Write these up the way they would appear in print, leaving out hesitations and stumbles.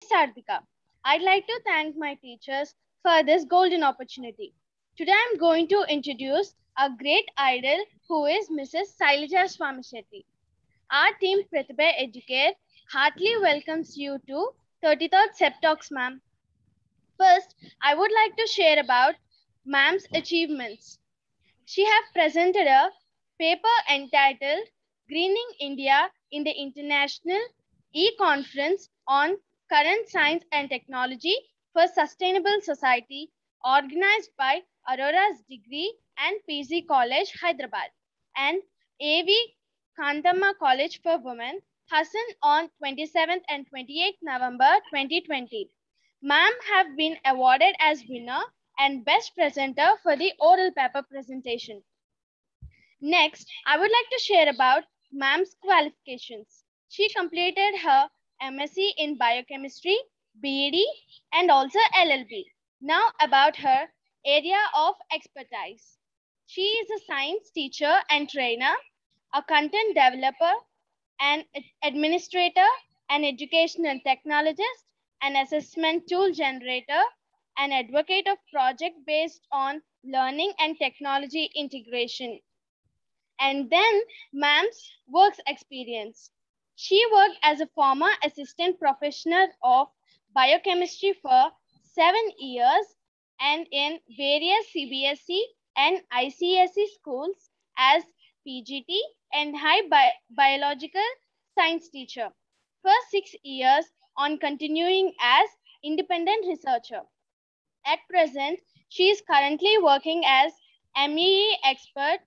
Sardika. I'd like to thank my teachers for this golden opportunity. Today I'm going to introduce a great idol who is Mrs. Sailaja Swamishetty. Our team Pratibha Educare heartily welcomes you to 33rd SEP Talks, ma'am. First, I would like to share about ma'am's achievements. She have presented a paper entitled Greening India in the International E-Conference on Current Science and Technology for Sustainable Society, organized by Aurora's Degree and PG College, Hyderabad, and A.V. Kantama College for Women, Hassan, on 27th and 28th November 2020. Ma'am have been awarded as winner and best presenter for the oral paper presentation. Next, I would like to share about ma'am's qualifications. She completed her MSc in biochemistry, BEd, and also LLB. Now about her area of expertise. She is a science teacher and trainer, a content developer, an administrator, an educational technologist, an assessment tool generator, an advocate of project based on learning and technology integration. And then ma'am's works experience. She worked as a former assistant professor of biochemistry for 7 years and in various CBSE and ICSE schools as PGT and biological science teacher. For 6 years on continuing as independent researcher. At present, she is currently working as MEE expert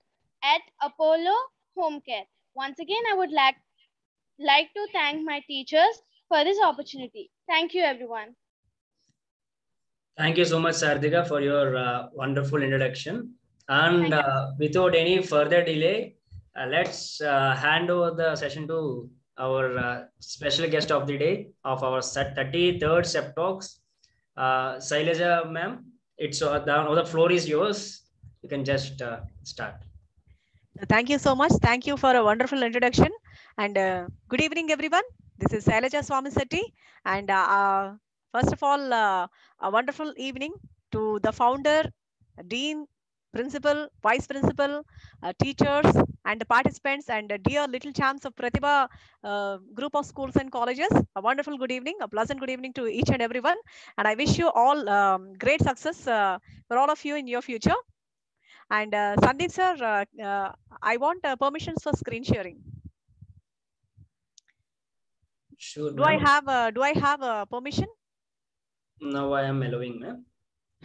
at Apollo Home Care. Once again, I would like to thank my teachers for this opportunity. Thank you, everyone. Thank you so much, Sardika, for your wonderful introduction. And without any further delay, let's hand over the session to our special guest of the day of our 33rd SEP Talks, Sailaja ma'am. It's the floor is yours. You can just start. Thank you so much. Thank you for a wonderful introduction. And good evening, everyone. This is Sailaja Swamishetty. And first of all, a wonderful evening to the founder, dean, principal, vice principal, teachers, and the participants, and dear little champs of Pratibha group of schools and colleges. A wonderful good evening, a pleasant good evening to each and everyone. And I wish you all great success for all of you in your future. And Sandeep sir, I want permissions for screen sharing. Sure. Do I have permission? Now I am allowing, ma'am.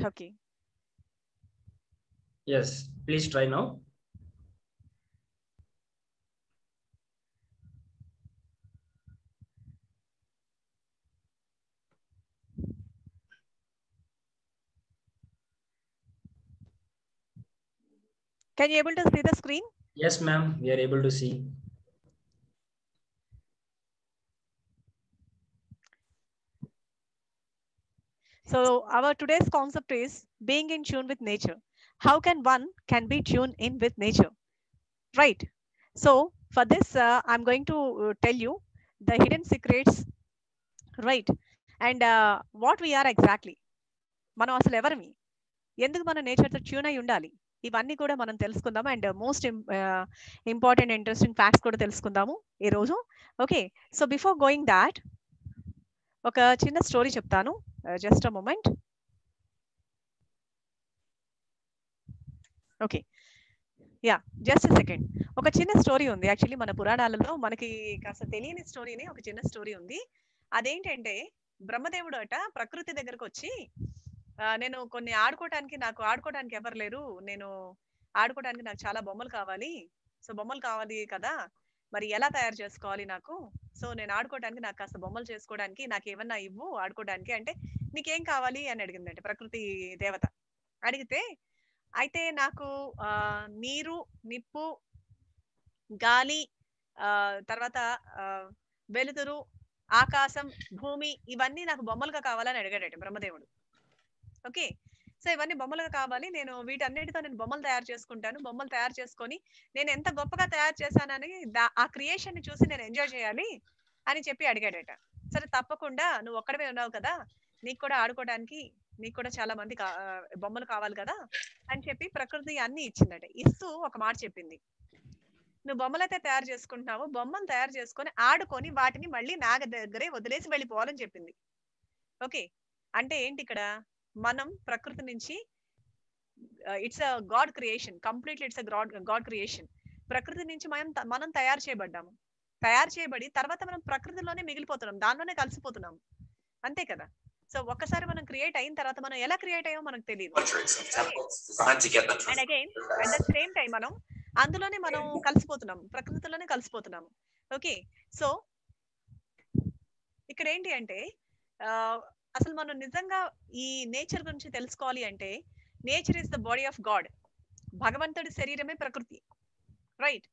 Okay. Yes, please try now. Can you able to see the screen? Yes, ma'am. We are able to see. So our today's concept is being in tune with nature. How can one be tuned in with nature? Right. So for this, I'm going to tell you the hidden secrets. Right. And what we are exactly. మనం అసలు ఎవరిమి ఎందుకు మన నేచర్తో tune అయి ఉండాలి ఇవన్నీ కూడా మనం తెలుసుకుందాము and most important interesting facts కూడా తెలుసుకుందాము ఈరోజు okay so before going that ఒక చిన్న స్టోరీ చెప్తాను just a moment okay yeah just second ఒక చిన్న స్టోరీ ఉంది యాక్చువల్లీ మన పురాణాలలో మనకి కాస్త తెలియని స్టోరీని ఒక చిన్న స్టోరీ ఉంది అదేంటంటే బ్రహ్మదేవుడు అట ప్రకృతి దగ్గరకు వచ్చి నేను కొన్ని ఆడుకోవడానికి ఎవరు లేరు నేను ఆడుకోవడానికి నాకు చాలా బొమ్మలు కావాలి సో బొమ్మలు కావాలి కదా మరి ఎలా తయారు చేసుకోవాలి నాకు సో నేను ఆడుకోవడానికి నాకు కాస్త బొమ్మలు చేసుకోవడానికి నాకు ఏమన్నా ఇవ్వు ఆడుకోవడానికి అంటే నీకేం కావాలి అని అడిగిందంటే ప్రకృతి దేవత అడిగితే అయితే నాకు నీరు నిప్పు గాలి తర్వాత వెలుతురు ఆకాశం భూమి ఇవన్నీ నాకు బొమ్మలుగా కావాలని అడిగాడట బ్రహ్మదేవుడు ఓకే సో ఇవన్నీ బొమ్మలుగా కావాలి నేను వీటన్నిటితో నేను బొమ్మలు తయారు చేసుకుంటాను బొమ్మలు తయారు చేసుకొని నేను ఎంత గొప్పగా తయారు చేశానని ఆ క్రియేషన్ ని చూసి నేను ఎంజాయ్ చేయాలి అని చెప్పి అడిగాడట సరే తప్పకుండా నువ్వు ఒక్కడమే ఉన్నావు కదా, నీకు కూడా ఆడుకోవడానికి నీకు కూడా చాలా మంది బొమ్మలు కావాలి కదా అని చెప్పి ప్రకృతి అన్ని ఇచ్చిందట. ఇస్తూ ఒక మాట చెప్పింది, నువ్వు బొమ్మలైతే తయారు చేసుకుంటున్నావు, బొమ్మను తయారు చేసుకొని ఆడుకొని వాటిని మళ్ళీ నాగ దగ్గరే వదిలేసి వెళ్ళిపోవాలని చెప్పింది. ఓకే, అంటే ఏంటి ఇక్కడ, మనం ప్రకృతి నుంచి it's a God creation, completely it's a God creation. ప్రకృతి నుంచి మనం తయారు చేయబడ్డాము. తయారు చేయబడి తర్వాత మనం ప్రకృతిలోనే మిగిలిపోతున్నాం, దానిలోనే కలిసిపోతున్నాం, అంతే కదా. సో ఒక్కసారి మనం క్రియేట్ అయిన తర్వాత మనం ఎలా క్రియేట్ అయ్యామో మనకు తెలియదు. And again at the same time మనం అందులోనే మనం కలిసిపోతున్నాం, ప్రకృతిలోనే కలిసిపోతున్నాము. ఓకే, సో ఇక్కడ ఏంటి అంటే అసలు మనం నిజంగా ఈ నేచర్ గురించి తెలుసుకోవాలి అంటే, nature is the body of God. భగవంతుడి శరీరమే ప్రకృతి, రైట్.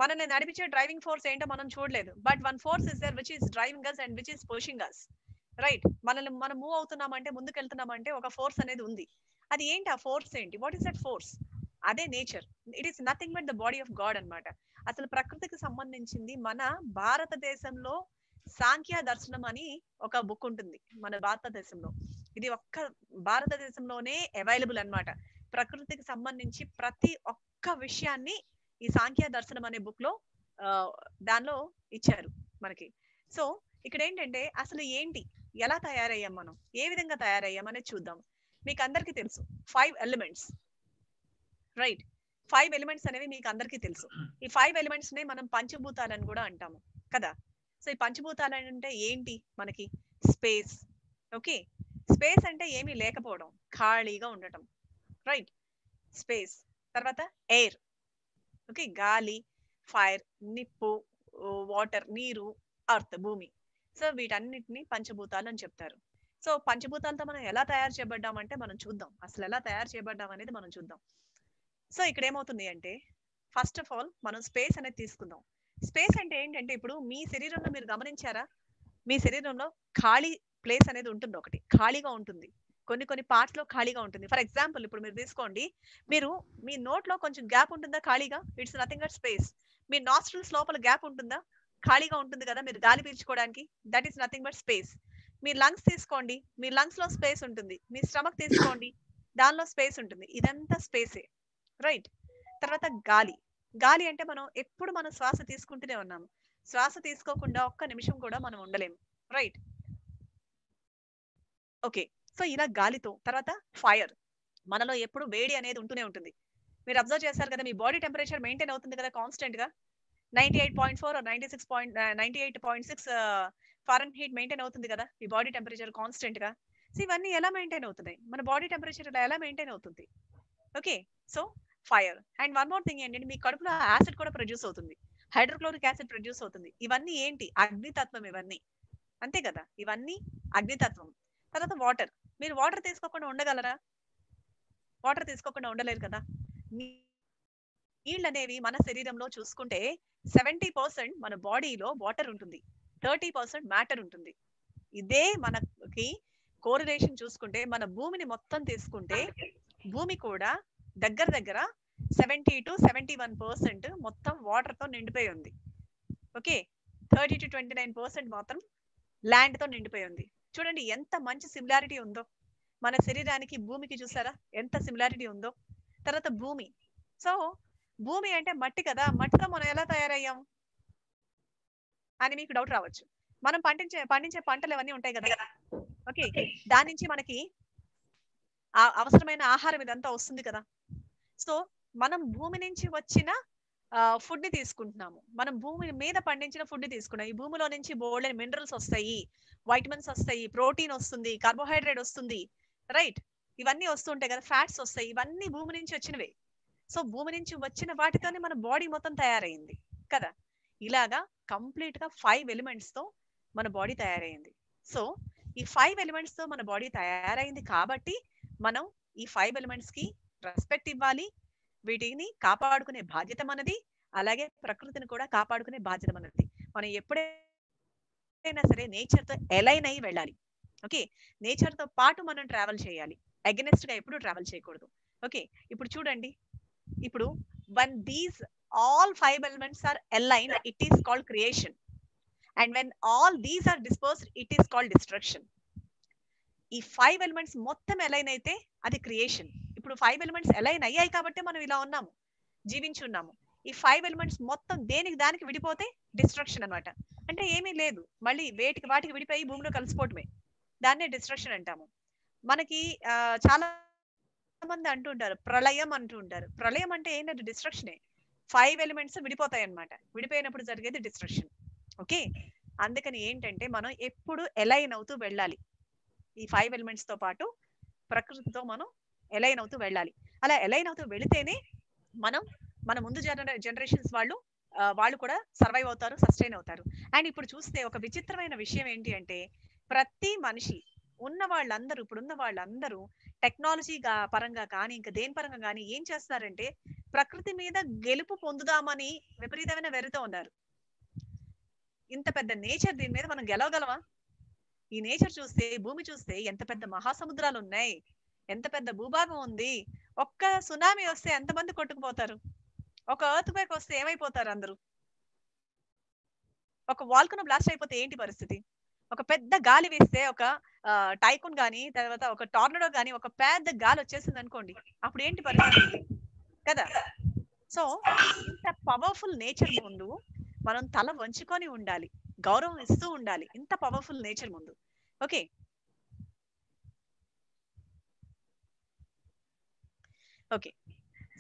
మనల్ని నడిపించే డ్రైవింగ్ ఫోర్స్ ఏంటో మనం చూడలేదు, but one force is there which is driving us and which is pushing us, right. మనం మూవ్ అవుతున్నామంటే, ముందుకు వెళ్తున్నామంటే ఒక ఫోర్స్ అనేది ఉంది. అది ఏంటి ఆ ఫోర్స్ ఏంటి, వాట్ ఈస్ దట్ ఫోర్స్? అదే nature. It is nothing but the body of God అన్నమాట. అసలు ప్రకృతికి సంబంధించింది మన భారతదేశంలో సాంఖ్య దర్శనం అని ఒక బుక్ ఉంటుంది మన భారతదేశంలో. ఇది ఒక్క భారతదేశంలోనే అవైలబుల్ అన్నమాట. ప్రకృతికి సంబంధించి ప్రతి ఒక్క విషయాన్ని ఈ సాంఖ్య దర్శనం అనే బుక్ లో దానిలో ఇచ్చారు మనకి. సో ఇక్కడ ఏంటంటే అసలు ఏంటి, ఎలా తయారయ్యాం, మనం ఏ విధంగా తయారయ్యాం అనేది చూద్దాం. మీకు అందరికీ తెలుసు 5 ఎలిమెంట్స్, రైట్. 5 ఎలిమెంట్స్ అనేవి మీకు అందరికీ తెలుసు. ఈ 5 ఎలిమెంట్స్ నే మనం పంచభూతాలని కూడా అంటాము కదా. సో ఈ పంచభూతాలు అంటే ఏంటి, మనకి స్పేస్. ఓకే, స్పేస్ అంటే ఏమీ లేకపోవడం, ఖాళీగా ఉండటం, రైట్. స్పేస్. తర్వాత ఎయిర్, ఓకే, గాలి, ఫైర్, నిప్పు, వాటర్, నీరు, అర్త్, భూమి. సో వీటన్నిటిని పంచభూతాలు అని చెప్తారు. సో పంచభూతాలతో మనం ఎలా తయారు చేయబడ్డామంటే మనం చూద్దాం, అసలు ఎలా తయారు చేయబడ్డాం అనేది మనం చూద్దాం. సో ఇక్కడ ఏమవుతుంది అంటే, ఫస్ట్ ఆఫ్ ఆల్ మనం స్పేస్ అనేది తీసుకుందాం. స్పేస్ అంటే ఏంటంటే, ఇప్పుడు మీ శరీరంలో మీరు గమనించారా, మీ శరీరంలో ఖాళీ ప్లేస్ అనేది ఉంటుంది, ఒకటి ఖాళీగా ఉంటుంది, కొన్ని పార్ట్స్ లో ఖాళీగా ఉంటుంది. ఫర్ ఎగ్జాంపుల్ ఇప్పుడు మీరు తీసుకోండి, మీరు మీ నోట్ లో కొంచెం గ్యాప్ ఉంటుందా ఖాళీగా, ఇట్స్ నథింగ్ బట్ స్పేస్. మీ నాస్ట్రిల్స్ లోపల గ్యాప్ ఉంటుందా, ఖాళీగా ఉంటుంది కదా మీరు గాలి పీల్చుకోవడానికి, that is nothing but space. మీ లంగ్స్ తీసుకోండి, మీ లంగ్స్ లో స్పేస్ ఉంటుంది. మీ స్టమక్ తీసుకోండి, దానిలో స్పేస్ ఉంటుంది. ఇదంతా స్పేసే, రైట్. తర్వాత గాలి. గాలి అంటే మనం ఎప్పుడు మనం శ్వాస తీసుకుంటూనే ఉన్నాము, శ్వాస తీసుకోకుండా ఒక్క నిమిషం కూడా మనం ఉండలేము, రైట్. ఓకే, సో ఇలా గాలితో. తర్వాత ఫైర్, మనలో ఎప్పుడు వేడి అనేది ఉంటూనే ఉంటుంది. మీరు అబ్జర్వ్ చేశారు కదా, మీ బాడీ టెంపరేచర్ మెయింటైన్ అవుతుంది కదా కాన్స్టెంట్ గా, 98.4 98.6 ఫారెన్ హీట్ మెయింటైన్ అవుతుంది కదా మీ బాడీ టెంపరేచర్ కాన్స్టెంట్ గా. సో ఇవన్నీ ఎలా మెయింటైన్ అవుతున్నాయి, మన బాడీ టెంపరేచర్ ఎలా మెయింటైన్ అవుతుంది. Okay, so fire. And one more thing ఏంటంటే, మీ కడుపులో యాసిడ్ కూడా ప్రొడ్యూస్ అవుతుంది, హైడ్రోక్లోరిక్ యాసిడ్ ప్రొడ్యూస్ అవుతుంది. ఇవన్నీ ఏంటి, అగ్నితత్వం ఇవన్నీ, అంతే కదా, ఇవన్నీ అగ్నితత్వం. తర్వాత వాటర్. మీరు వాటర్ తీసుకోకుండా ఉండగలరా, వాటర్ తీసుకోకుండా ఉండలేరు కదా. నీళ్ళు అనేవి మన శరీరంలో చూసుకుంటే 70% మన బాడీలో వాటర్ ఉంటుంది, 30% మ్యాటర్ ఉంటుంది. ఇదే మనకి కోరిలేషన్ చూసుకుంటే, మన భూమిని మొత్తం తీసుకుంటే భూమి కూడా దగ్గర 70 to 71% మొత్తం వాటర్ తో నిండిపోయి ఉంది. ఓకే, 30 to 29% మాత్రం ల్యాండ్ తో నిండిపోయి ఉంది. చూడండి ఎంత మంచి సిమిలారిటీ ఉందో మన శరీరానికి భూమికి, చూసారా ఎంత సిమిలారిటీ ఉందో. తర్వాత భూమి. సో భూమి అంటే మట్టి కదా, మట్టితో మనం ఎలా తయారయ్యాం అని మీకు డౌట్ రావచ్చు. మనం పండించే పంటలు అవన్నీ ఉంటాయి కదా, ఓకే, దాని నుంచి మనకి అవసరమైన ఆహారం ఇదంతా వస్తుంది కదా. సో మనం భూమి నుంచి వచ్చిన ఫుడ్ ని తీసుకుంటున్నాము, మనం భూమి మీద పండించిన ఫుడ్ తీసుకున్నాం. ఈ భూమిలో నుంచి బోల్డెన్ మినరల్స్ వస్తాయి, వైటమిన్స్ వస్తాయి, ప్రోటీన్ వస్తుంది, కార్బోహైడ్రేట్ వస్తుంది, రైట్. ఇవన్నీ వస్తుంటాయి కదా, ఫ్యాట్స్ వస్తాయి, ఇవన్నీ భూమి నుంచి వచ్చినవే. సో భూమి నుంచి వచ్చిన వాటితోనే మన బాడీ మొత్తం తయారైంది కదా. ఇలాగా కంప్లీట్ గా 5 ఎలిమెంట్స్ తో మన బాడీ తయారైంది. సో ఈ 5 ఎలిమెంట్స్ తో మన బాడీ తయారైంది కాబట్టి మనం ఈ 5 ఎలిమెంట్స్ కి రెస్పెక్ట్ ఇవ్వాలి, వీటిని కాపాడుకునే బాధ్యత మనది, అలాగే ప్రకృతిని కూడా కాపాడుకునే బాధ్యత మనది. మనం ఎప్పుడైనా సరే నేచర్ తో ఎలైన్ అయి వెళ్ళాలి. ఓకే, నేచర్ తో పాటు మనం ట్రావెల్ చేయాలి, అగెనిస్ట్ గా ఎప్పుడు ట్రావెల్ చేయకూడదు. ఓకే, ఇప్పుడు చూడండి, ఇప్పుడు when these all 5 elements are aligned, it is called creation. And when all these are dispersed, it is called destruction. ఈ 5 ఎలిమెంట్స్ మొత్తం అలైన్ అయితే అది క్రియేషన్. ఇప్పుడు 5 ఎలిమెంట్స్ అలైన్ అయ్యాయి కాబట్టి మనం ఇలా ఉన్నాము, జీవించున్నాము. ఈ 5 ఎలిమెంట్స్ మొత్తం దేనికి దానికి విడిపోతే డిస్ట్రక్షన్ అన్నమాట. అంటే ఏమీ లేదు, మళ్ళీ వాటికి విడిపోయి భూమిలో కలిసిపోవటమే, దాన్నే డిస్ట్రక్షన్ అంటాము. మనకి చాలా మంది అంటుంటారు ప్రళయం అంటూ ఉంటారు. ప్రళయం అంటే ఏంటంటే డిస్ట్రక్షనే. 5 ఎలిమెంట్స్ విడిపోతాయి అన్నమాట. విడిపోయినప్పుడు జరిగేది డిస్ట్రక్షన్. ఓకే, అందుకని ఏంటంటే మనం ఎప్పుడు ఎలైన్ అవుతూ వెళ్ళాలి. ఈ 5 ఎలిమెంట్స్ తో పాటు ప్రకృతితో మనం ఎలైన్ అవుతూ వెళ్ళాలి. అలా ఎలైన్ అవుతూ వెళితేనే మన ముందు జనరేషన్స్ వాళ్ళు కూడా సర్వైవ్ అవుతారు, సస్టైన్ అవుతారు. అండ్ ఇప్పుడు చూస్తే ఒక విచిత్రమైన విషయం ఏంటి అంటే, ప్రతి మనిషి ఇప్పుడున్న వాళ్ళందరూ టెక్నాలజీ పరంగా కానీ ఇంకా దేని పరంగా కానీ ఏం చేస్తున్నారంటే, ప్రకృతి మీద గెలుపు పొందుదామని విపరీతమైన వెరితో ఉన్నారు. ఇంత పెద్ద నేచర్, దీని మీద మనం గెలవగలమా? ఈ నేచర్ చూస్తే, భూమి చూస్తే ఎంత పెద్ద మహాసముద్రాలు ఉన్నాయి, ఎంత పెద్ద భూభాగం ఉంది. ఒక్క సునామీ వస్తే ఎంతమంది కొట్టుకుపోతారు? ఒక ఎర్త్ క్వేక్ వస్తే ఏమైపోతారు అందరూ? ఒక వాల్కనో బ్లాస్ట్ అయిపోతే ఏంటి పరిస్థితి? ఒక పెద్ద గాలి వేస్తే, ఒక టైఫూన్ గానీ, తర్వాత ఒక టార్నడో గానీ, ఒక పెద్ద గాలి వచ్చేసింది అనుకోండి, అప్పుడు ఏంటి పరిస్థితి కదా? సో ఇంత పవర్ఫుల్ నేచర్ ముందు మనం తల వంచుకొని ఉండాలి, గౌరవం ఇస్తూ ఉండాలి, ఇంత పవర్ఫుల్ నేచర్ ముందు. Okay, okay.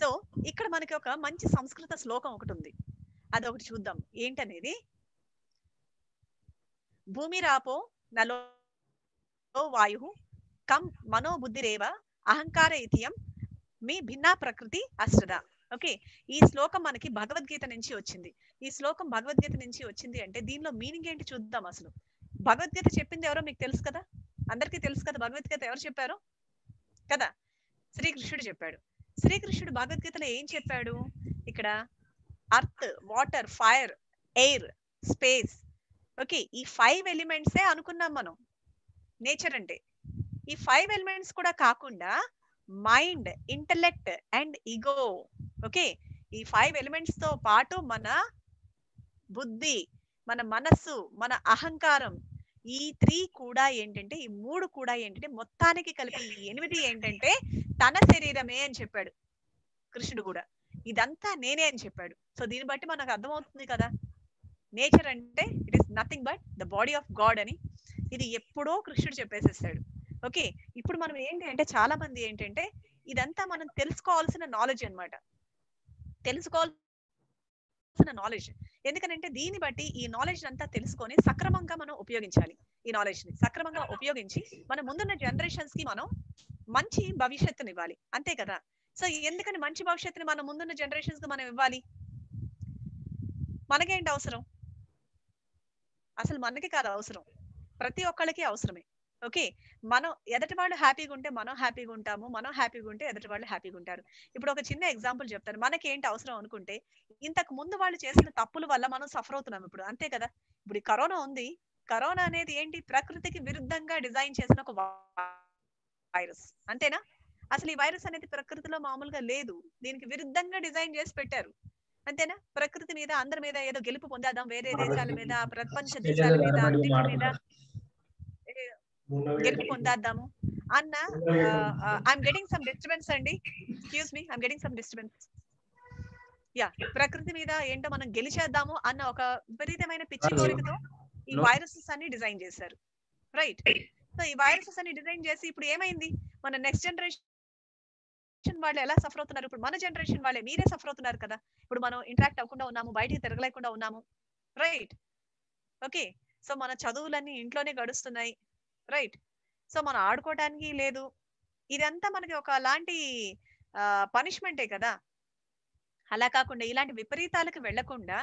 సో ఇక్కడ మనకి ఒక మంచి సంస్కృత శ్లోకం ఒకటి ఉంది, అదొకటి చూద్దాం ఏంటనేది. భూమిరాపో నలో వాయు కం మనోబుద్ధిరేవ అహంకార ఇతియం మీ భిన్నా ప్రకృతి అష్టద. ఓకే, ఈ శ్లోకం మనకి భగవద్గీత నుంచి వచ్చింది. ఈ శ్లోకం భగవద్గీత నుంచి వచ్చింది అంటే దీనిలో మీనింగ్ ఏంటి చూద్దాం. అసలు భగవద్గీత చెప్పింది ఎవరో మీకు తెలుసు కదా, అందరికీ తెలుసు కదా. భగవద్గీత ఎవరు చెప్పారు కదా? శ్రీకృష్ణుడు చెప్పాడు. శ్రీకృష్ణుడు భగవద్గీతలో ఏం చెప్పాడు? ఇక్కడ earth, water, fire, air, space, okay, ఈ 5 ఎలిమెంట్సే అనుకున్నాం మనం నేచర్ అంటే. ఈ 5 ఎలిమెంట్స్ కూడా కాకుండా mind, intellect and ego. Okay, ఈ 5 ఎలిమెంట్స్ తో పాటు మన బుద్ధి, మన మనస్సు, మన అహంకారం, ఈ 3 కూడా ఏంటంటే, ఈ 3 కూడా ఏంటంటే మొత్తానికి కలిపి ఈ 8 ఏంటంటే తన శరీరమే అని చెప్పాడు కృష్ణుడు కూడా. ఇదంతా నేనే అని చెప్పాడు. సో దీన్ని బట్టి మనకు అర్థమవుతుంది కదా, నేచర్ అంటే it is nothing but the body of God అని. ఇది ఎప్పుడో కృష్ణుడు చెప్పేసేసాడు. ఓకే, ఇప్పుడు మనం ఏంటి అంటే, చాలా మంది ఏంటంటే ఇదంతా మనం తెలుసుకోవాల్సిన నాలెడ్జ్ అన్నమాట, తెలుసుకోవాల్సిన నాలెడ్జ్. ఎందుకనంటే దీన్ని బట్టి ఈ నాలెడ్జ్ అంతా తెలుసుకొని సక్రమంగా మనం ఉపయోగించాలి. ఈ నాలెడ్జ్ ని సక్రమంగా ఉపయోగించి మన ముందున్న జనరేషన్స్ కి మనం మంచి భవిష్యత్తుని ఇవ్వాలి, అంతే కదా? సో ఎందుకని మంచి భవిష్యత్తుని మన ముందున్న జనరేషన్స్ కి మనం ఇవ్వాలి? మనకేంటి అవసరం? అసలు మనకి కాదు అవసరం, ప్రతి ఒక్కళ్ళకి అవసరమే. ఓకే, మనం ఎదుటి వాళ్ళు హ్యాపీగా ఉంటే మనం హ్యాపీగా ఉంటాము, మనం హ్యాపీగా ఉంటే ఎదుటి వాళ్ళు హ్యాపీగా ఉంటారు. ఇప్పుడు ఒక చిన్న ఎగ్జాంపుల్ చెప్తాను. మనకి ఏంటి అవసరం అనుకుంటే, ఇంతకు ముందు వాళ్ళు చేసిన తప్పుల వల్ల మనం సఫర్ అవుతున్నాం ఇప్పుడు, అంతే కదా? ఇప్పుడు ఈ కరోనా ఉంది, కరోనా అనేది ఏంటి? ప్రకృతికి విరుద్ధంగా డిజైన్ చేసిన ఒక వైరస్, అంతేనా? అసలు ఈ వైరస్ అనేది ప్రకృతిలో మామూలుగా లేదు, దీనికి విరుద్ధంగా డిజైన్ చేసి పెట్టారు, అంతేనా? ప్రకృతి మీద, అందరి మీద ఏదో గెలుపు పొందేద్దాం, వేరే దేశాల మీద, ప్రపంచ దేశాల మీద, అన్నిటి మీద గెలుపు పొందేద్దాము అన్న. ఐఎమ్ గెటింగ్ సమ్ డిస్టర్బెన్స్ అండి, excuse me, I'm getting some disturbance. Yeah, ప్రకృతి మీద ఏంటో మనం గెలిచేద్దాము అన్న ఒక విపరీతమైన పిచ్చి కోరికతో ఈ వైరసెస్ అన్ని డిజైన్ చేశారు, రైట్? సో ఈ వైరసెస్ అన్ని డిజైన్ చేసి ఇప్పుడు ఏమైంది, మన నెక్స్ట్ జనరేషన్ వాళ్ళు ఎలా సఫర్ అవుతున్నారు? ఇప్పుడు మన జనరేషన్ వాళ్ళే, మీరే సఫర్ అవుతున్నారు కదా. ఇప్పుడు మనం ఇంటరాక్ట్ అవ్వకుండా ఉన్నాము, బయటికి తిరగలేకుండా ఉన్నాము, రైట్? ఓకే, సో మన చదువులన్నీ ఇంట్లోనే గడుస్తున్నాయి, రైట్? సో మనం ఆడుకోవడానికి లేదు. ఇదంతా మనకి ఒక అలాంటి పనిష్మెంటే కదా. అలా కాకుండా ఇలాంటి విపరీతాలకు వెళ్లకుండా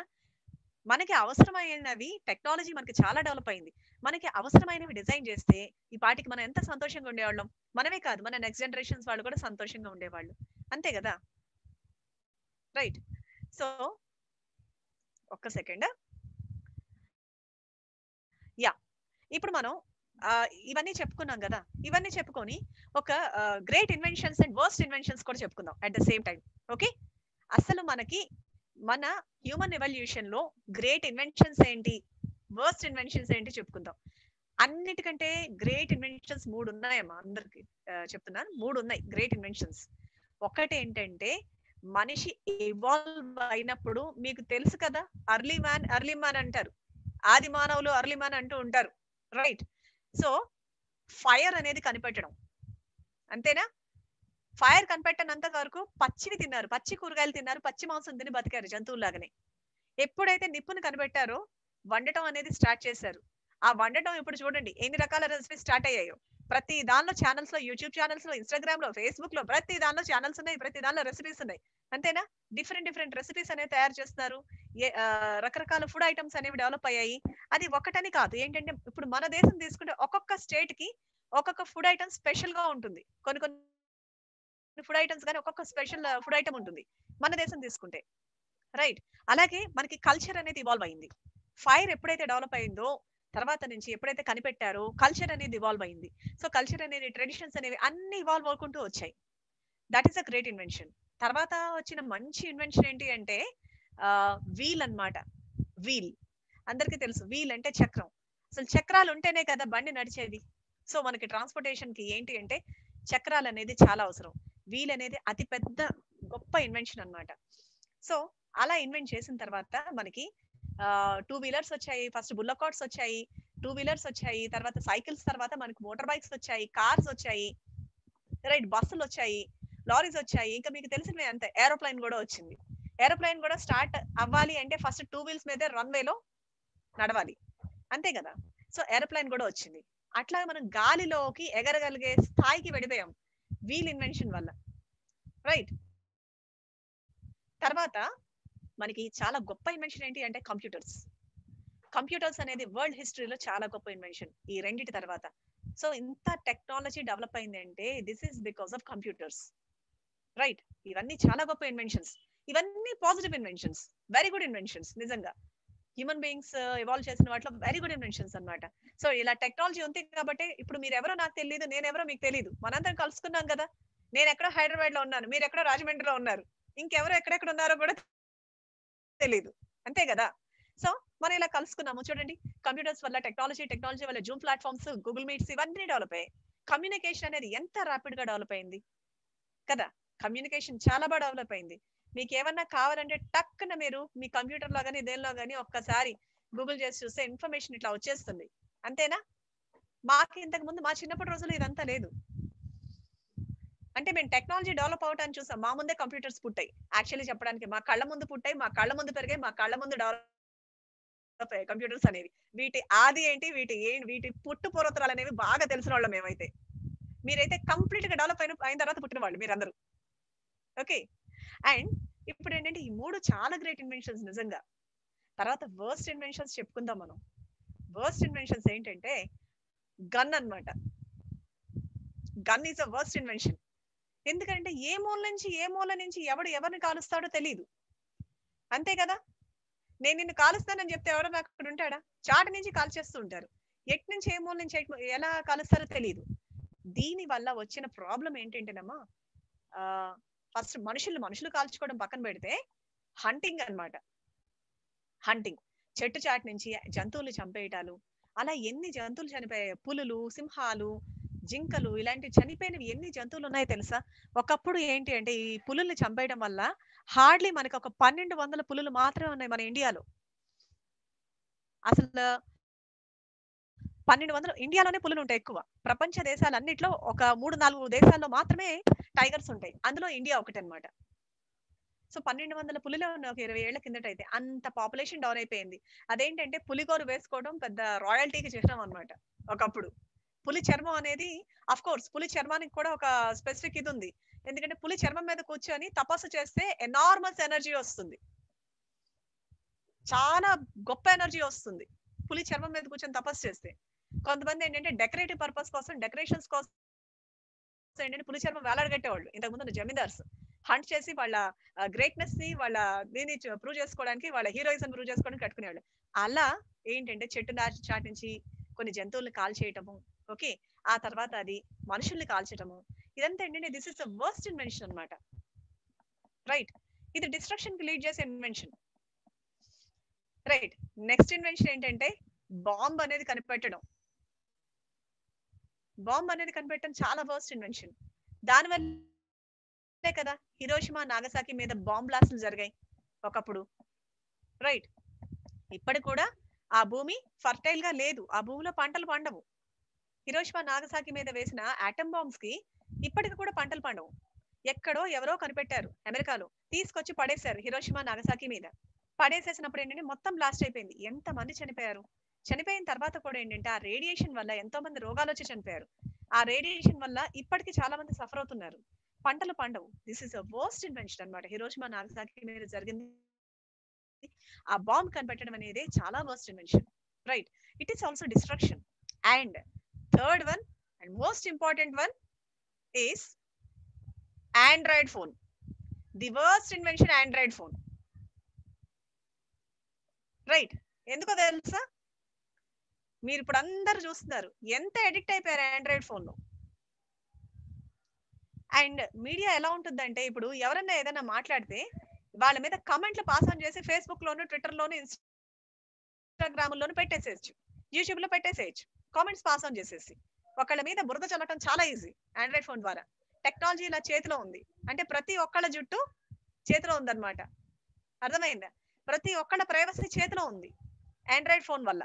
మనకి అవసరమైనవి, టెక్నాలజీ మనకి చాలా డెవలప్ అయింది, మనకి అవసరమైనవి డిజైన్ చేస్తే ఈ పాటికి మనం ఎంత సంతోషంగా ఉండేవాళ్ళం. మనమే కాదు, మన నెక్స్ట్ జనరేషన్స్ వాళ్ళు కూడా సంతోషంగా ఉండేవాళ్ళు, అంతే కదా, రైట్? సో ఒక్క సెకండ్. యా, ఇప్పుడు మనం ఇవన్నీ చెప్పుకున్నాం కదా. ఇవన్నీ చెప్పుకొని ఒక great inventions and worst inventions కూడా చెప్పుకుందాం at the same time. Okay, అసలు మనకి మన హ్యూమన్ ఎవల్యూషన్ లో గ్రేట్ ఇన్వెన్షన్స్ ఏంటి, వర్స్ట్ ఇన్వెన్షన్స్ ఏంటి చెప్పుకుందాం. అన్నిటికంటే గ్రేట్ ఇన్వెన్షన్స్ 3 ఉన్నాయమ్మా, అందరికి చెప్తున్నాను. 3 ఉన్నాయి గ్రేట్ ఇన్వెన్షన్స్. ఒకటి ఏంటంటే మనిషి ఇవాల్వ్ అయినప్పుడు, మీకు తెలుసు కదా, అర్లీ మ్యాన్ అంటారు, ఆది మానవులు అర్లీ మ్యాన్ అంటూ ఉంటారు, రైట్? సో ఫైర్ అనేది కనిపెట్టడం, అంతేనా? ఫైర్ కనిపెట్టనంత వరకు పచ్చివి తిన్నారు, పచ్చి కూరగాయలు తిన్నారు, పచ్చి మాంసం తిని బతికారు జంతువులాగానే. ఎప్పుడైతే నిప్పును కనిపెట్టారో వండటం అనేది స్టార్ట్ చేశారు. ఆ వండటం ఇప్పుడు చూడండి ఎన్ని రకాల రెసిపీస్ స్టార్ట్ అయ్యాయో. ప్రతి దానిలో ఛానల్స్ లో, యూట్యూబ్ ఛానల్స్ లో, ఇన్స్టాగ్రామ్ లో, ఫేస్బుక్ లో, ప్రతి దానిలో ఛానల్స్ ఉన్నాయి, ప్రతి దానిలో రెసిపీస్ ఉన్నాయి, అంతేనా? డిఫరెంట్ రెసిపీస్ అనేవి తయారు చేస్తున్నారు. రకరకాల ఫుడ్ ఐటమ్స్ అనేవి డెవలప్ అయ్యాయి. అది ఒకటని కాదు, ఏంటంటే ఇప్పుడు మన దేశం తీసుకుంటే ఒక్కొక్క స్టేట్ కి ఒక్కొక్క ఫుడ్ ఐటమ్ స్పెషల్ గా ఉంటుంది. కొన్ని ఫుడ్ ఐటమ్స్ కానీ ఒక్కొక్క స్పెషల్ ఫుడ్ ఐటమ్ ఉంటుంది మన దేశం తీసుకుంటే, రైట్? అలాగే మనకి కల్చర్ అనేది ఇవాల్వ్ అయింది. ఫైర్ ఎప్పుడైతే డెవలప్ అయిందో తర్వాత నుంచి ఎప్పుడైతే కనిపెట్టారో కల్చర్ అనేది ఇవాల్వ్ అయింది. సో కల్చర్ అనేది, ట్రెడిషన్స్ అనేవి అన్ని ఇవాల్వ్ అవుకుంటూ వచ్చాయి. That is a great invention. తర్వాత వచ్చిన మంచి ఇన్వెన్షన్ ఏంటి అంటే వీల్ అన్నమాట. వీల్ అందరికీ తెలుసు, వీల్ అంటే చక్రం. అసలు చక్రాలు ఉంటేనే కదా బండి నడిచేది. సో మనకి ట్రాన్స్పోర్టేషన్ కి ఏంటి అంటే చక్రాలు అనేది చాలా అవసరం. వీల్ అనేది అతి పెద్ద గొప్ప ఇన్వెన్షన్ అన్నమాట. సో అలా ఇన్వెంట్ చేసిన తర్వాత మనకి 2 వీలర్స్ వచ్చాయి, ఫస్ట్ బుల్లక్ కార్ట్స్ వచ్చాయి, 2 వీలర్స్ వచ్చాయి, తర్వాత సైకిల్స్, తర్వాత మనకి మోటార్ బైక్స్ వచ్చాయి, కార్స్ వచ్చాయి, రైట్? బస్సులు వచ్చాయి, లారీస్ వచ్చాయి, ఇంకా మీకు తెలిసినవి అంతే. ఏరోప్లైన్ కూడా వచ్చింది. ఏరోప్లైన్ కూడా స్టార్ట్ అవ్వాలి అంటే ఫస్ట్ 2 వీల్స్ మీద రన్వేలో నడవాలి, అంతే కదా? సో ఏరోప్లైన్ కూడా వచ్చింది. అట్లా మనం గాలిలోకి ఎగరగలిగే స్థాయికి వెళ్ళిపోయాం వీల్ ఇన్వెన్షన్ వల్ల, రైట్? తర్వాత మనకి చాలా గొప్ప ఇన్వెన్షన్ ఏంటి అంటే కంప్యూటర్స్ అనేది వరల్డ్ హిస్టరీలో చాలా గొప్ప ఇన్వెన్షన్ ఈ రెండిటి తర్వాత. సో ఇంత టెక్నాలజీ డెవలప్ అయింది అంటే this is because of computers, right? ఇవన్నీ చాలా గొప్ప ఇన్వెన్షన్స్, ఇవన్నీ positive inventions, very good inventions. నిజంగా హ్యూమన్ బీయింగ్స్ ఇవాల్వ్ చేసిన వాటిలో వెరీ గుడ్ ఇన్వెన్షన్స్ అన్నమాట. సో ఇలా టెక్నాలజీ ఉంది కాబట్టి ఇప్పుడు మీరు ఎవరో నాకు తెలియదు, నేను ఎవరో మీకు తెలియదు, మనందరం కలుసుకున్నాం కదా. నేను ఎక్కడో హైదరాబాద్ లో ఉన్నాను, మీరు ఎక్కడో రాజమండ్రిలో ఉన్నారు, ఇంకెవరో ఎక్కడెక్కడ ఉన్నారో కూడా తెలియదు, అంతే కదా? సో మనం ఇలా కలుసుకున్నాము చూడండి. కంప్యూటర్స్ వల్ల, టెక్నాలజీ వల్ల జూమ్ ప్లాట్ఫామ్స్, గూగుల్ మీట్స్ ఇవన్నీ డెవలప్ అయ్యాయి. కమ్యూనికేషన్ అనేది ఎంత ర్యాపిడ్ గా డెవలప్ అయింది కదా. కమ్యూనికేషన్ చాలా బాగా డెవలప్ అయింది. మీకు ఏమన్నా కావాలంటే టక్కున మీరు మీ కంప్యూటర్ లో గానీ దేనిలో గానీ ఒక్కసారి గూగుల్ చేసి చూస్తే ఇన్ఫర్మేషన్ ఇట్లా వచ్చేస్తుంది, అంతేనా? మాకు ఇంతకు ముందు మా చిన్నప్పటి రోజులు ఇదంతా లేదు. అంటే మేము టెక్నాలజీ డెవలప్ అవటాన్ని చూసాం, మా ముందే కంప్యూటర్స్ పుట్టాయి. యాక్చువల్లీ చెప్పడానికి మా కళ్ళ ముందు పుట్టాయి, మా కళ్ళ ముందు పెరిగాయి, మా కళ్ళ ముందు డెవలప్ అయ్యాయి కంప్యూటర్స్ అనేవి. వీటి ఆది ఏంటి, వీటి పుట్టు పూర్వతరాలు అనేవి బాగా తెలిసిన వాళ్ళం మేమైతే. మీరైతే కంప్లీట్ గా డెవలప్ అయిన తర్వాత పుట్టిన వాళ్ళు మీరందరూ, ఓకే? అండ్ ఇప్పుడు ఏంటంటే ఈ 3 చాలా గ్రేట్ ఇన్వెన్షన్స్ నిజంగా. తర్వాత వర్స్ట్ ఇన్వెన్షన్స్ చెప్పుకుందాం మనం. వర్స్ట్ ఇన్వెన్షన్స్ ఏంటంటే గన్ అన్నమాట. Gun is a worst invention. ఎందుకంటే ఏ మూల నుంచి ఎవరిని కాలుస్తాడో తెలియదు, అంతే కదా? నేను నిన్ను కాలుస్తానని చెప్తే ఎవడో అక్కడ ఉంటాడా? చాటు నుంచి కాల్చేస్తూ ఉంటారు. ఎటు నుంచి ఏ మూల నుంచి ఎలా కాలుస్తారో తెలియదు. దీని వల్ల వచ్చిన ప్రాబ్లం ఏంటంటేనమ్మా, ఫస్ట్ మనుషులు కాల్చుకోవడం పక్కన పెడితే హంటింగ్ అన్నమాట. హంటింగ్, చెట్టు చాటు నుంచి జంతువులు చంపేయటాలు, అలా ఎన్ని జంతువులు చనిపోయాయి. పులులు, సింహాలు, జింకలు, ఇలాంటి చనిపోయినవి ఎన్ని జంతువులు ఉన్నాయో తెలుసా? ఒకప్పుడు ఏంటి అంటే ఈ పులుల్ని చంపేయడం వల్ల హార్డ్లీ మనకి ఒక 1200 పులులు మాత్రమే ఉన్నాయి మన ఇండియాలో. అసలు 1200 ఇండియాలోనే పులులు ఉంటాయి ఎక్కువ. ప్రపంచ దేశాలన్నిట్లో ఒక 3-4 దేశాల్లో మాత్రమే టైగర్స్ ఉంటాయి, అందులో ఇండియా ఒకటి అన్నమాట. సో 1200 పులులే ఉన్నాయి ఒక 20 ఏళ్ల కిందట. అయితే అంత పాపులేషన్ డౌన్ అయిపోయింది. అదేంటంటే పులిగోరు వేసుకోవడం పెద్ద రాయల్టీకి చిహ్నం అన్నమాట ఒకప్పుడు. పులి చర్మం అనేది, అఫ్ కోర్స్ పులి చర్మానికి కూడా ఒక స్పెసిఫిక్ ఇది ఉంది. ఎందుకంటే పులి చర్మం మీద కూర్చొని తపస్సు చేస్తే ఎనార్మస్ ఎనర్జీ వస్తుంది, చాలా గొప్ప ఎనర్జీ వస్తుంది పులి చర్మం మీద కూర్చొని తపస్సు చేస్తే. కొంతమంది ఏంటంటే డెకరేటివ్ పర్పస్ కోసం, డెకరేషన్స్ కోసం ఏంటంటే పులి చర్మం వేలాడగట్టేవాళ్ళు ఇంతకు ముందు జమీందార్స్. హంట్ చేసి వాళ్ళ గ్రేట్నెస్ ని, వాళ్ళ దీన్ని ప్రూవ్ చేసుకోవడానికి, వాళ్ళ హీరోయిజం ప్రూవ్ చేసుకోవడానికి కట్టుకునేవాళ్ళు. అలా ఏంటంటే చెట్టు చాటు నుంచి కొన్ని జంతువుల్ని కాల్ చేయటము, ఓకే? ఆ తర్వాత అది మనుషుల్ని కాల్చటము, ఇదంతా ఏంటంటే this is the worst invention అన్నమాట, రైట్? ఇది డిస్ట్రక్షన్ కి లీడ్ చేసే ఇన్వెన్షన్, రైట్? నెక్స్ట్ ఇన్వెన్షన్ ఏంటంటే బాంబ్ అనేది కనిపెట్టడం. బాంబ్ అనేది కనిపెట్టడం చాలా వర్స్ట్ ఇన్వెన్షన్. దానివల్లే కదా హిరోషిమా నాగసాకి మీద బాంబ్ బ్లాస్టులు జరిగాయి ఒకప్పుడు, రైట్? ఇప్పటికి కూడా ఆ భూమి ఫర్టైల్ గా లేదు, ఆ భూమిలో పంటలు పండవు. హిరోషిమా నాగసాకి మీద వేసిన ఆటమ్ బాంబ్స్ కి ఇప్పటికి కూడా పంటలు పండవు. ఎక్కడో ఎవరో కనిపెట్టారు అమెరికాలో, తీసుకొచ్చి పడేశారు హిరోషిమా నాగసాకి మీద. పడేసేసినప్పుడు ఏంటంటే మొత్తం బ్లాస్ట్ అయిపోయింది. ఎంత మంది చనిపోయారు. చనిపోయిన తర్వాత కూడా ఏంటంటే ఆ రేడియేషన్ వల్ల ఎంతో మంది రోగాలు వచ్చి చనిపోయారు. ఆ రేడియేషన్ వల్ల ఇప్పటికి చాలా మంది సఫర్ అవుతున్నారు. పంటలు పండవు. This is a worst invention అన్నమాట. హిరోషిమా నాగసాకి మీద జరిగింది ఆ బాంబ్ కనిపెట్టడం అనేది చాలా worst invention, right? It is also destruction. And third one and most important one is Android phone. The worst invention Android phone, right? ఎందుకో తెలుసా? మీరు ఇప్పుడు అందరు చూస్తున్నారు ఎంత అడిక్ట్ అయిపోయారు ఆండ్రాయిడ్ ఫోన్ లో. అండ్ మీడియా ఎలా ఉంటుందంటే ఇప్పుడు ఎవరన్నా ఏదైనా మాట్లాడితే వాళ్ళ మీద కమెంట్లు పాస్ ఆన్ చేసి ఫేస్బుక్ లోను, ట్విట్టర్ లోను, ఇన్స్టాగ్రామ్ లోను పెట్టేసేయచ్చు, యూట్యూబ్ లో పెట్టేసేయచ్చు, కామెంట్స్ పాస్ ఆన్ చేసేసి. ఒకళ్ళ మీద బురద చల్లటం చాలా ఈజీ ఆండ్రాయిడ్ ఫోన్ ద్వారా. టెక్నాలజీ ఇలా చేతిలో ఉంది అంటే ప్రతి ఒక్కళ్ళ జుట్టు చేతిలో ఉందన్నమాట. అర్థమైందా? ప్రతి ఒక్కళ్ళ ప్రైవసీ చేతిలో ఉంది ఆండ్రాయిడ్ ఫోన్ వల్ల.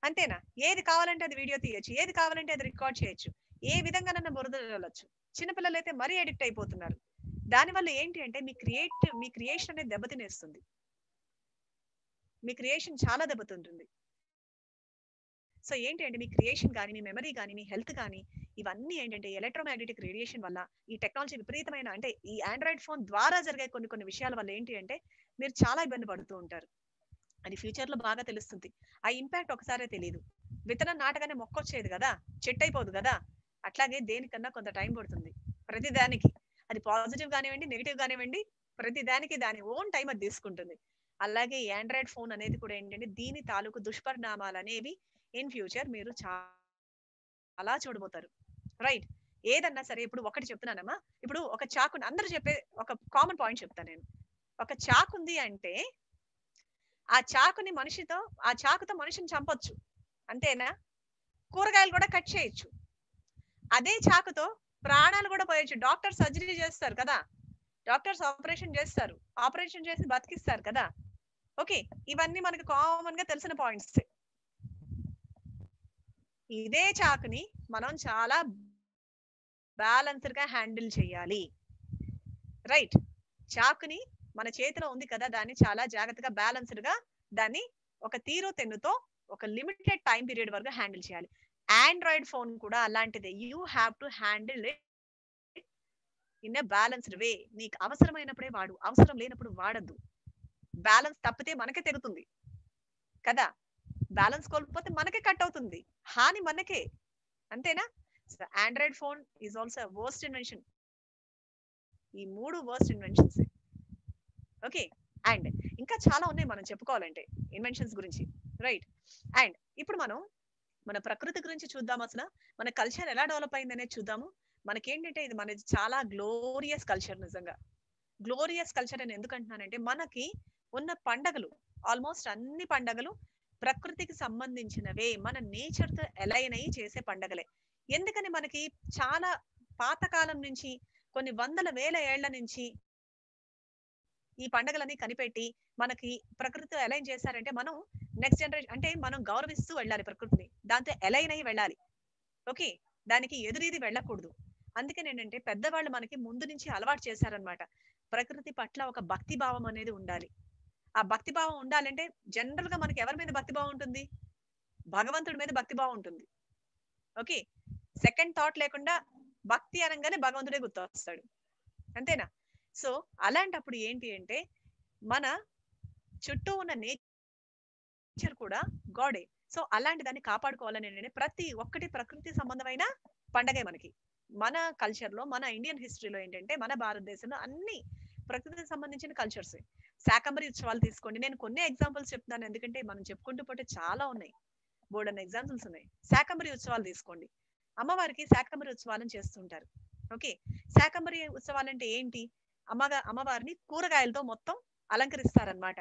అంతేనా? ఏది కావాలంటే అది వీడియో తీయచ్చు, ఏది కావాలంటే అది రికార్డ్ చేయొచ్చు, ఏ విధంగానన్నా బురద చల్లొచ్చు. చిన్నపిల్లలు అయితే మరీ అడిక్ట్ అయిపోతున్నారు. దానివల్ల ఏంటి అంటే మీ క్రియేషన్ అనేది దెబ్బతినేస్తుంది. మీ క్రియేషన్ చాలా దెబ్బతింటుంది. సో ఏంటి అంటే మీ క్రియేషన్ కానీ, మీ మెమరీ కానీ, మీ హెల్త్ కానీ, ఇవన్నీ ఏంటంటే ఎలక్ట్రోమాగ్నెటిక్ రేడియేషన్ వల్ల, ఈ టెక్నాలజీ విపరీతమైన అంటే ఈ ఆండ్రాయిడ్ ఫోన్ ద్వారా జరిగే కొన్ని విషయాల వల్ల ఏంటి అంటే మీరు చాలా ఇబ్బంది పడుతూ ఉంటారు. అది ఫ్యూచర్ లో బాగా తెలుస్తుంది. ఆ ఇంపాక్ట్ ఒకసారే తెలియదు. విత్తనం నాటగానే మొక్కొచ్చేది కదా, చెట్టు అయిపోదు కదా. అట్లాగే దేనికన్నా కొంత టైం పడుతుంది. ప్రతి దానికి అది పాజిటివ్ కానివ్వండి, నెగిటివ్ కానివ్వండి, ప్రతి దానికి దాని ఓన్ టైం అది తీసుకుంటుంది. అలాగే ఈ ఆండ్రాయిడ్ ఫోన్ అనేది కూడా ఏంటంటే దీని తాలూకు దుష్పరిణామాలు అనేవి ఇన్ ఫ్యూచర్ మీరు చాలా చూడబోతారు, రైట్? ఏదన్నా సరే ఇప్పుడు ఒకటి చెప్తున్నానమ్మా. ఇప్పుడు ఒక చాకు, అందరూ చెప్పే ఒక కామన్ పాయింట్ చెప్తాను నేను. ఒక చాకు ఉంది అంటే ఆ చాకుతో మనిషిని చంపొచ్చు, అంతేనా? కూరగాయలు కూడా కట్ చేయొచ్చు. అదే చాకుతో ప్రాణాలు కూడా పోయొచ్చు. డాక్టర్ సర్జరీ చేస్తారు కదా, డాక్టర్స్ ఆపరేషన్ చేస్తారు, ఆపరేషన్ చేసి బతికిస్తారు కదా. ఓకే, ఇవన్నీ మనకి కామన్ గా తెలిసిన పాయింట్స్. ఇదే చాకుని మనం చాలా బ్యాలెన్స్డ్ గా హ్యాండిల్ చేయాలి, రైట్? చాకుని మన చేతిలో ఉంది కదా, దాన్ని చాలా జాగ్రత్తగా బ్యాలెన్స్డ్ గా దాన్ని ఒక తీరు తెన్నుతో ఒక లిమిటెడ్ టైం పీరియడ్ వరకు హ్యాండిల్ చేయాలి. ఆండ్రాయిడ్ ఫోన్ కూడా అలాంటిదే. You have to handle it in a balanced way. నీకు అవసరమైనప్పుడే వాడు, అవసరం లేనప్పుడు వాడద్దు. బ్యాలెన్స్ తప్పితే మనకే తెగుతుంది కదా, బ్యాలెన్స్ కోల్పోతే మనకే కట్ అవుతుంది, హాని మనకే, అంతేనా? Android phone is also worst invention. ఈ 3 వర్స్ట్ ఇన్వెన్షన్స్, ఓకే? అండ్ ఇంకా చాలా ఉన్నాయి మనం చెప్పుకోవాలంటే ఇన్వెన్షన్స్ గురించి, రైట్? అండ్ ఇప్పుడు మనం మన ప్రకృతి గురించి చూద్దాం. అసలు మన కల్చర్ ఎలా డెవలప్ అయింది అనేది చూద్దాము. మనకేంటంటే ఇది మనది చాలా గ్లోరియస్ కల్చర్. నిజంగా గ్లోరియస్ కల్చర్ అని ఎందుకు అంటున్నానంటే మనకి ఉన్న పండగలు ఆల్మోస్ట్ అన్ని పండగలు ప్రకృతికి సంబంధించినవే, మన నేచర్ తో అలైన్ అయ్యి చేసే పండగలే. ఎందుకని మనకి చాలా పాతకాలం నుంచి కొన్ని వందల వేల ఏళ్ల నుంచి ఈ పండగలని కనిపెట్టి మనకి ప్రకృతితో అలైన్ చేశారంటే మనం నెక్స్ట్ జనరేషన్ అంటే మనం గౌరవిస్తూ వెళ్ళాలి ప్రకృతిని, దాంతో అలైన్ అయ్యి వెళ్ళాలి, ఓకే? దానికి ఎదురీది వెళ్ళకూడదు. అందుకని ఏంటంటే పెద్దవాళ్ళు మనకి ముందు నుంచి అలవాటు చేశారనమాట. ప్రకృతి పట్ల ఒక భక్తి భావం అనేది ఉండాలి. ఆ భక్తి భావం ఉండాలంటే జనరల్ గా మనకి ఎవరి మీద భక్తి భావం ఉంటుంది? భగవంతుడి మీద భక్తి భావం ఉంటుంది, ఓకే? సెకండ్ థాట్ లేకుండా భక్తి అనగానే భగవంతుడే గుర్తొస్తాడు, అంతేనా? సో అలాంటప్పుడు ఏంటి అంటే మన చుట్టూ ఉన్న నేచర్ కూడా గాడే. సో అలాంటి దాన్ని కాపాడుకోవాలని ఏంటంటే ప్రతి ఒక్కటి ప్రకృతి సంబంధమైన పండగే మనకి. మన కల్చర్ లో, మన ఇండియన్ హిస్టరీలో ఏంటంటే మన భారతదేశంలో అన్ని ప్రకృతికి సంబంధించిన కల్చర్స్. శాకంబరి ఉత్సవాలు తీసుకోండి, నేను కొన్ని ఎగ్జాంపుల్స్ చెప్తున్నాను ఎందుకంటే మనం చెప్పుకుంటూ పోతే చాలా ఉన్నాయి, బోర్డన్ ఎగ్జాంపుల్స్ ఉన్నాయి. శాకంబరి ఉత్సవాలు తీసుకోండి, అమ్మవారికి శాకంబరి ఉత్సవాలను చేస్తుంటారు, ఓకే? శాకంబరి ఉత్సవాలు అంటే ఏంటి? అమ్మవారిని కూరగాయలతో మొత్తం అలంకరిస్తారనమాట,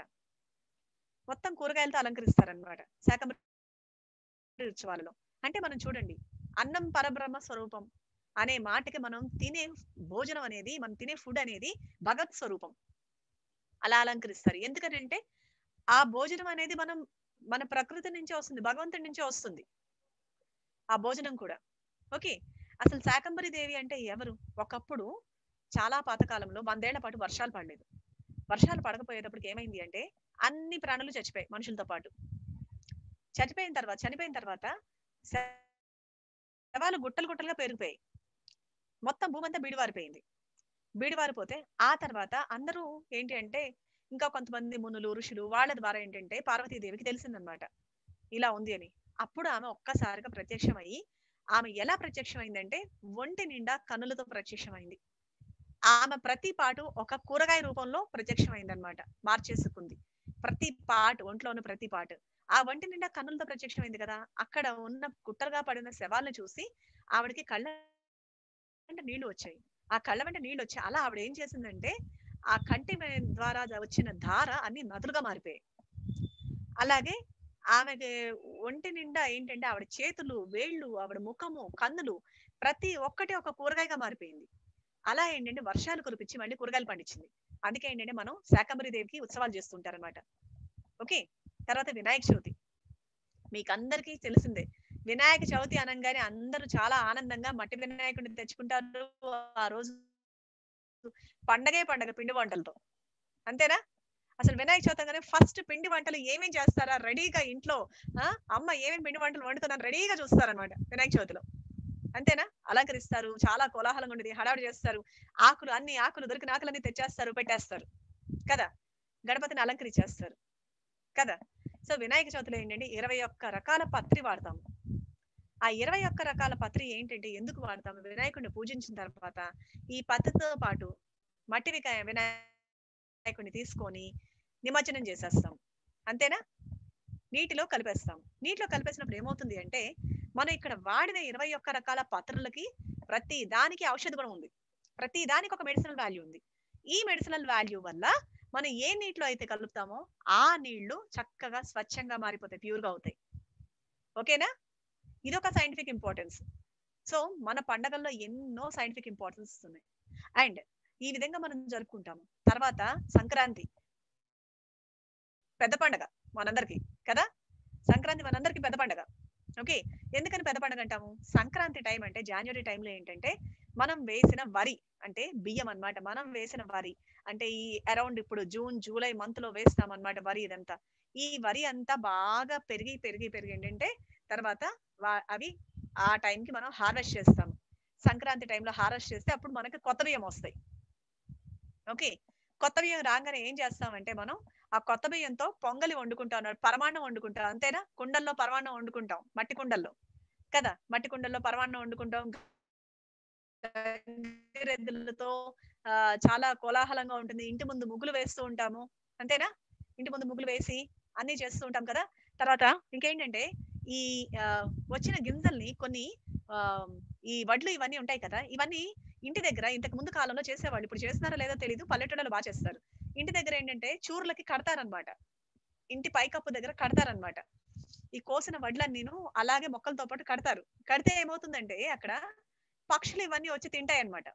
మొత్తం కూరగాయలతో అలంకరిస్తారనమాట శాకంబరి ఉత్సవాలలో. అంటే మనం చూడండి, అన్నం పరబ్రహ్మ స్వరూపం అనే మాటకి మనం తినే భోజనం అనేది, మనం తినే ఫుడ్ అనేది భగవత్ స్వరూపం అలా అలంకరిస్తారు. ఎందుకంటే ఆ భోజనం అనేది మన ప్రకృతి నుంచే వస్తుంది, భగవంతుడి నుంచే వస్తుంది ఆ భోజనం కూడా. ఓకే, అసలు శాకంబరి దేవి అంటే ఎవరు? ఒకప్పుడు చాలా పాతకాలంలో 100 ఏళ్ల పాటు వర్షాలు పడలేదు. వర్షాలు పడకపోయేటప్పటికి ఏమైంది అంటే అన్ని ప్రాణులు చచ్చిపోయాయి మనుషులతో పాటు. చనిపోయిన తర్వాత శవాలు గుట్టలు గుట్టలుగా పెరిగిపోయాయి. మొత్తం భూమంతా బీడివారిపోయింది. బీడివారిపోతే ఆ తర్వాత అందరూ ఏంటి అంటే, ఇంకా కొంతమంది మునులు ఋషులు వాళ్ళ ద్వారా ఏంటంటే పార్వతీదేవికి తెలిసిందనమాట ఇలా ఉంది అని. అప్పుడు ఆమె ఒక్కసారిగా ప్రత్యక్షమయ్యి, ఆమె ఎలా ప్రత్యక్షమైందంటే ఒంటి నిండా కన్నులతో ప్రత్యక్షమైంది. ఆమె ప్రతి పాటు ఒక కూరగాయ రూపంలో ప్రత్యక్షమైందనమాట, మార్చేసుకుంది ప్రతి పార్ట్, ఒంట్లోని ప్రతి పార్ట్. ఆ ఒంటి నిండా కన్నులతో ప్రత్యక్షమైంది కదా, అక్కడ ఉన్న గుట్టలుగా పడిన శవాలను చూసి ఆవిడకి కళ్ళ వెంట నీళ్లు వచ్చాయి. ఆ కళ్ళ వెంట నీళ్లు వచ్చాయి. అలా ఆవిడ ఏం చేసిందంటే ఆ కంటి ద్వారా వచ్చిన ధార అన్ని నదులుగా మారిపోయాయి. అలాగే ఆమెకి ఒంటి నిండా ఏంటంటే ఆవిడ చేతులు, వేళ్ళు, ఆవిడ ముఖము, కన్నులు ప్రతి ఒక్కటి ఒక కూరగాయగా మారిపోయింది. అలా ఏంటంటే వర్షాలు కురిపించి మళ్ళీ కూరగాయలు పండించింది. అందుకే ఏంటంటే మనం శాకంబరి దేవికి ఉత్సవాలు చేస్తుంటారనమాట. ఓకే, తర్వాత వినాయక చవితి మీకు అందరికీ తెలిసిందే. వినాయక చవితి అనగానే అందరూ చాలా ఆనందంగా మట్టి వినాయకుడిని తెచ్చుకుంటారు. ఆ రోజు పండగే పండగ పిండి వంటలతో, అంతేనా? అసలు వినాయక చవితి అనగానే ఫస్ట్ పిండి వంటలు ఏమేం చేస్తారా రెడీగా ఇంట్లో, అమ్మ ఏమేమి పిండి వంటలు వండుతున్నాను రెడీగా చూస్తారనమాట వినాయక చవితిలో, అంతేనా? అలంకరిస్తారు, చాలా కోలాహలంగా ఉండేది, హడావుడి చేస్తారు. అన్ని ఆకులు దొరికిన ఆకులన్నీ తెచ్చేస్తారు, పెట్టేస్తారు కదా, గణపతిని అలంకరించేస్తారు కదా. సో వినాయక చవితిలో ఏంటంటే 21 రకాల పత్రి వాడతాము. ఆ 21 రకాల పత్రి ఏంటంటే ఎందుకు వాడతాము? వినాయకుడిని పూజించిన తర్వాత ఈ పత్రితో పాటు మట్టి వినాయకుడిని తీసుకొని నిమజ్జనం చేసేస్తాం, అంతేనా? నీటిలో కలిపేస్తాం. నీటిలో కలిపేసినప్పుడు ఏమవుతుంది అంటే మనం ఇక్కడ వాడిన 21 రకాల పత్రులకి ప్రతి దానికి ఔషధ గుణం ఉంది, ప్రతి దానికి ఒక మెడిసినల్ వాల్యూ ఉంది. ఈ మెడిసినల్ వాల్యూ వల్ల మనం ఏ నీటిలో అయితే కలుపుతామో ఆ నీళ్లు చక్కగా స్వచ్ఛంగా మారిపోతాయి, ప్యూర్ గా అవుతాయి. ఓకేనా? ఇదొక సైంటిఫిక్ ఇంపార్టెన్స్. సో మన పండగల్లో ఎన్నో సైంటిఫిక్ ఇంపార్టెన్స్ ఉన్నాయి. అండ్ ఈ విధంగా మనం జరుపుకుంటాము. తర్వాత సంక్రాంతి పెద్ద పండగ మనందరికి కదా, సంక్రాంతి మనందరికి పెద్ద పండగ. ఓకే, ఎందుకని పెద్ద పండుగ అంటాము? సంక్రాంతి టైం అంటే జనవరి టైంలో ఏంటంటే మనం వేసిన వరి అంటే బియ్యం అన్నమాట. మనం వేసిన వరి అంటే ఈ అరౌండ్ ఇప్పుడు జూన్ జూలై మంత్ లో వేస్తాం అన్నమాట వరి. ఇదంతా ఈ వరి అంతా బాగా పెరిగి పెరిగి పెరిగి ఏంటంటే తర్వాత అవి ఆ టైంకి మనం హార్వెస్ట్ చేస్తాం. సంక్రాంతి టైంలో హార్వెస్ట్ చేస్తే అప్పుడు మనకి కొత్త బియ్యం వస్తాయి. ఓకే, కొత్త బియ్యం రాగానే ఏం చేస్తామంటే మనం ఆ కొత్త బియ్యంతో పొంగలి వండుకుంటాం, పరమాన్నం వండుకుంటాం, అంతేనా? కుండల్లో పరమాన్నం వండుకుంటాం, మట్టి కుండల్లో కదా, మట్టి కుండల్లో పరమాన్నం వండుకుంటాం. గంగిరెద్దులతో చాలా కోలాహలంగా ఉంటుంది. ఇంటి ముందు ముగ్గులు వేస్తూ ఉంటాము, అంతేనా? ఇంటి ముందు ముగ్గులు వేసి అన్ని చేస్తూ ఉంటాం కదా. తర్వాత ఇంకేంటంటే ఈ వచ్చిన గింజల్ని కొన్ని ఈ వడ్లు ఇవన్నీ ఉంటాయి కదా, ఇవన్నీ ఇంటి దగ్గర ఇంతకు ముందు కాలంలో చేసేవాళ్ళు, ఇప్పుడు చేస్తున్నారో లేదో తెలియదు, పల్లెటూళ్ళలో బాగా చేస్తారు. ఇంటి దగ్గర ఏంటంటే చూర్లకి కడతారనమాట, ఇంటి పైకప్పు దగ్గర కడతారనమాట. ఈ కోసిన వడ్లన్నీను అలాగే మొక్కలతో పాటు కడతారు. కడితే ఏమవుతుందంటే అక్కడ పక్షులు ఇవన్నీ వచ్చి తింటాయి అన్నమాట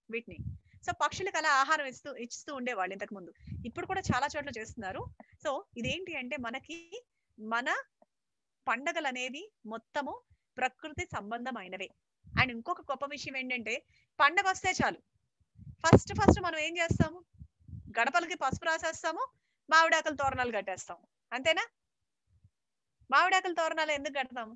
వీటిని. సో పక్షులకు అలా ఆహారం ఇస్తూ ఉండేవాళ్ళు ఇంతకు ముందు. ఇప్పుడు కూడా చాలా చోట్ల చేస్తున్నారు. సో ఇదేంటి అంటే మనకి మన పండగలు అనేవి మొత్తము ప్రకృతి సంబంధమైనవే. అండ్ ఇంకొక గొప్ప విషయం ఏంటంటే పండగ వస్తే చాలు ఫస్ట్ మనం ఏం చేస్తాము? గడపలకి పసుపు రాసేస్తాము, మామిడాకుల తోరణాలు కట్టేస్తాం, అంతేనా? మామిడాకుల తోరణాలు ఎందుకు కడతాము?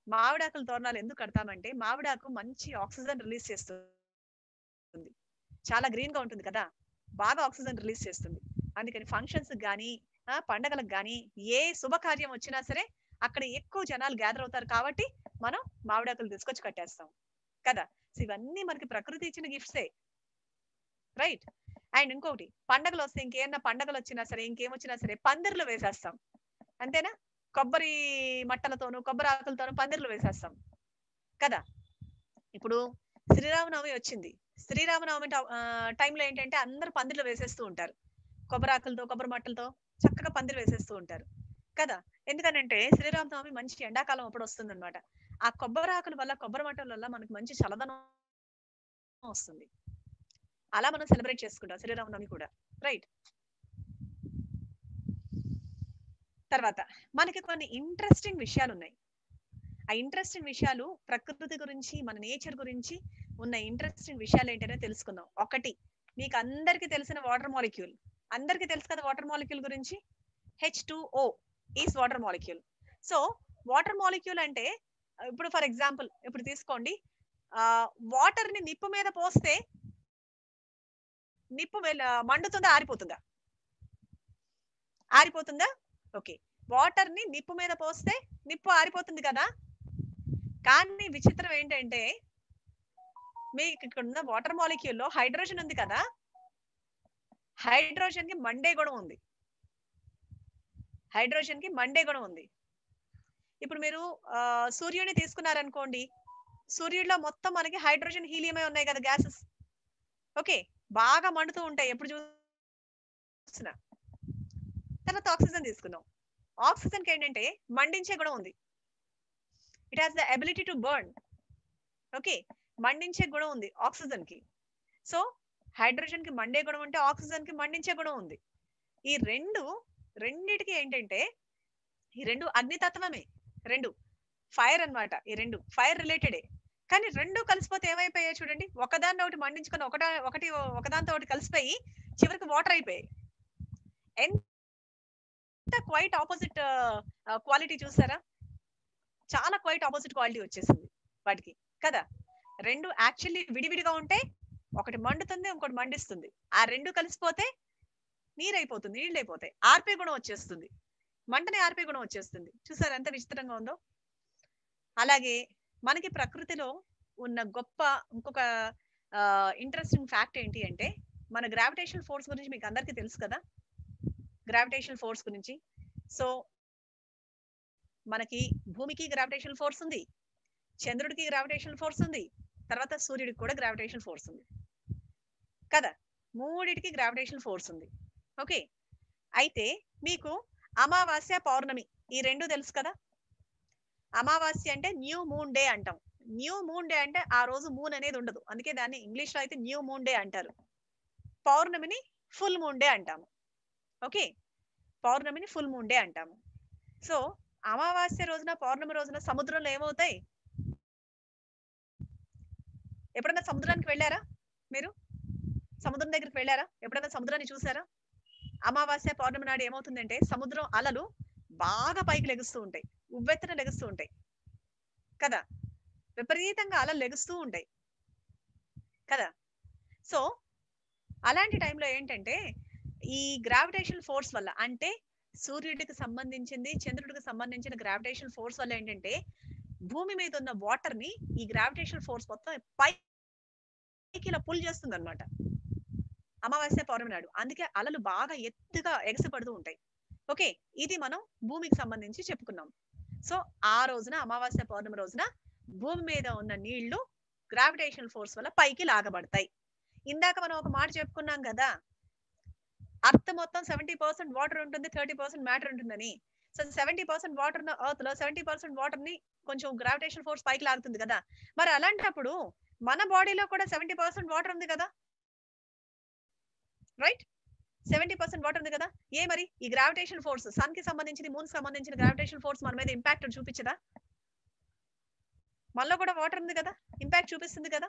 మామిడాకుల తోరణాలు ఎందుకు కడతామంటే మామిడాకు మంచి ఆక్సిజన్ రిలీజ్ చేస్తుంది, చాలా గ్రీన్ గా ఉంటుంది కదా, బాగా ఆక్సిజన్ రిలీజ్ చేస్తుంది. అందుకని ఫంక్షన్స్ కానీ పండగలకు కానీ ఏ శుభకార్యం వచ్చినా సరే అక్కడ ఎక్కువ జనాలు గ్యాదర్ అవుతారు కాబట్టి మనం మామిడాకులు తీసుకొచ్చి కట్టేస్తాం కదా. సో ఇవన్నీ మనకి ప్రకృతి ఇచ్చిన గిఫ్ట్సే, రైట్? అండ్ ఇంకొకటి పండగలు వస్తే ఇంకేమన్నా పండగలు వచ్చినా సరే ఇంకేమొచ్చినా సరే పందిర్లు వేసేస్తాం, అంతేనా? కొబ్బరి మట్టలతోనూ కొబ్బరి ఆకులతోనూ పందిర్లు వేసేస్తాం కదా. ఇప్పుడు శ్రీరామనవమి వచ్చింది, శ్రీరామనవమి టైంలో ఏంటంటే అందరూ పందిర్లు వేసేస్తూ ఉంటారు, కొబ్బరి ఆకులతో కొబ్బరి మట్టలతో చక్కగా పందిర్లు వేసేస్తూ ఉంటారు కదా. ఎందుకనంటే శ్రీరామనవమి మంచి ఎండాకాలం అప్పుడు వస్తుంది అనమాట. ఆ కొబ్బరి ఆకుల వల్ల, కొబ్బరి మట్టల వల్ల మనకు మంచి చల్లదనం వస్తుంది. అలా మనం సెలబ్రేట్ చేసుకుంటాం శ్రీరామనవమి కూడా. రైట్. తర్వాత మనకి కొన్ని ఇంట్రెస్టింగ్ విషయాలు ఉన్నాయి. ఆ ఇంట్రెస్టింగ్ విషయాలు ప్రకృతి గురించి, మన నేచర్ గురించి ఉన్న ఇంట్రెస్టింగ్ విషయాలు ఏంటనే తెలుసుకుందాం. ఒకటి, మీకు అందరికి తెలిసిన వాటర్ మాలిక్యూల్. అందరికి తెలుసు కదా వాటర్ మాలిక్యూల్ గురించి. H2O is water molecule. So water molecule అంటే ఇప్పుడు ఫర్ ఎగ్జాంపుల్ ఇప్పుడు తీసుకోండి, వాటర్ ని నిప్పు మీద పోస్తే నిప్పు మండుతుందా, ఆరిపోతుందా? ఆరిపోతుందా? ఓకే. వాటర్ ని నిప్పు మీద పోస్తే నిప్పు ఆరిపోతుంది కదా. కానీ విచిత్రం ఏంటంటే మీకు ఇక్కడ ఉన్న వాటర్ మాలిక్యూల్ లో హైడ్రోజన్ ఉంది కదా, హైడ్రోజన్ కి మండే గుణం ఉంది. హైడ్రోజన్ కి మండే గుణం ఉంది. ఇప్పుడు మీరు సూర్యుడిని తీసుకున్నారనుకోండి, సూర్యుడిలో మొత్తం మనకి హైడ్రోజన్ హీలియమే ఉన్నాయి కదా గ్యాసెస్. ఓకే, బాగా మండుతూ ఉంటాయి ఎప్పుడు చూసినా. తర్వాత ఆక్సిజన్ తీసుకుందాం. ఆక్సిజన్ కి ఏంటంటే మండించే గుణం ఉంది. It has the ability to burn. Okay, మండించే గుణం ఉంది ఆక్సిజన్ కి. సో హైడ్రోజన్ కి మండే గుణం ఉంటే ఆక్సిజన్ కి మండించే గుణం ఉంది. ఈ రెండిటికి ఏంటంటే ఈ రెండు అగ్నితత్వమే, రెండు ఫైర్ అన్నమాట. ఈ రెండు ఫైర్ రిలేటెడే. కానీ రెండు కలిసిపోతే ఏమైపోయాయి చూడండి, ఒకదాన్ని ఒకటి మండించుకొని ఒకదాంతో ఒకటి కలిసిపోయి చివరికి వాటర్ అయిపోయాయి. ఎంత క్వైట్ ఆపోజిట్ క్వాలిటీ చూసారా? చాలా క్వైట్ ఆపోజిట్ క్వాలిటీ వచ్చేసింది వాటికి కదా. రెండు యాక్చువల్లీ విడివిడిగా ఉంటే ఒకటి మండుతుంది, ఇంకోటి మండిస్తుంది. ఆ రెండు కలిసిపోతే నీరైపోతుంది, నీళ్ళు అయిపోతాయి, ఆర్పే గుణం వచ్చేస్తుంది, మంటని ఆర్పే గుణం వచ్చేస్తుంది. చూసారు ఎంత విచిత్రంగా ఉందో. అలాగే మనకి ప్రకృతిలో ఉన్న గొప్ప ఇంకొక ఇంట్రెస్టింగ్ ఫ్యాక్ట్ ఏంటి అంటే, మన గ్రావిటేషనల్ ఫోర్స్ గురించి మీకు అందరికీ తెలుసు కదా, గ్రావిటేషనల్ ఫోర్స్ గురించి. సో మనకి భూమికి గ్రావిటేషనల్ ఫోర్స్ ఉంది, చంద్రుడికి గ్రావిటేషనల్ ఫోర్స్ ఉంది, తర్వాత సూర్యుడికి కూడా గ్రావిటేషనల్ ఫోర్స్ ఉంది కదా. మూడిటికి గ్రావిటేషనల్ ఫోర్స్ ఉంది. ఓకే, అయితే మీకు అమావాస్య, పౌర్ణమి ఈ రెండు తెలుసు కదా. అమావాస్య అంటే న్యూ మూన్ డే అంటాం. న్యూ మూన్ డే అంటే ఆ రోజు మూన్ అనేది ఉండదు, అందుకే దాన్ని ఇంగ్లీష్ లో అయితే న్యూ మూన్ డే అంటారు. పౌర్ణమిని ఫుల్ మూన్ డే అంటాము. ఓకే, పౌర్ణమిని ఫుల్ మూన్ డే అంటాము. సో అమావాస్య రోజున, పౌర్ణమి రోజున సముద్రంలో ఏమవుతాయి? ఎప్పుడైనా సముద్రానికి వెళ్ళారా? మీరు సముద్రం దగ్గరికి వెళ్ళారా? ఎప్పుడైనా సముద్రాన్ని చూసారా? అమావాస్య, పౌర్ణమి నాడు ఏమవుతుందంటే సముద్రం అలలు బాగా పైకి లెగుస్తూ ఉంటాయి, ఉవ్వెత్తున లెగుస్తూ ఉంటాయి కదా. విపరీతంగా అలలు లెగుస్తూ ఉంటాయి కదా. సో అలాంటి టైంలో ఏంటంటే ఈ గ్రావిటేషనల్ ఫోర్స్ వల్ల, అంటే సూర్యుడికి సంబంధించింది, చంద్రుడికి సంబంధించిన గ్రావిటేషనల్ ఫోర్స్ వల్ల ఏంటంటే భూమి మీద ఉన్న వాటర్ ని ఈ గ్రావిటేషనల్ ఫోర్స్ మొత్తం పైకి ఇలా పుల్ చేస్తుంది అనమాట అమావాస్య, పౌర్ణమి నాడు. అందుకే అలలు బాగా ఎత్తుగా ఎగసిపడుతూ ఉంటాయి. ఓకే, ఇది మనం భూమికి సంబంధించి చెప్పుకున్నాం. సో ఆ రోజున అమావాస్య, పౌర్ణమి రోజున భూమి మీద ఉన్న నీళ్లు గ్రావిటేషనల్ ఫోర్స్ వల్ల పైకి లాగబడతాయి. ఇందాక మనం ఒక మాట చెప్పుకున్నాం కదా, అర్త్ మొత్తం 70% వాటర్ ఉంటుంది, 30% మ్యాటర్ ఉంటుందని. సో 70% వాటర్ ఉన్న ఎర్త్ లో 70% వాటర్ ని కొంచెం గ్రావిటేషనల్ ఫోర్స్ పైకి లాగుతుంది కదా. మరి అలాంటప్పుడు మన బాడీలో కూడా 70% వాటర్ ఉంది కదా, రైట్? 70% వాటర్ ఉంది కదా. ఏ మరి ఈ గ్రావిటేషనల్ ఫోర్స్, సన్ కి సంబంధించింది, మూన్ కి సంబంధించిన గ్రావిటేషనల్ ఫోర్స్ మన మీద ఇంపాక్ట్ చూపించదా? మనలో కూడా వాటర్ ఉంది కదా, ఇంపాక్ట్ చూపిస్తుంది కదా.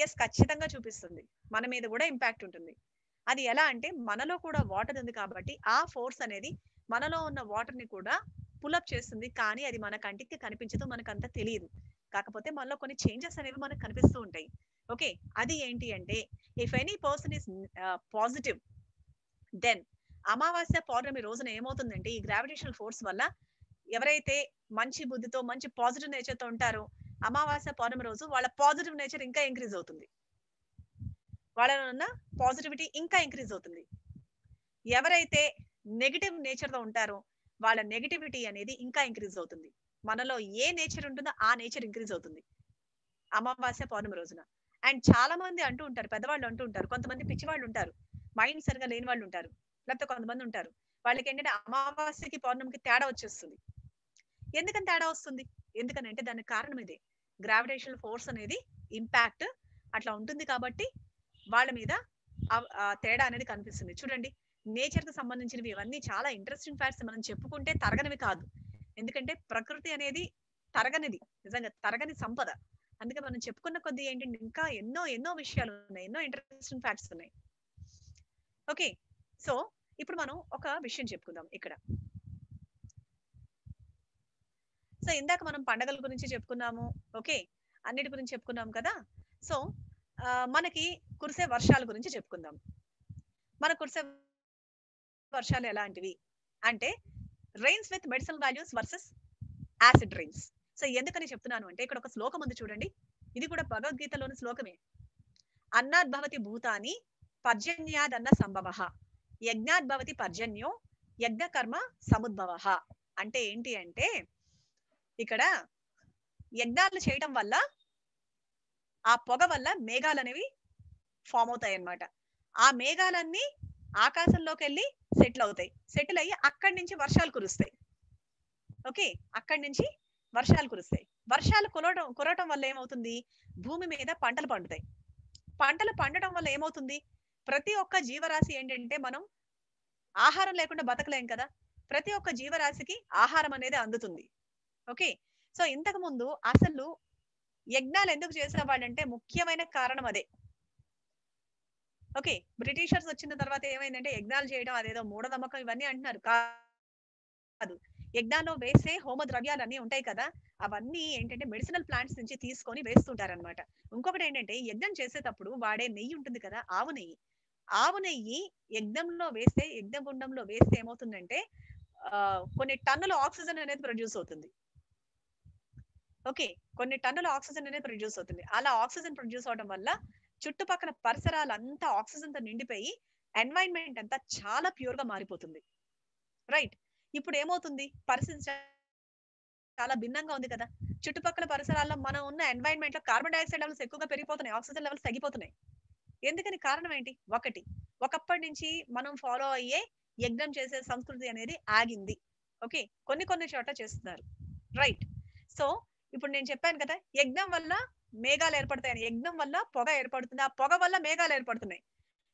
ఎస్, ఖచ్చితంగా చూపిస్తుంది. మన మీద కూడా ఇంపాక్ట్ ఉంటుంది. అది ఎలా అంటే మనలో కూడా వాటర్ ఉంది కాబట్టి ఆ ఫోర్స్ అనేది మనలో ఉన్న వాటర్ ని కూడా పుల్అప్ చేస్తుంది. కానీ అది మన కంటికి కనిపించదు, మనకు అంత తెలియదు. కాకపోతే మనలో కొన్ని చేంజెస్ అనేవి మనకు కనిపిస్తూ ఉంటాయి. ఓకే, అది ఏంటి అంటే if any person is positive, then అమావాస్య, పౌర్ణమి రోజున ఏమవుతుందంటే ఈ గ్రావిటేషనల్ ఫోర్స్ వల్ల ఎవరైతే మంచి బుద్ధితో, మంచి పాజిటివ్ నేచర్ తో ఉంటారో అమావాస్య, పౌర్ణమి రోజు వాళ్ళ పాజిటివ్ నేచర్ ఇంకా ఇంక్రీజ్ అవుతుంది, వాళ్ళలో ఉన్న పాజిటివిటీ ఇంకా ఇంక్రీజ్ అవుతుంది. ఎవరైతే నెగిటివ్ నేచర్ తో ఉంటారో వాళ్ళ నెగిటివిటీ అనేది ఇంకా ఇంక్రీజ్ అవుతుంది. మనలో ఏ నేచర్ ఉంటుందో ఆ నేచర్ ఇంక్రీజ్ అవుతుంది అమావాస్య, పౌర్ణమి రోజున. అండ్ చాలా మంది అంటూ ఉంటారు, పెద్దవాళ్ళు అంటూ ఉంటారు, కొంతమంది పిచ్చి వాళ్ళు ఉంటారు, మైండ్ సరిగా లేని వాళ్ళు ఉంటారు, లేకపోతే కొంతమంది ఉంటారు వాళ్ళకి ఏంటంటే అమావాస్యకి పౌర్ణమికి తేడా వచ్చేస్తుంది. ఎందుకని తేడా వస్తుంది? ఎందుకనంటే దానికి కారణం ఇదే, గ్రావిటేషనల్ ఫోర్స్ అనేది ఇంపాక్ట్ అట్లా ఉంటుంది కాబట్టి వాళ్ళ మీద ఆ తేడా అనేది కనిపిస్తుంది. చూడండి, నేచర్ కి సంబంధించినవి ఇవన్నీ చాలా ఇంట్రెస్టింగ్ ఫ్యాక్ట్స్, మనం చెప్పుకుంటే తరగనివి కాదు. ఎందుకంటే ప్రకృతి అనేది తరగనిది, నిజంగా తరగని సంపద. అందుకే మనం చెప్పుకున్న కొద్దీ ఏంటంటే ఇంకా ఎన్నో ఎన్నో విషయాలు ఉన్నాయి, ఎన్నో ఇంట్రెస్టింగ్ ఫ్యాక్ట్స్ ఉన్నాయి. ఓకే, సో ఇప్పుడు మనం ఒక విషయం చెప్పుకుందాం ఇక్కడ. సో ఇందాక మనం పండగల గురించి చెప్పుకున్నాము, ఓకే, అన్నిటి గురించి చెప్పుకున్నాం కదా. సో మనకి కురిసే వర్షాల గురించి చెప్పుకుందాం. మన కురిసే వర్షాలు ఎలాంటివి అంటే rains with medicinal values versus acid rains. So ఎందుకని చెప్తున్నాను అంటే ఇక్కడ ఒక శ్లోకం ఉంది చూడండి, ఇది కూడా భగవద్గీతలోని శ్లోకమే. అన్నాద్భవతి భూతాని పర్జన్యాదన్న సంభవ, యజ్ఞాద్భవతి పర్జన్యో యజ్ఞ కర్మ సముద్భవ. అంటే ఏంటి అంటే ఇక్కడ యజ్ఞాలు చేయటం వల్ల ఆ పొగ వల్ల మేఘాలు అనేవి ఫామ్ అవుతాయి అన్నమాట. ఆ మేఘాలన్నీ ఆకాశంలోకి వెళ్ళి సెటిల్ అవుతాయి, సెటిల్ అయ్యి అక్కడి నుంచి వర్షాలు కురుస్తాయి. ఓకే, అక్కడి నుంచి వర్షాలు కురుస్తాయి. వర్షాలు కురవటం వల్ల ఏమవుతుంది, భూమి మీద పంటలు పండుతాయి. పంటలు పండటం వల్ల ఏమవుతుంది, ప్రతి ఒక్క జీవరాశి ఏంటంటే మనం ఆహారం లేకుండా బతకలేం కదా, ప్రతి ఒక్క జీవరాశికి ఆహారం అనేది అందుతుంది. ఓకే, సో ఇంతకు ముందు అసలు యజ్ఞాలు ఎందుకు చేసేవాళ్ళంటే ముఖ్యమైన కారణం అదే. ఓకే, బ్రిటిషర్స్ వచ్చిన తర్వాత ఏమైందంటే యజ్ఞాలు చేయడం అదేదో మూఢనమ్మకం ఇవన్నీ అంటున్నారు, కాదు. యజ్ఞాల్లో వేసే హోమ ద్రవ్యాలు అన్ని ఉంటాయి కదా, అవన్నీ ఏంటంటే మెడిసినల్ ప్లాంట్స్ నుంచి తీసుకొని వేస్తుంటారనమాట. ఇంకొకటి ఏంటంటే యజ్ఞం చేసేటప్పుడు వాడే నెయ్యి ఉంటుంది కదా, ఆవు నెయ్యి. ఆవు నెయ్యి యజ్ఞంలో వేస్తే, యజ్ఞ గుండంలో వేస్తే ఏమవుతుందంటే కొన్ని టన్నుల ఆక్సిజన్ అనేది ప్రొడ్యూస్ అవుతుంది. ఓకే, కొన్ని టన్నుల ఆక్సిజన్ అనేది ప్రొడ్యూస్ అవుతుంది. అలా ఆక్సిజన్ ప్రొడ్యూస్ అవడం వల్ల చుట్టుపక్కల పరిసరాలు అంతా ఆక్సిజన్ తో నిండిపోయి ఎన్వైరన్మెంట్ అంతా చాలా ప్యూర్ గా మారిపోతుంది. రైట్, ఇప్పుడు ఏమవుతుంది, పరిస్థితి చాలా భిన్నంగా ఉంది కదా. చుట్టుపక్కల పరిసరాల్లో మనం ఉన్న ఎన్వైరన్మెంట్ లో కార్బన్ డైఆక్సైడ్ లెవెల్స్ ఎక్కువగా పెరిగిపోతున్నాయి, ఆక్సిజన్ లెవెల్స్ తగ్గిపోతున్నాయి. ఎందుకని కారణం ఏంటి, ఒకప్పటి నుంచి మనం ఫాలో అయ్యే యజ్ఞం చేసే సంస్కృతి అనేది ఆగింది. ఓకే, కొన్ని చోట్ల చేస్తున్నారు. రైట్, సో ఇప్పుడు నేను చెప్పాను కదా, యజ్ఞం వల్ల మేఘాలు ఏర్పడతాయని, యజ్ఞం వల్ల పొగ ఏర్పడుతుంది, ఆ పొగ వల్ల మేఘాలు ఏర్పడుతున్నాయి.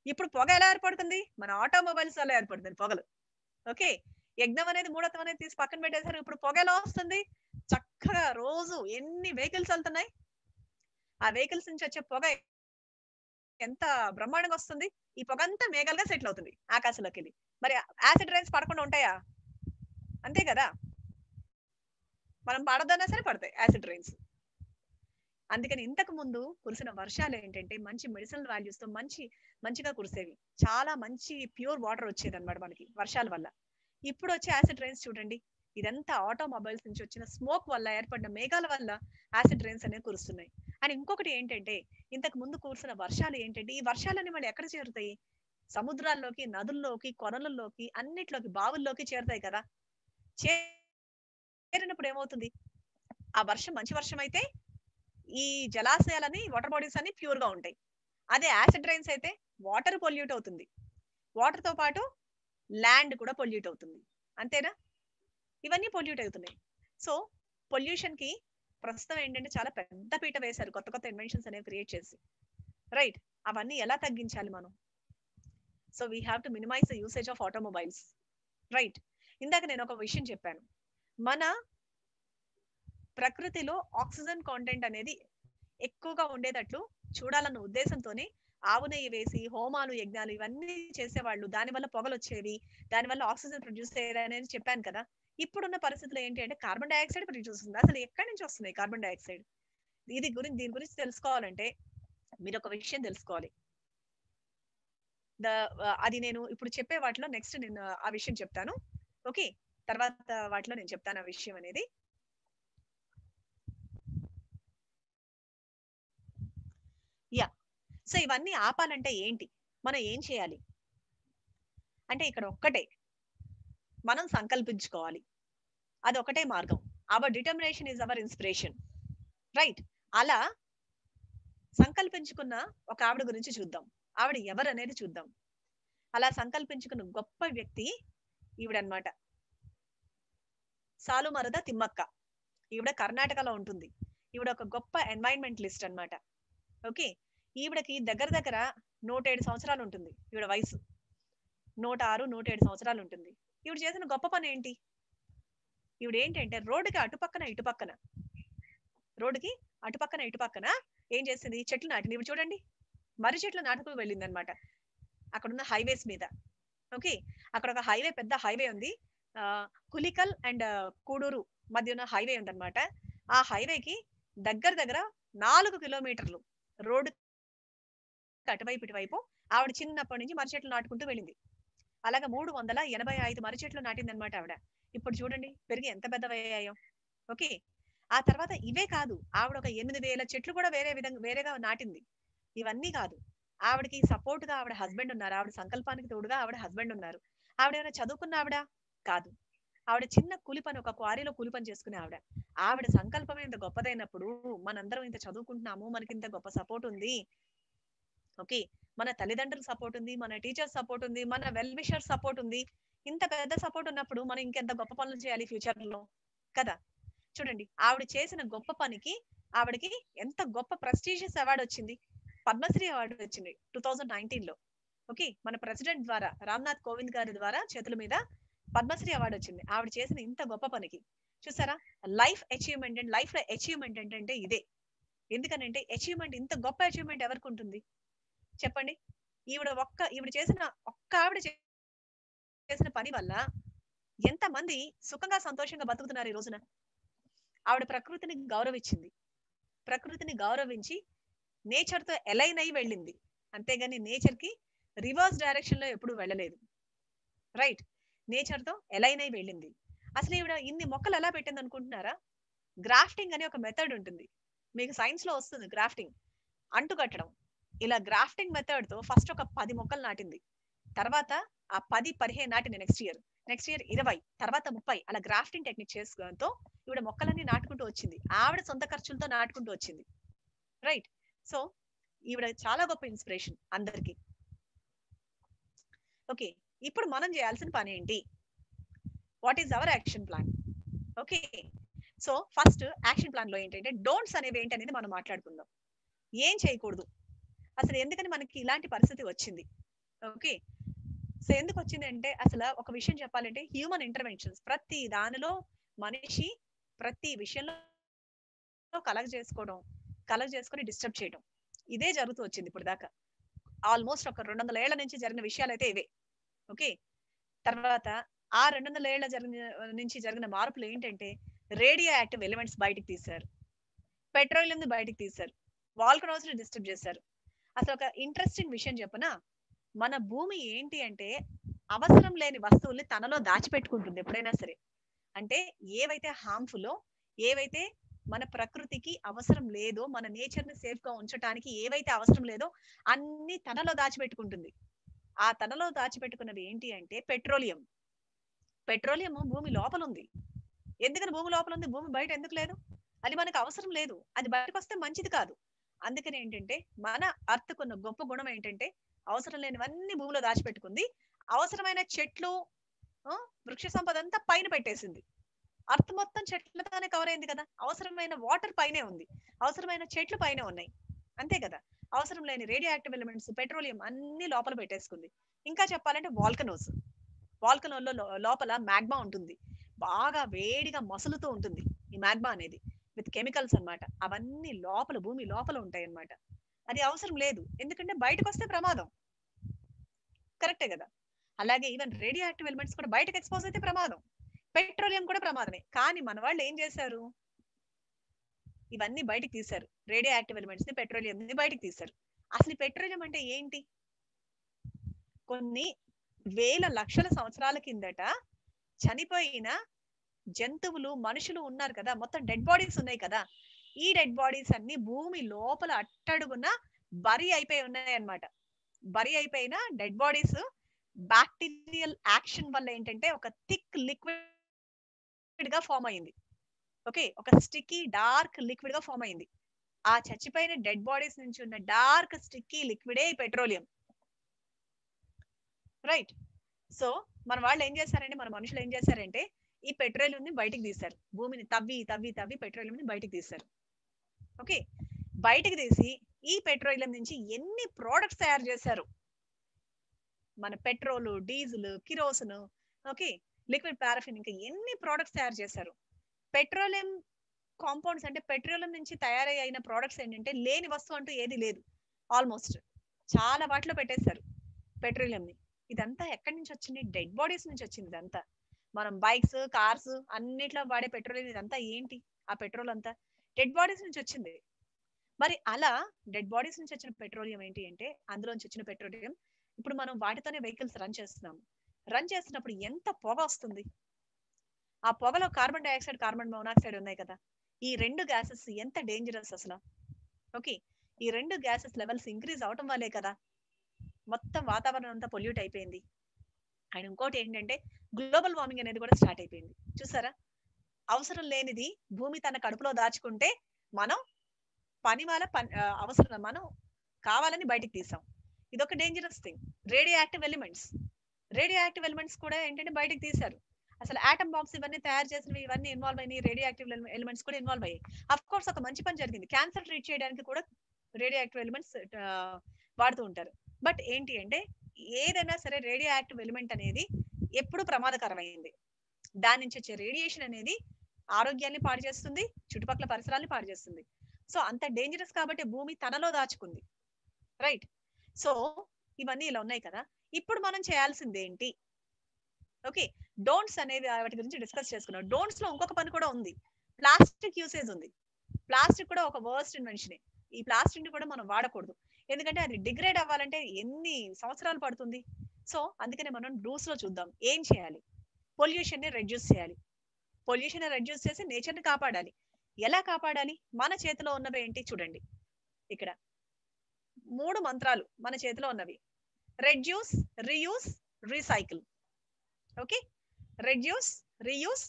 ఇప్పుడు పొగ ఎలా ఏర్పడుతుంది, మన ఆటోమొబైల్స్ వల్ల ఏర్పడుతుంది పొగలు. ఓకే, యజ్ఞం అనేది మూఢత్వం అనేది తీసి పక్కన పెట్టేశారు. ఇప్పుడు పొగ ఎలా వస్తుంది, చక్కగా రోజు ఎన్ని వెహికల్స్ వెళ్తున్నాయి, ఆ వెహికల్స్ నుంచి వచ్చే పొగ ఎంత బ్రహ్మాండంగా వస్తుంది. ఈ పొగ అంతా మేఘాలుగా సెటిల్ అవుతుంది ఆకాశంలోకి వెళ్ళి. మరి యాసిడ్ రైన్స్ పడకుండా ఉంటాయా, అంతే కదా, మనం పడదన్నా సరే పడతాయి యాసిడ్ రైన్స్. అందుకని ఇంతకు ముందు కురిసిన వర్షాలు ఏంటంటే మంచి మెడిసినల్ వాల్యూస్ తో మంచిగా కురిసేవి, చాలా మంచి ప్యూర్ వాటర్ వచ్చేది అనమాట మనకి వర్షాల వల్ల. ఇప్పుడు వచ్చే యాసిడ్ రైన్స్ చూడండి, ఇదంతా ఆటోమొబైల్స్ నుంచి వచ్చిన స్మోక్ వల్ల ఏర్పడిన మేఘాల వల్ల యాసిడ్ రైన్స్ అనేవి కురుస్తున్నాయి. అండ్ ఇంకొకటి ఏంటంటే ఇంతకు ముందు కురిసిన వర్షాలు ఏంటంటే, ఈ వర్షాలన్నీ మళ్ళీ ఎక్కడ చేరుతాయి, సముద్రాల్లోకి, నదుల్లోకి, కొనలలోకి, అన్నిట్లోకి, బావుల్లోకి చేరుతాయి కదా. చేరినప్పుడు ఏమవుతుంది, ఆ వర్షం మంచి వర్షం అయితే ఈ జలాశయాలని, వాటర్ బాడీస్ అన్ని ప్యూర్ గా ఉంటాయి. అదే యాసిడ్ రైన్స్ అయితే వాటర్ పొల్యూట్ అవుతుంది, వాటర్ తో పాటు ల్యాండ్ కూడా పొల్యూట్ అవుతుంది, అంతేనా, ఇవన్నీ పొల్యూట్ అవుతున్నాయి. సో పొల్యూషన్ కి ప్రస్తుతం ఏంటంటే చాలా పెద్ద పీట వేశారు, కొత్త ఇన్వెన్షన్స్ అనేవి క్రియేట్ చేసి. రైట్, అవన్నీ ఎలా తగ్గించాలి మనం, so we have to minimize the usage of automobiles. Right, ఇందాక నేను ఒక విషయం చెప్పాను, మన ప్రకృతిలో ఆక్సిజన్ కాంటెంట్ అనేది ఎక్కువగా ఉండేటట్లు చూడాలన్న ఉద్దేశంతోనే ఆవు నెయ్యి వేసి హోమాలు, యజ్ఞాలు ఇవన్నీ చేసేవాళ్ళు. దానివల్ల పొగలు వచ్చేవి, దానివల్ల ఆక్సిజన్ ప్రొడ్యూస్ అయ్యేది అనేది చెప్పాను కదా. ఇప్పుడున్న పరిస్థితులు ఏంటి అంటే కార్బన్ డైఆక్సైడ్ ప్రొడ్యూస్ అవుతుంది. అసలు ఎక్కడి నుంచి వస్తున్నాయి కార్బన్ డైఆక్సైడ్, దీని గురించి తెలుసుకోవాలంటే మీరు ఒక విషయం తెలుసుకోవాలి. అది నేను ఇప్పుడు చెప్పే వాటిలో నెక్స్ట్ నేను ఆ విషయం చెప్తాను. ఓకే, తర్వాత వాటిలో నేను చెప్తాను ఆ విషయం అనేది. యా, సో ఇవన్నీ ఆపాలంటే ఏంటి, మనం ఏం చేయాలి అంటే ఇక్కడ ఒక్కటే, మనం సంకల్పించుకోవాలి, అది ఒకటే మార్గం. Hour determination is our inspiration. Right, అలా సంకల్పించుకున్న ఒక ఆవిడ గురించి చూద్దాం. ఆవిడ ఎవరు అనేది చూద్దాం. అలా సంకల్పించుకున్న గొప్ప వ్యక్తి ఈవిడనమాట సాలుమరద తిమ్మక్క. ఈవిడ కర్ణాటకలో ఉంటుంది. ఈవిడ ఒక గొప్ప ఎన్వైరన్మెంటలిస్ట్ అన్నమాట. ఓకే, ఈవిడకి దగ్గర దగ్గర 107 సంవత్సరాలు ఉంటుంది. ఈవిడ వయసు 106, 107 సంవత్సరాలు ఉంటుంది. ఈవిడ చేసిన గొప్ప పని ఏంటి? ఈవిడ ఏంటంటే రోడ్డుకి అటుపక్కన ఇటుపక్కన ఏం చేసింది? చెట్లు నాటింది. ఇప్పుడు చూడండి, మర్రి చెట్లు నాటుకు వెళ్ళింది అనమాట అక్కడున్న హైవేస్ మీద. ఓకే, అక్కడ ఒక హైవే, పెద్ద హైవే ఉంది. కులికల్ అండ్ కూడూరు మధ్య ఉన్న హైవే ఉందన్నమాట. ఆ హైవేకి దగ్గర దగ్గర 4 కిలోమీటర్లు రోడ్డు అటువైపు ఇటువైపు ఆవిడ చిన్నప్పటి నుంచి మర్రి చెట్లు నాటుకుంటూ వెళ్ళింది. అలాగా 385 మర్రి చెట్లు నాటింది అనమాట ఆవిడ. ఇప్పుడు చూడండి పెరిగి ఎంత పెద్దవయ్యాయో. ఓకే, ఆ తర్వాత ఇవే కాదు, ఆవిడ ఒక 8,000 చెట్లు కూడా వేరేగా నాటింది. ఇవన్నీ కాదు, ఆవిడకి సపోర్ట్ గా ఆవిడ హస్బెండ్ ఉన్నారు. ఆవిడ సంకల్పానికి తోడుగా ఆవిడ హస్బెండ్ ఉన్నారు. ఆవిడ ఏమైనా చదువుకున్న ఆవిడ కాదు. ఆవిడ చిన్న కూలి పని, ఒక క్వారీలో కూలి పని చేసుకునే ఆవిడ. ఆవిడ సంకల్పం ఇంత గొప్పదైనప్పుడు మనందరం ఇంత చదువుకుంటున్నాము, మనకి ఇంత గొప్ప సపోర్ట్ ఉంది. ఓకే, మన తల్లిదండ్రుల సపోర్ట్ ఉంది, మన టీచర్స్ సపోర్ట్ ఉంది, మన వెల్ విషర్ సపోర్ట్ ఉంది. ఇంత పెద్ద సపోర్ట్ ఉన్నప్పుడు మనం ఇంకెంత గొప్ప పనులు చేయాలి ఫ్యూచర్ లో కదా. చూడండి, ఆవిడ చేసిన గొప్ప పనికి ఆవిడకి ఎంత గొప్ప ప్రెస్టీజియస్ అవార్డు వచ్చింది. పద్మశ్రీ అవార్డు వచ్చింది 2019 లో. ఓకే, మన ప్రెసిడెంట్ ద్వారా, రామ్నాథ్ కోవింద్ గారి ద్వారా చేతుల మీద పద్మశ్రీ అవార్డు వచ్చింది ఆవిడ చేసిన ఇంత గొప్ప పనికి. చూసారా, లైఫ్ అచీవ్మెంట్ అండ్ లైఫ్ లో అచీవ్మెంట్ ఏంటంటే ఇదే. ఎందుకనంటే అచీవ్మెంట్, ఇంత గొప్ప అచీవ్మెంట్ ఎవరికి ఉంటుంది చెప్పండి? ఈవిడ చేసిన ఆవిడ చేసిన పని వల్ల ఎంతమంది సుఖంగా సంతోషంగా బతుకుతున్నారు ఈ రోజున. ఆవిడ ప్రకృతిని గౌరవించి నేచర్ తో ఎలైన్ అయి వెళ్ళింది. అంతేగాని నేచర్ కి రివర్స్ డైరెక్షన్ లో ఎప్పుడు వెళ్ళలేదు. రైట్, నేచర్ తో ఎలైన్ అయి వెళ్ళింది. అసలు ఈవిడ ఇన్ని మొక్కలు ఎలా పెట్టింది అనుకుంటున్నారా? గ్రాఫ్టింగ్ అనే ఒక మెథడ్ ఉంటుంది, మీకు సైన్స్ లో వస్తుంది. గ్రాఫ్టింగ్, అంటుకట్టడం. ఇలా గ్రాఫ్టింగ్ మెథడ్ తో ఫస్ట్ ఒక 10 మొక్కలు నాటింది. తర్వాత ఆ 10-15 నాటింది. నెక్స్ట్ ఇయర్ 20, తర్వాత 30. అలా గ్రాఫ్టింగ్ టెక్నిక్ చేసుకోవడంతో ఈవిడ మొక్కలన్నీ నాటుకుంటూ వచ్చింది. ఆవిడ సొంత ఖర్చులతో నాటుకుంటూ వచ్చింది. రైట్, సో ఈవిడ చాలా గొప్ప ఇన్స్పిరేషన్ అందరికి. ఓకే, ఇప్పుడు మనం చేయాల్సిన పని ఏంటి? What is our action plan? Okay, so first action plan లో ఏంటంటే డోంట్స్ అనేవి ఏంటి అనేది మనం మాట్లాడుకుందాం. ఏం చేయకూడదు, అసలు ఎందుకని మనకి ఇలాంటి పరిస్థితి వచ్చింది. ఓకే, సో ఎందుకు వచ్చింది అంటే, అసలు ఒక విషయం చెప్పాలంటే హ్యూమన్ ఇంటర్వెన్షన్స్, ప్రతి దానిలో మనిషి ప్రతి విషయంలో కలెక్ట్ చేసుకొని డిస్టర్బ్ చేయడం, ఇదే జరుగుతూ వచ్చింది ఇప్పుడు దాకా. ఆల్మోస్ట్ ఒక 200 ఏళ్ల నుంచి జరిగిన విషయాలు అయితే ఇవే. ఓకే, తర్వాత ఆ 200 ఏళ్ల నుంచి జరిగిన మార్పులు ఏంటంటే రేడియో యాక్టివ్ ఎలిమెంట్స్ బయటికి తీశారు, పెట్రోలియం బయటికి తీశారు, వాల్కనోస్ ని డిస్టర్బ్ చేశారు. అసలు ఒక ఇంట్రెస్టింగ్ విషయం చెప్పనా, మన భూమి ఏంటి అంటే అవసరం లేని వస్తువుల్ని తనలో దాచిపెట్టుకుంటుంది ఎప్పుడైనా సరే. అంటే ఏవైతే హార్మ్ఫుల్, ఏవైతే మన ప్రకృతికి అవసరం లేదో, మన నేచర్ ని సేఫ్ గా ఉంచడానికి ఏవైతే అవసరం లేదో అన్ని తనలో దాచిపెట్టుకుంటుంది. ఆ తనలో దాచిపెట్టుకున్నవి ఏంటి అంటే పెట్రోలియం. భూమి లోపల ఉంది. ఎందుకని భూమి లోపల ఉంది? భూమి బయట ఎందుకు లేదు? అది మనకు అవసరం లేదు, అది బయటకు వస్తే మంచిది కాదు. అందుకని ఏంటంటే మన అర్త్కున్న గొప్ప గుణం ఏంటంటే అవసరం లేనివన్నీ భూమిలో దాచిపెట్టుకుంది. అవసరమైన చెట్లు, వృక్ష సంపద అంతా పైన పెట్టేసింది. అర్త్ మొత్తం చెట్లతోనే కవర్ అయింది కదా. అవసరమైన వాటర్ పైనే ఉంది, అవసరమైన చెట్లు పైన ఉన్నాయి, అంతే కదా. అవసరం లేని రేడియో యాక్టివ్ ఎలిమెంట్స్, పెట్రోలియం అన్ని లోపల పెట్టేసుకుంది. ఇంకా చెప్పాలంటే వాల్కనోలో లోపల మ్యాగ్మా ఉంటుంది, బాగా వేడిగా మసులుతూ ఉంటుంది ఈ మ్యాగ్మా అనేది, విత్ కెమికల్స్ అన్నమాట. అవన్నీ లోపల, భూమి లోపల ఉంటాయి అన్నమాట. అది అవసరం లేదు, ఎందుకంటే బయటకు వస్తే ప్రమాదం. కరెక్టే కదా. అలాగే ఈవెన్ రేడియో యాక్టివ్ ఎలిమెంట్స్ కూడా బయటకు ఎక్స్పోజ్ అయితే ప్రమాదం, పెట్రోలియం కూడా ప్రమాదమే. కానీ మన వాళ్ళు ఏం చేశారు? ఇవన్నీ బయటకు తీశారు, రేడియో యాక్టివ్ ఎలిమెంట్స్ ని, పెట్రోలియం ని బయటకు తీశారు. అసలు పెట్రోలియం అంటే ఏంటి? కొన్ని వేల లక్షల సంవత్సరాల కిందట చనిపోయిన జంతువులు, మనుషులు ఉన్నారు కదా, మొత్తం డెడ్ బాడీస్ ఉన్నాయి కదా. ఈ డెడ్ బాడీస్ అన్ని భూమి లోపల అట్టడుగున బరి అయిపోయి ఉన్నాయి అన్నమాట. బరి అయిపోయిన డెడ్ బాడీస్ బ్యాక్టీరియల్ యాక్షన్ వల్ల ఏంటంటే ఒక థిక్ లిక్విడ్ గా ఫామ్ అయింది. ఓకే, ఒక స్టిక్కీ డార్క్ లిక్విడ్ గా ఫామ్ అయింది. ఆ చచ్చిపోయిన డెడ్ బాడీస్ నుంచి ఉన్న డార్క్ స్టిక్కీ లిక్విడే పెట్రోలియం. రైట్, సో మన వాళ్ళు ఏం చేశారంటే, మన మనుషులు ఏం చేశారంటే ఈ పెట్రోలియం ని బయటికి తీశారు. భూమిని తవ్వి తవ్వి తవ్వి పెట్రోలియం ని బయటికి తీశారు. ఓకే, బయటికి తీసి ఈ పెట్రోలియం నుంచి ఎన్ని ప్రోడక్ట్స్ తయారు చేశారు. మన petrol, diesel, kerosene, okay, liquid paraffin, ఇంకా ఎన్ని ప్రోడక్ట్స్ తయారు చేశారు. పెట్రోలియం కాంపౌండ్స్ అంటే పెట్రోలియం నుంచి తయారైన ప్రోడక్ట్స్ ఏంటంటే లేని వస్తువు అంటూ ఏది లేదు. ఆల్మోస్ట్ చాలా వాటిలో పెట్టేశారు పెట్రోలియం ని. ఇదంతా ఎక్కడి నుంచి వచ్చింది? డెడ్ బాడీస్ నుంచి వచ్చింది. ఇదంతా మనం బైక్స్, కార్స్ అన్నిట్లో వాడే పెట్రోలియం ఇదంతా ఏంటి? ఆ పెట్రోల్ అంతా డెడ్ బాడీస్ నుంచి వచ్చింది. మరి అలా డెడ్ బాడీస్ నుంచి వచ్చిన పెట్రోలియం ఏంటి అంటే, అందులోంచి వచ్చిన పెట్రోలియం ఇప్పుడు మనం వాటితోనే వెహికల్స్ రన్ చేస్తున్నాము. రన్ చేస్తున్నప్పుడు ఎంత పొగ వస్తుంది. ఆ పొగలో కార్బన్ డైఆక్సైడ్, కార్బన్ మోనాక్సైడ్ ఉన్నాయి కదా. ఈ రెండు గ్యాసెస్ ఎంత డేంజరస్ అసలు. ఓకే, ఈ రెండు గ్యాసెస్ లెవెల్స్ ఇంక్రీజ్ అవటం వల్లే కదా మొత్తం వాతావరణం అంతా పొల్యూట్ అయిపోయింది. అండ్ ఇంకోటి ఏంటంటే గ్లోబల్ వార్మింగ్ అనేది కూడా స్టార్ట్ అయిపోయింది. చూసారా, అవసరం లేనిది భూమి తన కడుపులో దాచుకుంటే మనం అవసరం మనం కావాలని బయటికి తీసాం. ఇదొక dangerous thing. Radio active elements కూడా ఏంటంటే బయటకు తీశారు. అసలు ఆటమ్ బాంబ్స్ ఇవన్నీ తయారు చేసినవి, ఇవన్నీ ఇన్వాల్వ్ అయినాయి. రేడియో యాక్టివ్ ఎలిమెంట్స్ కూడా ఇన్వాల్వ్ అయ్యాయి. అఫ్ కోర్స్ ఒక మంచి పని జరిగింది. క్యాన్సర్ ట్రీట్ చేయడానికి కూడా రేడియో యాక్టివ్ ఎలిమెంట్స్ వాడుతూ ఉంటారు. బట్ ఏంటి అంటే ఏదైనా సరే రేడియో యాక్టివ్ ఎలిమెంట్ అనేది ఎప్పుడు ప్రమాదకరమైంది. దాని నుంచి వచ్చే రేడియేషన్ అనేది ఆరోగ్యాన్ని పాడు చేస్తుంది, చుట్టుపక్కల పరిసరాన్ని పాడు చేస్తుంది. సో అంత డేంజరస్ కాబట్టి భూమి తనలో దాచుకుంది. రైట్. సో ఇవన్నీ ఇలా ఉన్నాయి కదా. ఇప్పుడు మనం చేయాల్సింది ఏంటి? ఓకే, డోంట్స్ అనేవి వాటి గురించి డిస్కస్ చేసుకున్నాం. డోంట్స్ లో ఇంకొక పని కూడా ఉంది. ప్లాస్టిక్ యూసేజ్ ఉంది. ప్లాస్టిక్ కూడా ఒక వర్స్ట్ ఇన్వెన్షన్. ఈ ప్లాస్టిక్ ని కూడా మనం వాడకూడదు. ఎందుకంటే అది డిగ్రేడ్ అవ్వాలంటే ఎన్ని సంవత్సరాలు పడుతుంది. సో అందుకనే మనం డూస్ లో చూద్దాం. ఏం చేయాలి? పొల్యూషన్ ని రెడ్యూస్ చేయాలి. పొల్యూషన్ ని రెడ్యూస్ చేసి నేచర్ ని కాపాడాలి. ఎలా కాపాడాలి? మన చేతిలో ఉన్నవి ఏంటి చూడండి. ఇక్కడ 3 మంత్రాలు మన చేతిలో ఉన్నవి. Reduce, reuse, recycle. Okay, reduce, reuse,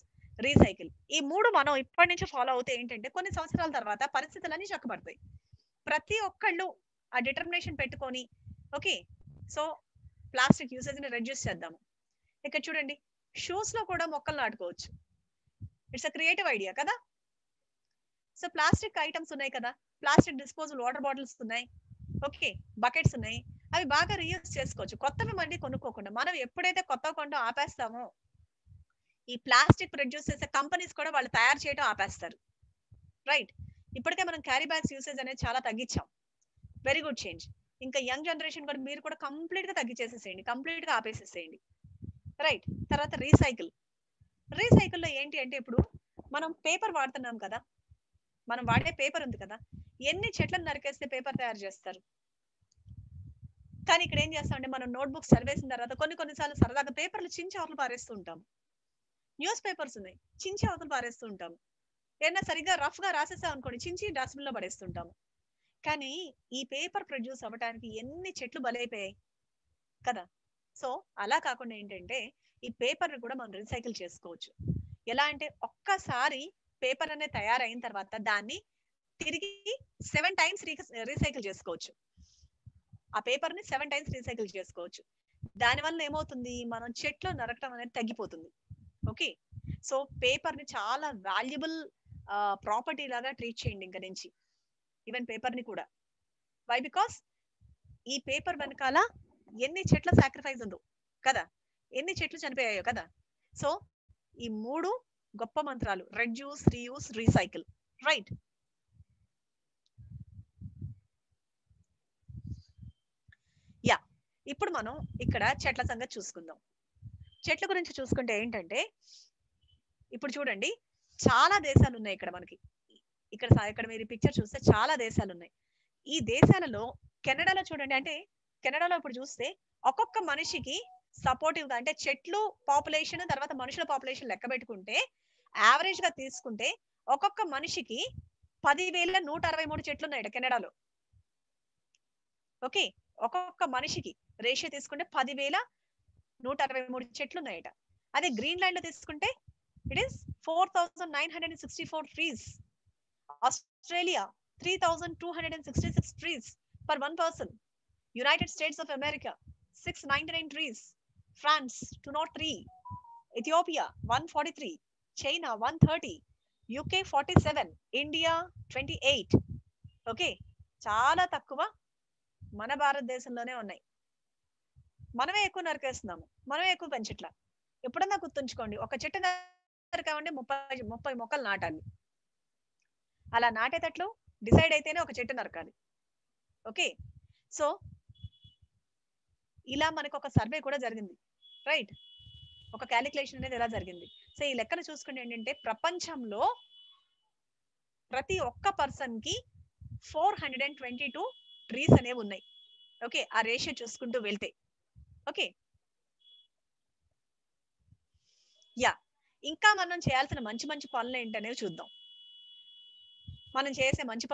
recycle. ఈ 3 మనం ఇప్పటి నుంచి ఫాలో అవుతే ఏంటంటే కొన్ని సంవత్సరాల తర్వాత పరిస్థితులన్నీ చక్కబడతాయి. ప్రతి ఒక్కళ్ళు ఆ డిటర్మినేషన్ పెట్టుకొని ఓకే, సో ప్లాస్టిక్ యూసేజ్ ని రెడ్యూస్ చేద్దాము. ఇక్కడ చూడండి, షూస్ లో కూడా మొక్కలు నాటుకోవచ్చు. ఇట్స్ అ క్రియేటివ్ ఐడియా కదా. సో ప్లాస్టిక్ ఐటమ్స్ ఉన్నాయి కదా, ప్లాస్టిక్ డిస్పోజల్ వాటర్ బాటిల్స్ ఉన్నాయి, ఓకే, బకెట్స్ ఉన్నాయి. అవి బాగా రీయూజ్ చేసుకోవచ్చు. కొత్తవి మళ్ళీ కొనుక్కోకుండా. మనం ఎప్పుడైతే కొత్త కొండం ఆపేస్తామో ఈ ప్లాస్టిక్ ప్రొడ్యూస్ చేసే కంపెనీస్ కూడా వాళ్ళు తయారు చేయడం ఆపేస్తారు. రైట్. ఇప్పటికే మనం క్యారీ బ్యాగ్స్ యూసేజ్ అనేది చాలా తగ్గించాం. Very good change. ఇంకా యంగ్ జనరేషన్ కూడా మీరు కూడా కంప్లీట్ గా తగ్గించేసేసేయండి, కంప్లీట్ గా ఆపేసేసేయండి. రైట్. తర్వాత రీసైకిల్. రీసైకిల్లో ఏంటి అంటే ఇప్పుడు మనం పేపర్ వాడుతున్నాం కదా, మనం వాడే పేపర్ ఉంది కదా, ఎన్ని చెట్లను నరికేస్తే పేపర్ తయారు చేస్తారు. కానీ ఇక్కడ ఏం చేస్తామంటే మనం నోట్బుక్స్ చదివేసిన తర్వాత కొన్నిసార్లు సరదాగా పేపర్లు చించి అవతలు పారేస్తూ ఉంటాం. న్యూస్ పేపర్స్ ఉన్నాయి, చించి అవతలు పారేస్తూ ఉంటాం. ఏదైనా సరిగ్గా రఫ్ గా రాసేసాం అనుకోండి, చించి డస్ట్బిన్ లో పడేస్తుంటాము. కానీ ఈ పేపర్ ప్రొడ్యూస్ అవ్వడానికి ఎన్ని చెట్లు బలైపోయాయి కదా. సో అలా కాకుండా ఏంటంటే ఈ పేపర్ ని కూడా మనం రీసైకిల్ చేసుకోవచ్చు. ఎలా అంటే ఒక్కసారి పేపర్ అనేది తయారైన తర్వాత దాన్ని తిరిగి 7 టైమ్స్ రీసైకిల్ చేసుకోవచ్చు. ఆ పేపర్ ని 7 టైమ్స్ రీసైకిల్ చేసుకోవచ్చు. దానివల్ల ఏమవుతుంది, మనం చెట్లు నరకటం అనేది తగ్గిపోతుంది. ఓకే, సో పేపర్ ని చాలా వాల్యుబుల్ ప్రాపర్టీ లాగా ట్రీట్ చేయండి ఇంకా నుంచి. ఈవెన్ పేపర్ ని కూడా. వై? బికాస్ ఈ పేపర్ వెనకాల ఎన్ని చెట్ల సాక్రిఫైస్ ఉందో కదా, ఎన్ని చెట్లు చనిపోయాయో కదా. సో ఈ 3 గొప్ప మంత్రాలు, reduce, reuse, recycle. Right. Yeah, ఇప్పుడు మనం ఇక్కడ చెట్ల సంగతి చూసుకుందాం. చెట్ల గురించి చూసుకుంటే ఏంటంటే ఇప్పుడు చూడండి చాలా దేశాలు ఉన్నాయి ఇక్కడ మనకి. ఇక్కడ మీరు పిక్చర్ చూస్తే చాలా దేశాలు ఉన్నాయి. ఈ దేశాలలో కెనడాలో చూడండి, అంటే కెనడాలో ఇప్పుడు చూస్తే ఒక్కొక్క మనిషికి సపోర్టివ్ గా, అంటే చెట్లు పాపులేషన్ తర్వాత మనుషుల పాపులేషన్ లెక్క పెట్టుకుంటే యావరేజ్ గా తీసుకుంటే ఒక్కొక్క మనిషికి 10,163 చెట్లు ఉన్నాయి కెనడాలో. ఓకే, ఒక్కొక్క మనిషికి రేషియో తీసుకుంటే 10,163 చెట్లు ఉన్నాయట. అదే గ్రీన్లాండ్ లో తీసుకుంటే it is 4,964 trees. Australia 3,266 trees per one person. United States of America 699 trees. France 203, Ethiopia 143, China 130, UK 47, India 28. Okay, చాలా తక్కువ మన భారతదేశంలోనే ఉన్నాయి. మనమే ఎక్కువ నరికేస్తున్నాము, మనమే ఎక్కువ పెంచట్లా. ఎప్పుడన్నా గుర్తుంచుకోండి, ఒక చెట్టు నరికామంటే 30 మొక్కలు నాటాలి. అలా నాటేటట్లు డిసైడ్ అయితేనే ఒక చెట్టు నరకాలి. ఓకే, సో ఇలా మనకు ఒక సర్వే కూడా జరిగింది, రైట్? ఒక క్యాలిక్యులేషన్ అనేది ఎలా జరిగింది. సో ఈ లెక్కను చూసుకుంటే ఏంటంటే ప్రపంచంలో ప్రతి ఒక్క పర్సన్ కి 422 ట్రీస్ అనేవి ఉన్నాయి. ఓకే, ఆ రేషియో చూసుకుంటూ వెళ్తే. ఓకే, యా, ఇంకా మనం చేయాల్సిన మంచి మంచి పనులు ఏంటనేవి చూద్దాం. మనం చేసే మంచి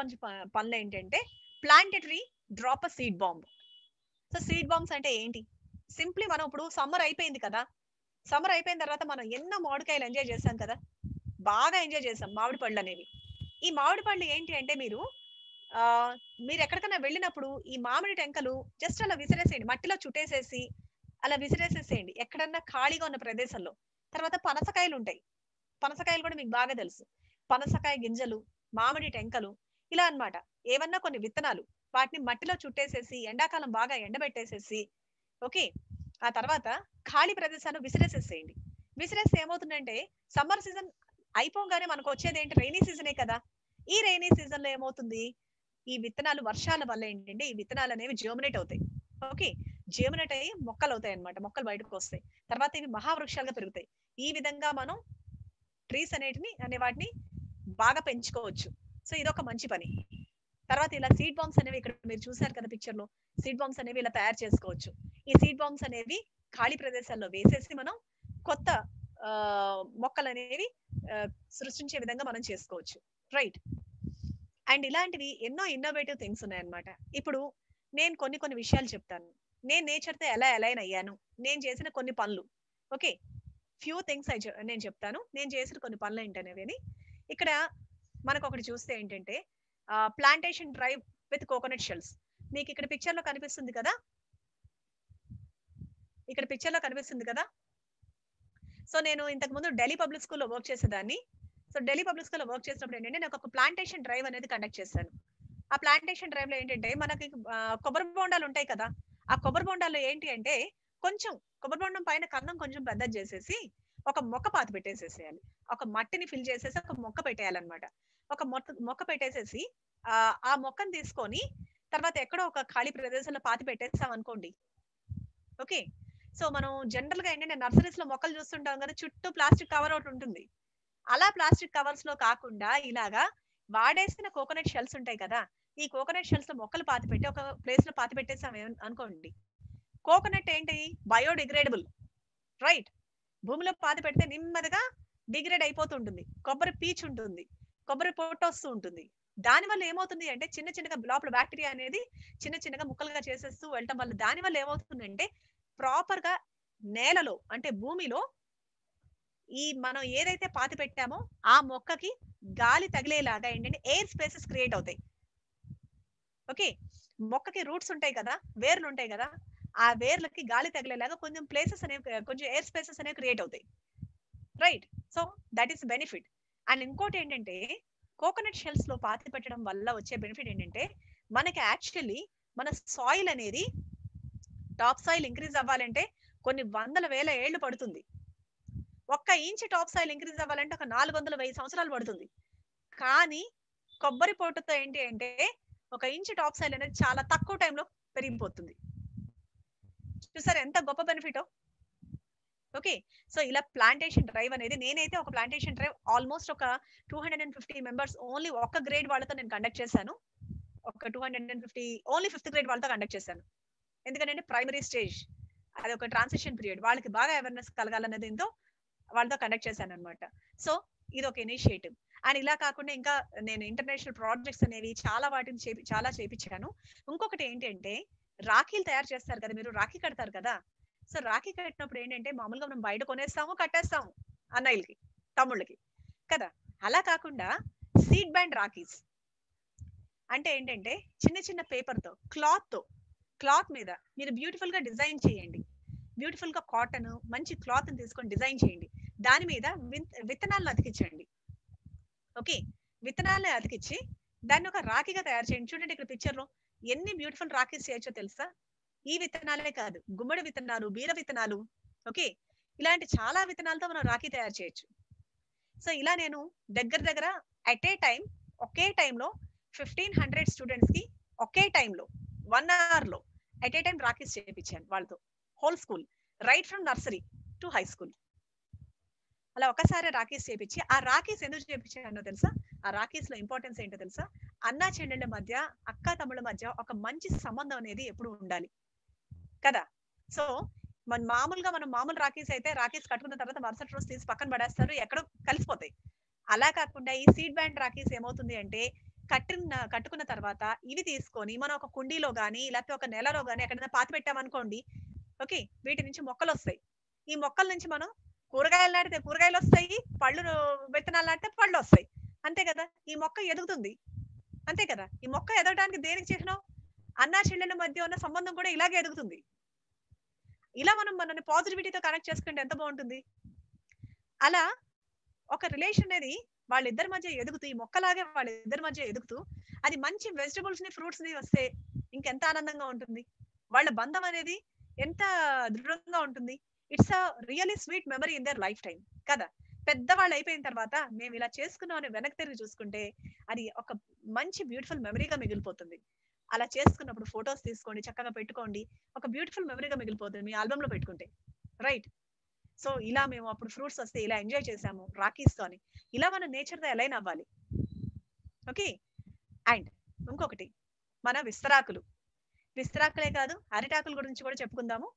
పనులు ఏంటంటే plant tree, drop a seed bomb. So seed bombs అంటే ఏంటి? సింప్లీ మనం ఇప్పుడు సమ్మర్ అయిపోయింది కదా, సమ్మర్ అయిపోయిన తర్వాత మనం ఎన్నో మామిడికాయలు ఎంజాయ్ చేసాం కదా, బాగా ఎంజాయ్ చేసాం మామిడి పళ్ళు అనేవి. ఈ మామిడి పళ్ళు ఏంటి అంటే మీరు ఎక్కడికైనా వెళ్ళినప్పుడు ఈ మామిడి టెంకలు జస్ట్ అలా విసిరేసేయండి, మట్టిలో చుట్టేసేసి అలా విసిరేసేసేయండి ఎక్కడన్నా ఖాళీగా ఉన్న ప్రదేశంలో. తర్వాత పనసకాయలు ఉంటాయి, పనసకాయలు కూడా మీకు బాగా తెలుసు. పనసకాయ గింజలు, మామిడి టెంకలు, ఇలా అన్నమాట. ఏమన్నా కొన్ని విత్తనాలు వాటిని మట్టిలో చుట్టేసేసి ఎండాకాలం బాగా ఎండబెట్టేసేసి, ఓకే, ఆ తర్వాత ఖాళీ ప్రదేశాలు విసిరేసేసేయండి. విసిరేస్తే ఏమవుతుందంటే సమ్మర్ సీజన్ అయిపోగానే మనకు వచ్చేది ఏంటి? రైనీ సీజనే కదా. ఈ రైనీ సీజన్ లో ఏమవుతుంది, ఈ విత్తనాలు వర్షాల వల్ల ఏంటంటే ఈ విత్తనాలు అనేవి జర్మినేట్ అవుతాయి. ఓకే, జర్మినేట్ అయ్యి మొక్కలు అవుతాయి అన్నమాట, మొక్కలు బయటకు వస్తాయి. తర్వాత ఇవి మహావృక్షాలుగా పెరుగుతాయి. ఈ విధంగా మనం ట్రీస్ అనే వాటిని బాగా పెంచుకోవచ్చు. సో ఇదొక మంచి పని. తర్వాత ఇలా సీడ్ బాంబ్స్ అనేవి ఇక్కడ మీరు చూసారు కదా పిక్చర్ లో, సీడ్ బాంబ్స్ అనేవి ఇలా తయారు చేసుకోవచ్చు. ఈ సీడ్ బాంబ్స్ అనేవి ఖాళీ ప్రదేశాల్లో వేసేసి మనం కొత్త మొక్కలు అనేవి సృష్టించే విధంగా మనం చేసుకోవచ్చు, రైట్? అండ్ ఇలాంటివి ఎన్నో ఇన్నోవేటివ్ థింగ్స్ ఉన్నాయన్నమాట. ఇప్పుడు నేను కొన్ని విషయాలు చెప్తాను. నేను నేచర్ తో ఎలా అలైన్ అయ్యాను, నేను చేసిన కొన్ని పనులు. ఓకే, ఫ్యూ థింగ్స్ నేను చెప్తాను, నేను చేసిన కొన్ని పనులు ఏంటనేవి అని. ఇక్కడ మనకు ఒకటి చూస్తే ఏంటంటే plantation drive with coconut shells. మీకు ఇక్కడ పిక్చర్ లో కనిపిస్తుంది కదా, ఇక్కడ పిక్చర్ లో కనిపిస్తుంది కదా. సో నేను ఇంతకు ముందు ఢిల్లీ పబ్లిక్ స్కూల్లో వర్క్ చేసేదాన్ని. సో ఢిల్లీ పబ్లిక్ స్కూల్లో వర్క్ చేసినప్పుడు ఏంటంటే నాకు ఒక ప్లాంటేషన్ డ్రైవ్ అనేది కండక్ట్ చేశాను. ఆ ప్లాంటేషన్ డ్రైవ్ లో ఏంటంటే మనకి కొబ్బరి బొండాలు ఉంటాయి కదా, ఆ కొబ్బరి బొండాలు ఏంటి అంటే కొంచెం కొబ్బరి బొండం పైన కన్నం కొంచెం పెద్దది చేసేసి ఒక మొక్క పాతి పెట్టేసేసేయాలి. ఒక మట్టిని ఫిల్ చేసేసి ఒక మొక్క పెట్టేయాలన్నమాట. ఒక మొక్క పెట్టేసేసి ఆ మొక్కను తీసుకొని తర్వాత ఎక్కడో ఒక ఖాళీ ప్రదేశంలో పాతి పెట్టేసాం అనుకోండి. ఓకే, సో మనం జనరల్ గా ఏంటంటే నర్సరీస్ లో మొక్కలు చూస్తుంటాం కదా, చుట్టూ ప్లాస్టిక్ కవర్ ఒకటి ఉంటుంది. అలా ప్లాస్టిక్ కవర్స్ లో కాకుండా ఇలాగా వాడేసిన కోకోనట్ షెల్స్ ఉంటాయి కదా, ఈ కోకోనట్ షెల్స్ లో మొక్కలు పాతి పెట్టి ఒక ప్లేస్ లో పాతి పెట్టేసాం అనుకోండి. కోకోనట్ ఏంటి? Biodegradable, right? భూమిలో పాతి పెడితే నెమ్మదిగా డిగ్రేడ్ అయిపోతుంటుంది. కొబ్బరి పీచు ఉంటుంది, కొబ్బరి పొట్టు వస్తూ ఉంటుంది. దాని వల్ల ఏమవుతుంది అంటే చిన్న చిన్నగా లోపల బ్యాక్టీరియా అనేది చిన్న చిన్నగా ముక్కలుగా చేసేస్తూ వెళ్ళటం వల్ల దాని వల్ల ఏమవుతుందంటే ప్రాపర్ గా నేలలో అంటే భూమిలో ఈ మనం ఏదైతే పాతి పెట్టామో ఆ మొక్కకి గాలి తగిలేలాగా ఏంటంటే ఎయిర్ స్పేసెస్ క్రియేట్ అవుతాయి. ఓకే, మొక్కకి రూట్స్ ఉంటాయి కదా, వేర్లు ఉంటాయి కదా, ఆ వేర్లకి గాలి తగిలేలాగా కొంచెం ప్లేసెస్ అనేవి, కొంచెం ఎయిర్ స్పేసెస్ అనేవి క్రియేట్ అవుతాయి, right? So that is benefit. And ఇంకోటి ఏంటంటే కోకోనట్ షెల్స్ లో పాతి పెట్టడం వల్ల వచ్చే బెనిఫిట్ ఏంటంటే మనకి యాక్చువల్లీ మన సాయిల్ అనేది టాప్ సాయిల్ ఇంక్రీజ్ అవ్వాలంటే కొన్ని వందల వేల ఏళ్లు పడుతుంది. 1 ఇంచ్ టాప్ సాయిల్ ఇంక్రీజ్ అవ్వాలంటే ఒక 400,000 సంవత్సరాలు పడుతుంది. కానీ కొబ్బరి పొట్టుతో ఏంటి అంటే 1 ఇంచ్ టాప్ సాయిల్ అనేది చాలా తక్కువ టైంలో పెరిగిపోతుంది. చూసారు ఎంత గొప్ప బెనిఫిట్. ఓకే, సో ఇలా ప్లాంటేషన్ డ్రైవ్ అనేది నేనైతే ఒక ప్లాంటేషన్ డ్రైవ్ ఆల్మోస్ట్ ఒక 250 మెంబర్స్ ఓన్లీ ఒక గ్రేడ్ వాళ్ళతో నేను కండక్ట్ చేశాను. ఒక 250 ఓన్లీ 5th గ్రేడ్ వాళ్ళతో కండక్ట్ చేశాను. ఎందుకంటే ప్రైమరీ స్టేజ్ అది ఒక ట్రాన్సిషన్ పీరియడ్, వాళ్ళకి బాగా అవేర్నెస్ కలగాలనే దీంతో వాళ్ళతో కండక్ట్ చేశాను అనమాట. సో ఇది ఒక ఇనిషియేటివ్. అండ్ ఇలా కాకుండా ఇంకా నేను ఇంటర్నేషనల్ ప్రాజెక్ట్స్ అనేవి చాలా వాటిని చాలా చేపించాను. ఇంకొకటి ఏంటంటే రాఖీలు తయారు చేస్తారు కదా, మీరు రాఖీ కడతారు కదా. సో రాఖీ కట్టినప్పుడు ఏంటంటే మామూలుగా మనం బయట కొనేస్తాము, కట్టేస్తాము అన్నయ్యలకి, తమ్ముళ్ళకి కదా. అలా కాకుండా సీడ్ బ్యాండ్ రాఖీస్ అంటే ఏంటంటే చిన్న చిన్న పేపర్ తో క్లాత్ మీద మీరు బ్యూటిఫుల్ గా డిజైన్ చేయండి. బ్యూటిఫుల్ గా కాటన్ మంచి క్లాత్ తీసుకొని డిజైన్ చేయండి. దాని మీద విత్తనాలను అతికించండి. ఓకే, విత్తనాలను అతికించి దాన్ని ఒక రాఖీగా తయారు చేయండి. చూడండి ఇక్కడ పిక్చర్ లో ఎన్ని బ్యూటిఫుల్ రాఖీస్ చేయొచ్చో తెలుసా? ఈ విత్తనాలే కాదు, గుమ్మడి విత్తనాలు, బీర విత్తనాలు, ఓకే, ఇలాంటి చాలా విత్తనాలతో మనం రాఖీ తయారు చేయొచ్చు. సో ఇలా నేను దగ్గర అట్ ఏ టైం, ఒకే టైంలో 1500 స్టూడెంట్స్ కి ఒకే టైంలో 1 hour లో అట్ ఏ టైం రాఖీస్ చేయించాను వాళ్ళతో. Whole school, right from nursery to high school. అలా ఒకసారి రాఖీస్ చేయించి, ఆ రాఖీస్ ఎందుకు చేయించానో తెలుసా? ఆ రాఖీస్ లో ఇంపార్టెన్స్ ఏంటో తెలుసా? అన్నా చెల్లెళ్ళ మధ్య, అక్క తమ్ముళ్ళ మధ్య ఒక మంచి సంబంధం అనేది ఎప్పుడు ఉండాలి కదా. సో మనం మామూలు రాఖీస్ అయితే రాఖీస్ కట్టుకున్న తర్వాత మరుసటి రోజు తీసి పక్కన పడేస్తారు, ఎక్కడో కలిసిపోతాయి. అలా కాకుండా ఈ సీడ్ బ్యాండ్ రాఖీస్ ఏమవుతుంది అంటే కట్టుకున్న తర్వాత ఇవి తీసుకొని మనం ఒక కుండీలో గానీ లేకపోతే ఒక నెలలో గానీ ఎక్కడైనా పాతి పెట్టామనుకోండి, ఓకే, వీటి నుంచి మొక్కలు వస్తాయి. ఈ మొక్కల నుంచి మనం కూరగాయలు నాటితే కూరగాయలు వస్తాయి, పళ్ళు విత్తనాలు నాటితే పళ్ళు వస్తాయి, అంతే కదా. ఈ మొక్క ఎదుగుతుంది, అంతే కదా. ఈ మొక్క ఎదగడానికి దేనికి చేసినావు? అన్నా చెల్లెల మధ్య ఉన్న సంబంధం కూడా ఇలాగే ఎదుగుతుంది. ఇలా మనం మనల్ని పాజిటివిటీతో కనెక్ట్ చేసుకుంటే ఎంత బాగుంటుంది. అలా ఒక రిలేషన్ అనేది వాళ్ళిద్దరి మధ్య ఎదుగుతూ, ఈ మొక్కలాగే వాళ్ళిద్దరి మధ్య ఎదుగుతూ అది మంచి వెజిటబుల్స్ ని, ఫ్రూట్స్ ని వస్తే ఇంకెంత ఆనందంగా ఉంటుంది. వాళ్ళ బంధం అనేది ఎంత దృఢంగా ఉంటుంది. It's a really sweet memory in their life time కదా. పెద్దవాళ్ళు అయిపోయిన తర్వాత మేము ఇలా చేసుకున్నాం అని వెనక్కి తిరిగి చూసుకుంటే అది ఒక మంచి బ్యూటిఫుల్ మెమరీగా మిగిలిపోతుంది. అలా చేసుకున్నప్పుడు ఫొటోస్ తీసుకోండి, చక్కగా పెట్టుకోండి, ఒక బ్యూటిఫుల్ మెమరీగా మిగిలిపోతుంది మీ ఆల్బమ్ లో పెట్టుకుంటే, రైట్. సో ఇలా మేము అప్పుడు ఫ్రూట్స్ వస్తే ఇలా ఎంజాయ్ చేసాము రాఖీస్ తో అని. ఇలా మనం నేచర్ తో అలైన్ అవ్వాలి. ఓకే, అండ్ ఇంకొకటి మన విస్తరాకులే కాదు, అరిటాకుల గురించి కూడా చెప్పుకుందాము.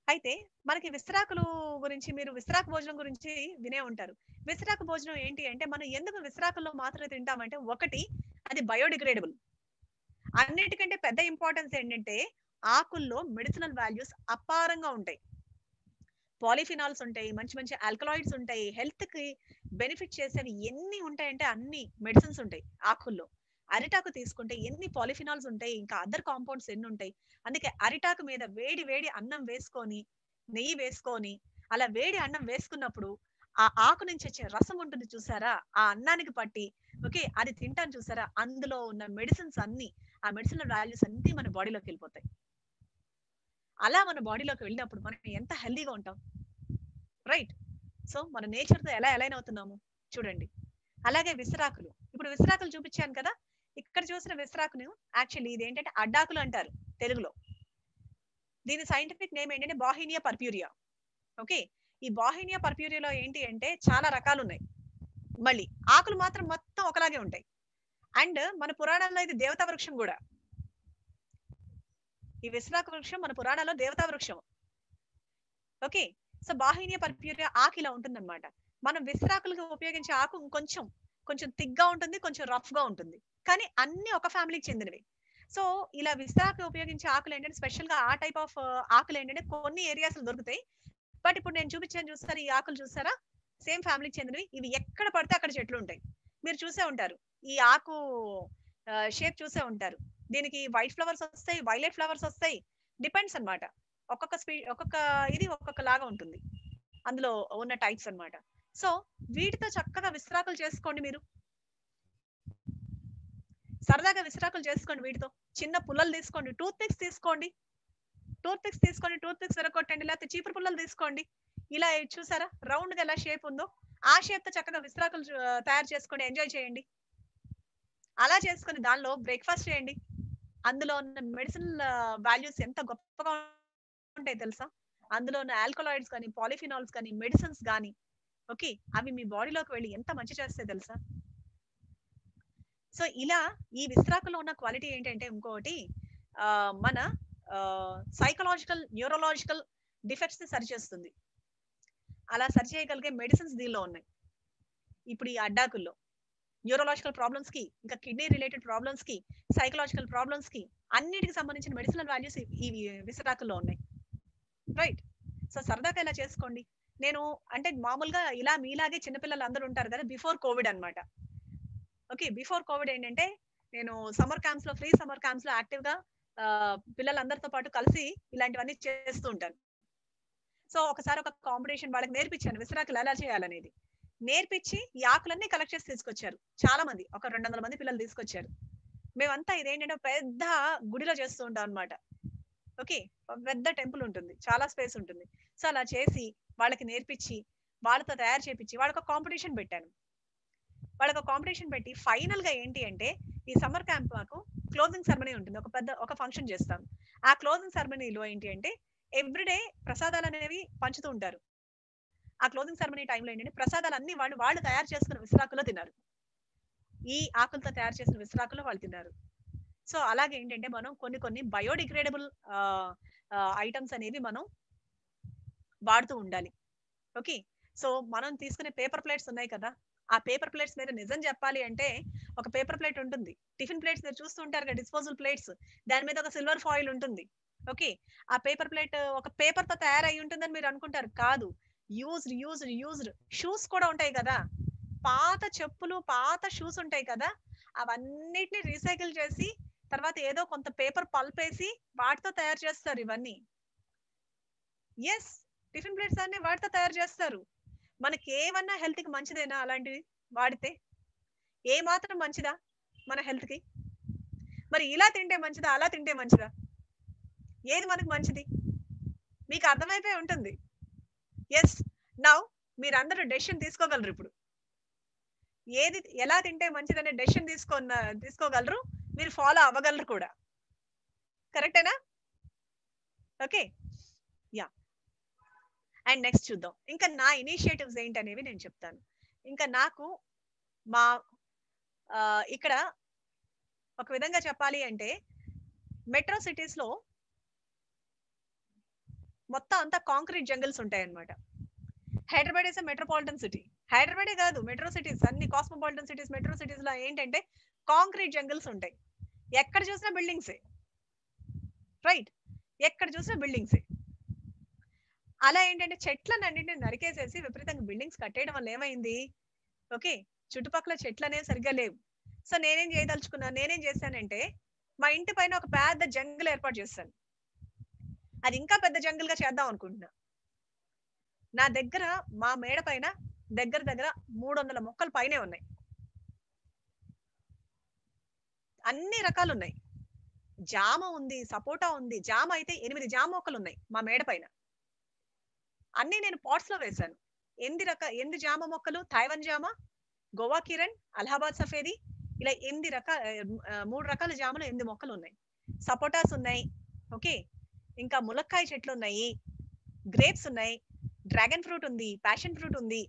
అయితే మనకి విస్తరాకులు గురించి, మీరు విస్తరాకు భోజనం గురించి వినే ఉంటారు. విస్తరాకు భోజనం ఏంటి అంటే, మనం ఎందుకు విస్తరాకుల్లో మాత్రమే తింటామంటే, ఒకటి అది బయోడిగ్రేడబుల్. అన్నిటికంటే పెద్ద ఇంపార్టెన్స్ ఏంటంటే ఆకుల్లో మెడిసినల్ వాల్యూస్ అపారంగా ఉంటాయి. పాలిఫినాల్స్ ఉంటాయి, మంచి మంచి ఆల్కలాయిడ్స్ ఉంటాయి, హెల్త్ కి బెనిఫిట్ చేసేవి ఎన్ని ఉంటాయంటే అన్ని మెడిసిన్స్ ఉంటాయి ఆకుల్లో. అరిటాకు తీసుకుంటే ఎన్ని పాలిఫినాల్స్ ఉంటాయి, ఇంకా అదర్ కాంపౌండ్స్ ఎన్ని ఉంటాయి. అందుకే అరిటాకు మీద వేడి వేడి అన్నం వేసుకొని, నెయ్యి వేసుకొని, అలా వేడి అన్నం వేసుకున్నప్పుడు ఆ ఆకు నుంచి వచ్చే రసం ఉంటుంది చూసారా, ఆ అన్నానికి పట్టి, ఓకే, అది తింటాను చూసారా, అందులో ఉన్న మెడిసిన్స్ అన్ని, ఆ మెడిసినల్ వాల్యూస్ అన్ని మన బాడీలోకి వెళ్ళిపోతాయి. అలా మన బాడీలోకి వెళ్ళినప్పుడు మనం ఎంత హెల్దీగా ఉంటాం, రైట్. సో మన నేచర్ తో ఎలా అలైన్ అవుతున్నాము చూడండి. అలాగే విస్తరాకులు, ఇప్పుడు విస్తరాకులు చూపించాను కదా. ఇక్కడ చూసిన విస్తరాకును యాక్చువల్లీ ఇది ఏంటంటే అడ్డాకులు అంటారు తెలుగులో. దీని సైంటిఫిక్ నేమ్ ఏంటంటే బాహినియా పర్ప్యూరియా. ఓకే, ఈ బాహినియా పర్ప్యూరియాలో ఏంటి అంటే చాలా రకాలు ఉన్నాయి. మళ్ళీ ఆకులు మాత్రం మొత్తం ఒకలాగే ఉంటాయి. అండ్ మన పురాణాల్లో ఇది దేవతా వృక్షం కూడా. ఈ విస్తరాకు వృక్షం మన పురాణాల్లో దేవతా వృక్షం. ఓకే, సో బాహినియా పర్ప్యూరియా ఆకు ఇలా ఉంటుందన్నమాట. మనం విస్తరాకులకు ఉపయోగించే ఆకు కొంచెం థిక్గా ఉంటుంది, కొంచెం రఫ్ గా ఉంటుంది, కానీ అన్ని ఒక ఫ్యామిలీకి చెందినవి. సో ఇలా విస్తరాకు ఉపయోగించే ఆకులు ఏంటంటే స్పెషల్ గా ఆ టైప్ ఆఫ్ ఆకులు ఏంటంటే కొన్ని ఏరియాస్ లో దొరుకుతాయి. బట్ ఇప్పుడు నేను చూపించాను చూస్తారా, ఈ ఆకులు చూస్తారా, సేమ్ ఫ్యామిలీకి చెందినవి. ఇవి ఎక్కడ పడితే అక్కడ చెట్లు ఉంటాయి. మీరు చూసే ఉంటారు, ఈ ఆకు షేప్ చూసే ఉంటారు. దీనికి వైట్ ఫ్లవర్స్ వస్తాయి, వైలెట్ ఫ్లవర్స్ వస్తాయి, డిపెండ్స్ అన్నమాట. ఒక్కొక్క ఇది ఒక్కొక్క లాగా ఉంటుంది, అందులో ఉన్న టైప్స్ అన్నమాట. సో వీటితో చక్కగా విస్తరాకులు చేసుకోండి. మీరు సరదాగా విస్తరాకులు చేసుకోండి. వీటితో చిన్న పుల్లలు తీసుకోండి, టూత్ పిక్స్ తీసుకొని టూత్ పిక్స్ విరగొట్టండి, లేకపోతే చీపురు పుల్లలు తీసుకోండి. ఇలా చూసారా రౌండ్ గా ఎలా షేప్ ఉందో, ఆ షేప్ తో చక్కగా విస్తరాకులు తయారు చేసుకోండి, ఎంజాయ్ చేయండి. అలా చేసుకుని దానిలో బ్రేక్ఫాస్ట్ చేయండి. అందులో ఉన్న మెడిసినల్ వాల్యూస్ ఎంత గొప్పగా ఉంటాయి తెలుసా. అందులో ఉన్న ఆల్కలాయిడ్స్ కానీ, పాలిఫినాల్స్ కానీ, మెడిసిన్స్ కానీ, ఓకే, అవి మీ బాడీలోకి వెళ్ళి ఎంత మంచి చేస్తాయి తెలుసా. సో ఇలా ఈ విస్తరాకులో ఉన్న క్వాలిటీ ఏంటంటే ఇంకొకటి మన సైకలాజికల్, న్యూరలాజికల్ డిఫెక్ట్స్ ని సరిచేస్తుంది. అలా సరిచేయగలిగే మెడిసిన్స్ దీనిలో ఉన్నాయి. ఇప్పుడు ఈ అడ్డాకుల్లో న్యూరలాజికల్ ప్రాబ్లమ్స్ కి, ఇంకా కిడ్నీ రిలేటెడ్ ప్రాబ్లమ్స్ కి, సైకలాజికల్ ప్రాబ్లమ్స్ కి అన్నిటికి సంబంధించిన మెడిసినల్ వాల్యూస్ ఈ విస్తరాకుల్లో ఉన్నాయి, రైట్. సో సరదాగా ఇలా చేసుకోండి. నేను అంటే మామూలుగా ఇలా మీలాగే చిన్నపిల్లలు అందరూ ఉంటారు కదా, బిఫోర్ కోవిడ్ అన్నమాట. ఓకే, బిఫోర్ కోవిడ్ ఏంటంటే నేను సమ్మర్ క్యాంప్స్ లో, ఫ్రీ సమ్మర్ క్యాంప్స్ లో యాక్టివ్ గా పిల్లలందరితో పాటు కలిసి ఇలాంటివన్నీ చేస్తూ ఉంటాను. సో ఒకసారి ఒక కాంపిటీషన్ వాళ్ళకి నేర్పించాను విస్తరాకులు ఎలా చేయాలనేది. నేర్పించి ఈ ఆకులన్నీ కలెక్ట్ చేసి తీసుకొచ్చారు చాలా మంది, ఒక 200 మంది పిల్లలు తీసుకొచ్చారు. మేమంతా ఇదేంటంటే పెద్ద గుడిలో చేస్తూ ఉంటాం అనమాట. ఓకే, పెద్ద టెంపుల్ ఉంటుంది, చాలా స్పేస్ ఉంటుంది. సో అలా చేసి వాళ్ళకి నేర్పించి వాళ్ళతో తయారు చేపించి వాళ్ళకి ఒక కాంపిటీషన్ పెట్టాను. వాళ్ళకి ఒక కాంపిటీషన్ పెట్టి ఫైనల్ గా ఏంటి అంటే ఈ సమ్మర్ క్యాంప్ మాకు క్లోజింగ్ సెరమనీ ఉంటుంది, ఒక పెద్ద ఒక ఫంక్షన్ చేస్తాం. ఆ క్లోజింగ్ సెరమనీలో ఏంటి అంటే ఎవ్రీడే ప్రసాదాలు అనేవి పంచుతూ ఉంటారు. ఆ క్లోజింగ్ సెరమనీ టైంలో ఏంటంటే ప్రసాదాలు అన్ని వాళ్ళు తయారు చేసుకున్న విస్తరాకుల్లో తిన్నారు. ఈ ఆకులతో తయారు చేసిన విస్తరాకుల్లో వాళ్ళు తిన్నారు. సో అలాగే ఏంటంటే మనం కొన్ని బయోడిగ్రేడబుల్ ఐటమ్స్ అనేవి మనం వాడుతూ ఉండాలి. ఓకే, సో మనం తీసుకునే పేపర్ ప్లేట్స్ ఉన్నాయి కదా, ఆ పేపర్ ప్లేట్స్ మీద నిజం చెప్పాలి అంటే ఒక పేపర్ ప్లేట్ ఉంటుంది, టిఫిన్ ప్లేట్స్ మీరు చూస్తూ ఉంటారు కదా డిస్పోజల్ ప్లేట్స్, దాని మీద ఒక సిల్వర్ ఫాయిల్ ఉంటుంది. ఓకే, ఆ పేపర్ ప్లేట్ ఒక పేపర్ తో తయారై ఉంటుందని మీరు అనుకుంటారు, కాదు. యూజ్డ్ షూస్ కూడా ఉంటాయి కదా, పాత చెప్పులు పాత షూస్ ఉంటాయి కదా, అవన్నిటిని రీసైకిల్ చేసి తర్వాత ఏదో కొంత పేపర్ పల్ప్ వేసి వాటితో తయారు చేస్తారు ఇవన్నీ. ఎస్, టిఫిన్ ప్లేట్స్ అన్ని వాటితో తయారు చేస్తారు. మనకి ఏమన్నా హెల్త్ కి మంచిదేనా అలాంటివి వాడితే? ఏ మాత్రం మంచిదా మన హెల్త్ కి? మరి ఇలా తింటే మంచిదా అలా తింటే మంచిదా? ఏది మనకు మంచిది మీకు అర్థమైపోయి ఉంటుంది. ఎస్, నౌ మీరందరూ డెసిషన్ తీసుకోగలరు ఇప్పుడు. ఏది ఎలా తింటే మంచిదనే డెసిషన్ తీసుకోగలరు, మీరు ఫాలో అవ్వగలరు కూడా. కరెక్టేనా? Okay, yeah. అండ్ నెక్స్ట్ చూద్దాం ఇంకా నా ఇనిషియేటివ్స్ ఏంటనేవి నేను చెప్తాను. ఇంకా నాకు మా ఇక్కడ ఒక విధంగా చెప్పాలి అంటే మెట్రో సిటీస్ లో మొత్తం అంతా కాంక్రీట్ జంగిల్స్ ఉంటాయి అన్నమాట. Hyderabad is metropolitan city. హైదరాబాదే కాదు, మెట్రో సిటీస్ అన్ని కాస్మోపాలిటన్ సిటీస్ మెట్రో సిటీస్ లో ఏంటంటే కాంక్రీట్ జంగిల్స్ ఉంటాయి. ఎక్కడ చూసినా బిల్డింగ్సే, రైట్? ఎక్కడ చూసినా బిల్డింగ్సే. అలా ఏంటంటే చెట్లను అన్నింటిని నరికేసేసి విపరీతంగా బిల్డింగ్స్ కట్టేయడం వల్ల ఏమైంది, ఓకే, చుట్టుపక్కల చెట్లు అనేవి సరిగ్గా లేవు. సో నేనేం చేశానంటే మా ఇంటి పైన ఒక పెద్ద జంగిల్ ఏర్పాటు చేశాను. అది ఇంకా పెద్ద జంగిల్ గా చేద్దాం అనుకుంటున్నా. నా దగ్గర మా మేడ పైన దగ్గర 300 మొక్కలు పైనే ఉన్నాయి. అన్ని రకాలు ఉన్నాయి. జామ ఉంది, సపోటా ఉంది. జామ అయితే 8 జామ మొక్కలు ఉన్నాయి మా మేడ పైన. అన్ని నేను పాట్స్ లో వేశాను. 8 జామ మొక్కలు, తైవాన్ జామ, గోవా కిరణ్, అలహాబాద్ సఫేది, ఇలా 3 రకాల జామలు 8 మొక్కలు ఉన్నాయి. సపోటాస్ ఉన్నాయి, ఓకే, ఇంకా ములక్కాయ చెట్లు ఉన్నాయి, గ్రేప్స్ ఉన్నాయి, డ్రాగన్ ఫ్రూట్ ఉంది, ప్యాషన్ ఫ్రూట్ ఉంది,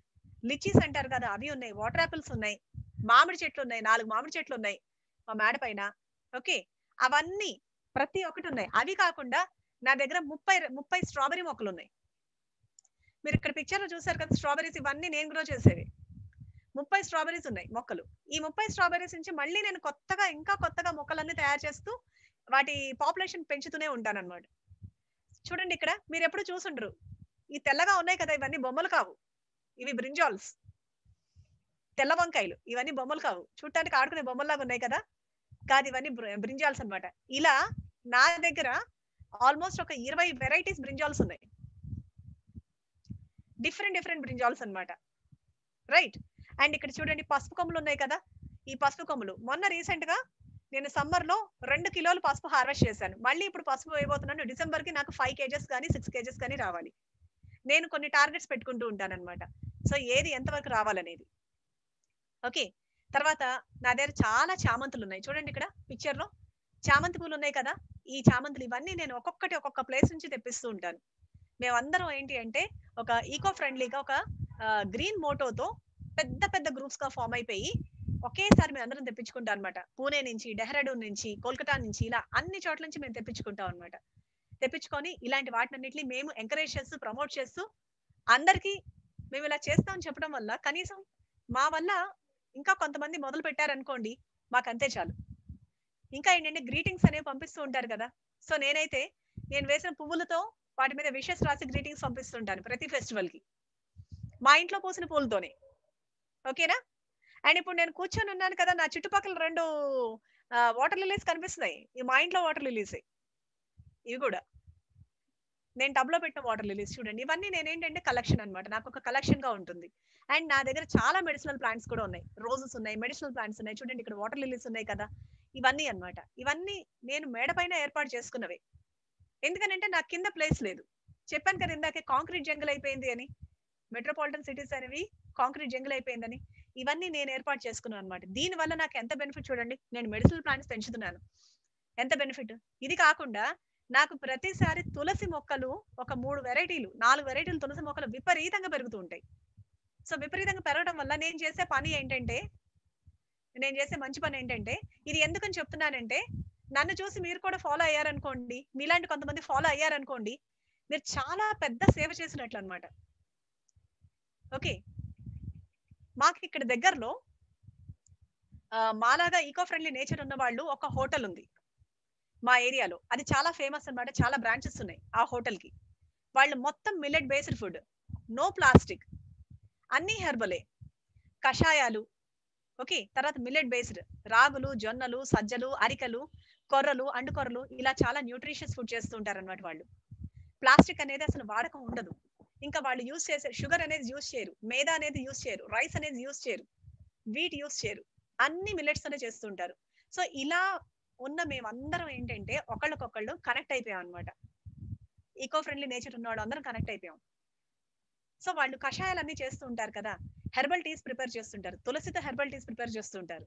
లిచీస్ అంటారు కదా అవి ఉన్నాయి, వాటర్ యాపిల్స్ ఉన్నాయి, మామిడి చెట్లు ఉన్నాయి, 4 మామిడి చెట్లు ఉన్నాయి మా మేడ పైన. ఓకే, అవన్నీ ప్రతి ఒక్కటి ఉన్నాయి. అవి కాకుండా నా దగ్గర 30 స్ట్రాబెరీ మొక్కలు ఉన్నాయి. మీరు ఇక్కడ పిక్చర్ లో చూసారు కదా స్ట్రాబెరీస్, ఇవన్నీ నేను గ్రో చేసేవి. 30 స్ట్రాబెరీస్ ఉన్నాయి మొక్కలు. ఈ 30 స్ట్రాబెరీస్ నుంచి మళ్ళీ నేను ఇంకా కొత్తగా మొక్కలన్నీ తయారు చేస్తూ వాటి పాపులేషన్ పెంచుతూనే ఉంటాను అనమాట. చూడండి ఇక్కడ మీరు ఎప్పుడు చూసుండ్రు, ఈ తెల్లగా ఉన్నాయి కదా ఇవన్నీ బొమ్మలు కావు, ఇవి బ్రింజాల్స్, తెల్ల వంకాయలు. ఇవన్నీ బొమ్మలు కావు, చూడటానికి ఆడుకునే బొమ్మల్లాగా ఉన్నాయి కదా, కాదు ఇవన్నీ బ్రింజాల్స్ అన్నమాట. ఇలా నా దగ్గర ఆల్మోస్ట్ ఒక 20 వెరైటీస్ బ్రింజాల్స్ ఉన్నాయి, డిఫరెంట్ బ్రింజాల్స్ అన్నమాట, రైట్? అండ్ ఇక్కడ చూడండి పసుపు కొమ్ములు ఉన్నాయి కదా, ఈ పసుపు కొమ్ములు మొన్న రీసెంట్ గా నేను సమ్మర్ లో 2 కిలోలు పసుపు హార్వెస్ట్ చేశాను. మళ్ళీ ఇప్పుడు పసుపు వేయబోతున్నాను. డిసెంబర్ కి నాకు 5 కేజెస్ కానీ 6 కేజెస్ కానీ రావాలి. నేను కొన్ని టార్గెట్స్ పెట్టుకుంటూ ఉంటాను అనమాట. సో ఏది ఎంతవరకు రావాలనేది. ఓకే, తర్వాత నా దగ్గర చాలా చామంతులు ఉన్నాయి. చూడండి ఇక్కడ పిక్చర్ లో చామంతి పూలు ఉన్నాయి కదా, ఈ చామంతులు ఇవన్నీ నేను ఒక్కొక్క ప్లేస్ నుంచి తెప్పిస్తూ ఉంటాను. మేమందరం ఏంటి అంటే ఒక ఈకో ఫ్రెండ్లీగా ఒక గ్రీన్ మోటోతో పెద్ద గ్రూప్స్ గా ఫామ్ అయిపోయి ఒకేసారి మేము అందరం తెప్పించుకుంటాం అనమాట. పూణే నుంచి, డెహ్రాడూన్ నుంచి, కోల్కతా నుంచి, ఇలా అన్ని చోట్ల నుంచి మేము తెప్పించుకుంటాం అనమాట. తెప్పించుకొని ఇలాంటి వాటినన్నిటిని మేము ఎంకరేజ్ చేస్తూ ప్రమోట్ చేస్తూ అందరికీ మేము ఇలా చేస్తామని చెప్పడం వల్ల కనీసం మా వల్ల ఇంకా కొంతమంది మొదలు పెట్టారనుకోండి, మాకు అంతే చాలు. ఇంకా ఏంటంటే గ్రీటింగ్స్ అనేవి పంపిస్తూ ఉంటారు కదా. సో నేను వేసిన పువ్వులతో వాటి మీద విషెస్ రాసి గ్రీటింగ్స్ పంపిస్తుంటాను ప్రతి ఫెస్టివల్ కి, మా ఇంట్లో పూసిన పూలతోనే. ఓకేనా? అండ్ ఇప్పుడు నేను కూర్చొని ఉన్నాను కదా, నా చుట్టుపక్కల 2 వాటర్ లిలీస్ కనిపిస్తున్నాయి. ఈ మా ఇంట్లో వాటర్ లిలీస్ ఇవి కూడా. నేను టబ్ లో పెట్టిన వాటర్ లిలీస్ చూడండి. ఇవన్నీ నేనేంటంటే కలెక్షన్ అన్నమాట, నాకు ఒక కలెక్షన్ గా ఉంటుంది. అండ్ నా దగ్గర చాలా మెడిసినల్ ప్లాంట్స్ కూడా ఉన్నాయి, రోజెస్ ఉన్నాయి, మెడిసినల్ ప్లాంట్స్ ఉన్నాయి. చూడండి ఇక్కడ వాటర్ లిలీస్ ఉన్నాయి కదా, ఇవన్నీ అన్నమాట. ఇవన్నీ నేను మేడ పైన ఏర్పాటు చేసుకున్నవే. ఎందుకనంటే నాకు కింద ప్లేస్ లేదు. చెప్పాను కదా ఇందాకే కాంక్రీట్ జంగల్ అయిపోయింది అని, మెట్రోపాలిటన్ సిటీస్ అనేవి కాంక్రీట్ జంగల్ అయిపోయిందని. ఇవన్నీ నేను ఏర్పాటు చేసుకున్నాను అనమాట. దీని వల్ల నాకు ఎంత బెనిఫిట్ చూడండి, నేను మెడిసినల్ ప్లాంట్స్ పెంచుతున్నాను, ఎంత బెనిఫిట్. ఇది కాకుండా నాకు ప్రతిసారి తులసి మొక్కలు ఒక 3 వెరైటీలు 4 వెరైటీలు తులసి మొక్కలు విపరీతంగా పెరుగుతూ ఉంటాయి. సో విపరీతంగా పెరగడం వల్ల నేను చేసే పని ఏంటంటే, నేను చేసే మంచి పని ఏంటంటే, ఇది ఎందుకని చెప్తున్నానంటే, నన్ను చూసి మీరు కూడా ఫాలో అయ్యారనుకోండి, మీలాంటి కొంతమంది ఫాలో అయ్యారనుకోండి, మీరు చాలా పెద్ద సేవ చేసినట్లు అనమాట. ఓకే, మాకు ఇక్కడ దగ్గరలో మాలాగా ఈకో ఫ్రెండ్లీ నేచర్ ఉన్న వాళ్ళు ఒక హోటల్ ఉంది మా ఏరియాలో. అది చాలా ఫేమస్ అన్నమాట, చాలా బ్రాంచెస్ ఉన్నాయి ఆ హోటల్ కి. వాళ్ళు మొత్తం millet based food, no plastic, అన్ని హెర్బలే, కషాయాలు. ఓకే, తర్వాత మిల్లెట్ బేస్డ్ రాగులు, జొన్నలు, సజ్జలు, అరికలు, కొర్రలు, అండుకొర్రలు, ఇలా చాలా న్యూట్రిషియస్ ఫుడ్ చేస్తూ ఉంటారు అన్నమాట వాళ్ళు. ప్లాస్టిక్ అనేది అసలు వాడకం ఉండదు. ఇంకా వాళ్ళు యూజ్ చేసే షుగర్ అనేది యూజ్ చేయరు, మేదా అనేది యూజ్ చేయరు, రైస్ అనేది యూజ్ చేయరు, వీట్ యూజ్ చేయరు, అన్ని మిల్లెట్స్ అనే చేస్తుంటారు. సో ఇలా ఉన్న మేమందరం ఏంటంటే ఒకళ్ళకొకళ్ళు కనెక్ట్ అయిపోయాం అనమాట. ఈకో ఫ్రెండ్లీ నేచర్ ఉన్నవాడు అందరం కనెక్ట్ అయిపోయాం. సో వాళ్ళు కషాయాలన్నీ చేస్తూ ఉంటారు కదా, హెర్బల్ టీస్ ప్రిపేర్ చేస్తుంటారు, తులసితో హెర్బల్ టీస్ ప్రిపేర్ చేస్తుంటారు.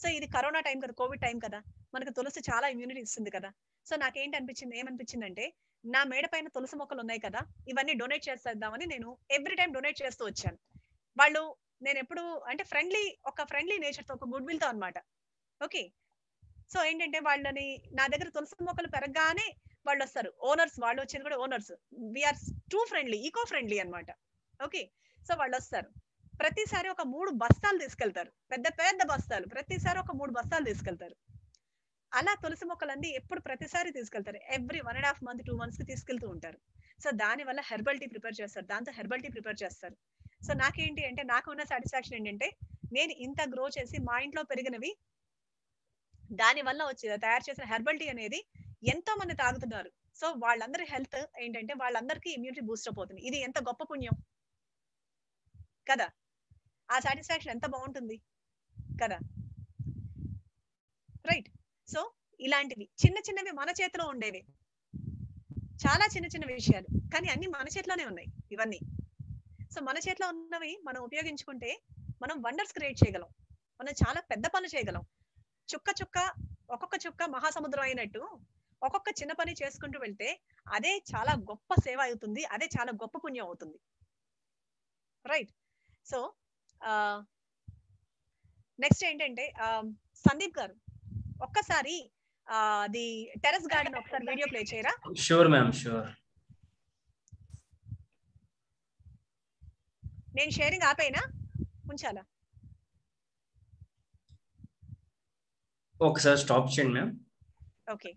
సో ఇది కరోనా టైం కదా, కోవిడ్ టైం కదా, మనకు తులసి చాలా ఇమ్యూనిటీ ఇస్తుంది కదా. సో నాకేంటి అనిపించింది, ఏమనిపించిందంటే, నా మేడ పైన తులసి మొక్కలు ఉన్నాయి కదా, ఇవన్నీ డొనేట్ చేసేద్దామని నేను ఎవ్రీ టైం డొనేట్ చేస్తూ వచ్చాను. వాళ్ళు నేను ఎప్పుడు అంటే ఒక ఫ్రెండ్లీ నేచర్ తో, ఒక గుడ్ విల్ తో అనమాట. ఓకే, సో ఏంటంటే వాళ్ళని నా దగ్గర తులసి మొక్కలు పెరగగానే వాళ్ళు వస్తారు, ఓనర్స్, వాళ్ళు వచ్చేది కూడా owners. We're too friendly, eco friendly అనమాట. ఓకే, సో వాళ్ళు వస్తారు, ప్రతిసారి ఒక 3 బస్తాలు తీసుకెళ్తారు, పెద్ద పెద్ద బస్తాలు, ప్రతిసారి ఒక 3 బస్తాలు తీసుకెళ్తారు. అలా తులసి మొక్కలన్నీ ఎప్పుడు ప్రతిసారి తీసుకెళ్తారు, ఎవ్రీ 1.5 month 2 months కి తీసుకెళ్తూ ఉంటారు. సో దాని వల్ల హెర్బల్ టీ ప్రిపేర్ చేస్తారు, దాంతో హెర్బల్ టీ ప్రిపేర్ చేస్తారు. సో నాకేంటి అంటే, నాకు ఉన్న సాటిస్ఫాక్షన్ ఏంటంటే, నేను ఇంత గ్రో చేసి మా ఇంట్లో పెరిగినవి, దాని వల్ల తయారు చేసిన హెర్బల్ టీ అనేది ఎంతో మంది తాగుతున్నారు. సో వాళ్ళందరి హెల్త్ ఏంటంటే, వాళ్ళందరికీ ఇమ్యూనిటీ బూస్ట్ అప్ అవుతుంది. ఇది ఎంత గొప్ప పుణ్యం కదా, ఆ సాటిస్ఫాక్షన్ ఎంత బాగుంటుంది కదా, రైట్. సో ఇలాంటివి చిన్న చిన్నవి మన చేతిలో ఉండేవి, చాలా చిన్న చిన్న విషయాలు, కానీ అన్ని మన చేతిలోనే ఉన్నాయి ఇవన్నీ. సో మన చేతిలో ఉన్నవి మనం ఉపయోగించుకుంటే మనం వండర్స్ క్రియేట్ చేయగలం, మనం చాలా పెద్ద పనులు చేయగలం. చుక్క చుక్క, ఒక్కొక్క చుక్క మహాసముద్రం అయినట్టు ఒక్కొక్క చిన్న పని చేసుకుంటూ వెళ్తే అదే చాలా గొప్ప సేవ అవుతుంది, అదే చాలా గొప్ప పుణ్యం అవుతుంది, రైట్. సో నెక్స్ట్ ఏంటంటే, సందీప్ గారు ఒక్కసారి ది టెర్రస్ గార్డెన్ ఒకసారి వీడియో ప్లే చేయరా? Sure ma'am, sure. నేను షేరింగ్ ఆపేనా, ఉంచాలా? ఒకసారి స్టాప్ చేయండి మ్యామ్. ఓకే,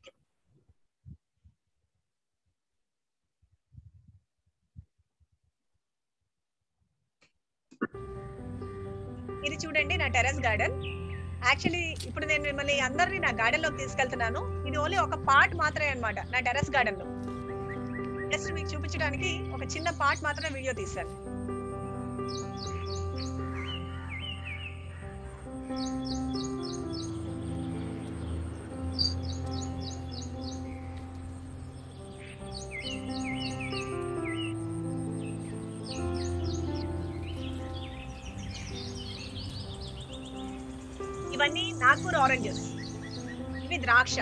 ఇది చూడండి నా టెర్రస్ గార్డెన్. యాక్చువల్లీ ఇప్పుడు నేను మిమ్మల్ని అందరినీ నా గార్డెన్ లోకి తీసుకెళ్తున్నాను. ఇది ఓన్లీ ఒక పార్ట్ మాత్రమే అన్నమాట నా టెర్రస్ గార్డెన్ లో. జస్ట్ మీకు చూపించడానికి ఒక చిన్న పార్ట్ మాత్రమే వీడియో తీశాను. ఇవన్నీ నాగ్పూర్ ఆరెంజెస్, ఇవి ద్రాక్ష.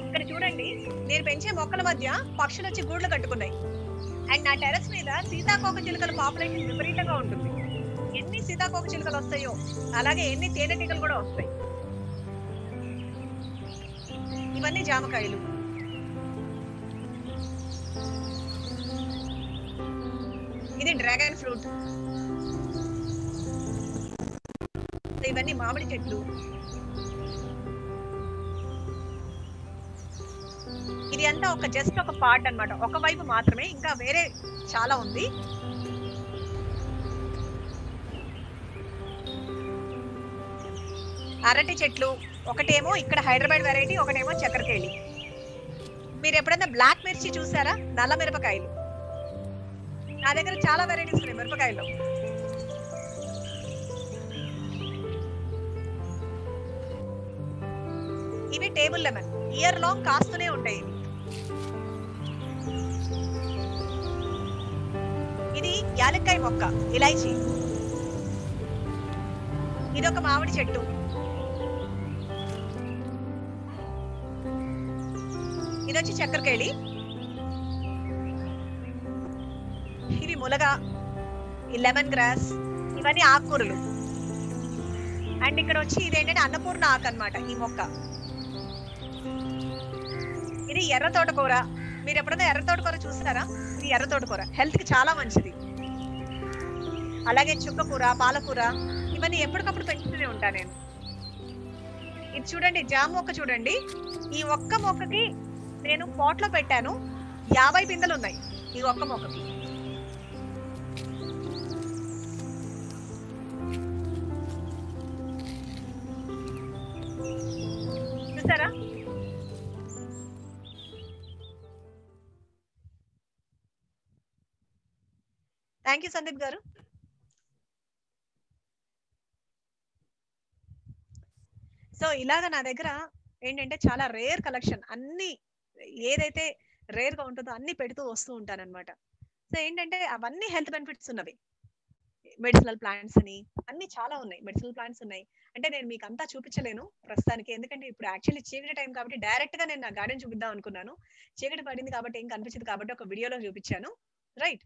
ఇక్కడ చూడండి, నేను పెంచే మొక్కల మధ్య పక్షులు వచ్చి గూడ్లు కట్టుకున్నాయి. అండ్ నా టెర్రస్ మీద సీతాకోక చిలుకల పాపులేషన్ విపరీతంగా ఉంటుంది. ఎన్ని సీతాకోక చిలుకలు వస్తాయో అలాగే ఎన్ని తేనెటీగలు కూడా వస్తాయి. ఇవన్నీ జామకాయలు. ఇది డ్రాగన్ ఫ్రూట్. ఇవన్నీ మామిడి చెట్లు. ఇది అంతా జస్ట్ ఒక పార్ట్ అన్నమాట, ఒక వైపు మాత్రమే, ఇంకా వేరే చాలా ఉంది. అరటి చెట్లు, ఒకటేమో ఇక్కడ హైదరాబాద్ వెరైటీ, ఒకటేమో చక్కెరకేళి. మీరు ఎప్పుడైనా బ్లాక్ మిర్చి చూసారా? నల్ల మిరపకాయలు. నా దగ్గర చాలా వెరైటీస్ ఉన్నాయి మిరపకాయల్లో. ఇవి టేబుల్ లెమన్, ఇయర్ లాంగ్ కాస్తూనే ఉంటాయి ఇవి. ఇది యాలక్కాయ మొక్క, ఇలాచీ. ఇది ఒక మామిడి చెట్టు. ఇది వచ్చి చక్కెరకేళి. ఇవి ములగ, ఈ లెమన్ గ్రాస్, ఇవన్నీ ఆకుకూరలు. అండ్ ఇక్కడ వచ్చి ఇదేంటంటే అన్నపూర్ణ ఆకు అన్నమాట ఈ మొక్క. ఇది ఎర్ర తోటకూర. మీరు ఎప్పుడైనా ఎర్ర తోటకూర చూసారా? ఇది ఎర్ర తోటకూర, హెల్త్ కి చాలా మంచిది. అలాగే చుక్కకూర, పాలకూర, ఇవన్నీ ఎప్పటికప్పుడు పెంచుతూనే ఉంటాను నేను. ఇది చూడండి, జామ మొక్క చూడండి. ఈ ఒక్క మొక్కకి నేను పాట్ లో పెట్టాను, 50 పిందెలు ఉన్నాయి ఈ ఒక్క మొక్కకి. చూసారా? థ్యాంక్ యూ సందీప్ గారు. సో ఇలాగ నా దగ్గర ఏంటంటే చాలా రేర్ కలెక్షన్, అన్ని ఏదైతే రేర్ గా ఉంటుందో అన్ని పెడుతూ వస్తూ ఉంటాను అనమాట. సో ఏంటంటే అవన్నీ హెల్త్ బెనిఫిట్స్ ఉన్నవి. మెడిసినల్ ప్లాంట్స్ అని అన్ని చాలా ఉన్నాయి, మెడిసినల్ ప్లాంట్స్ ఉన్నాయి. అంటే నేను మీకు అంతా చూపించలేను ప్రస్తుతానికి, ఎందుకంటే ఇప్పుడు యాక్చువల్లీ చీకటి టైం కాబట్టి డైరెక్ట్ గా నేను నా గార్డెన్ చూపిద్దాం అనుకున్నాను. చీకటి పడింది కాబట్టి ఏం కనిపించదు కాబట్టి ఒక వీడియోలో చూపించాను. రైట్,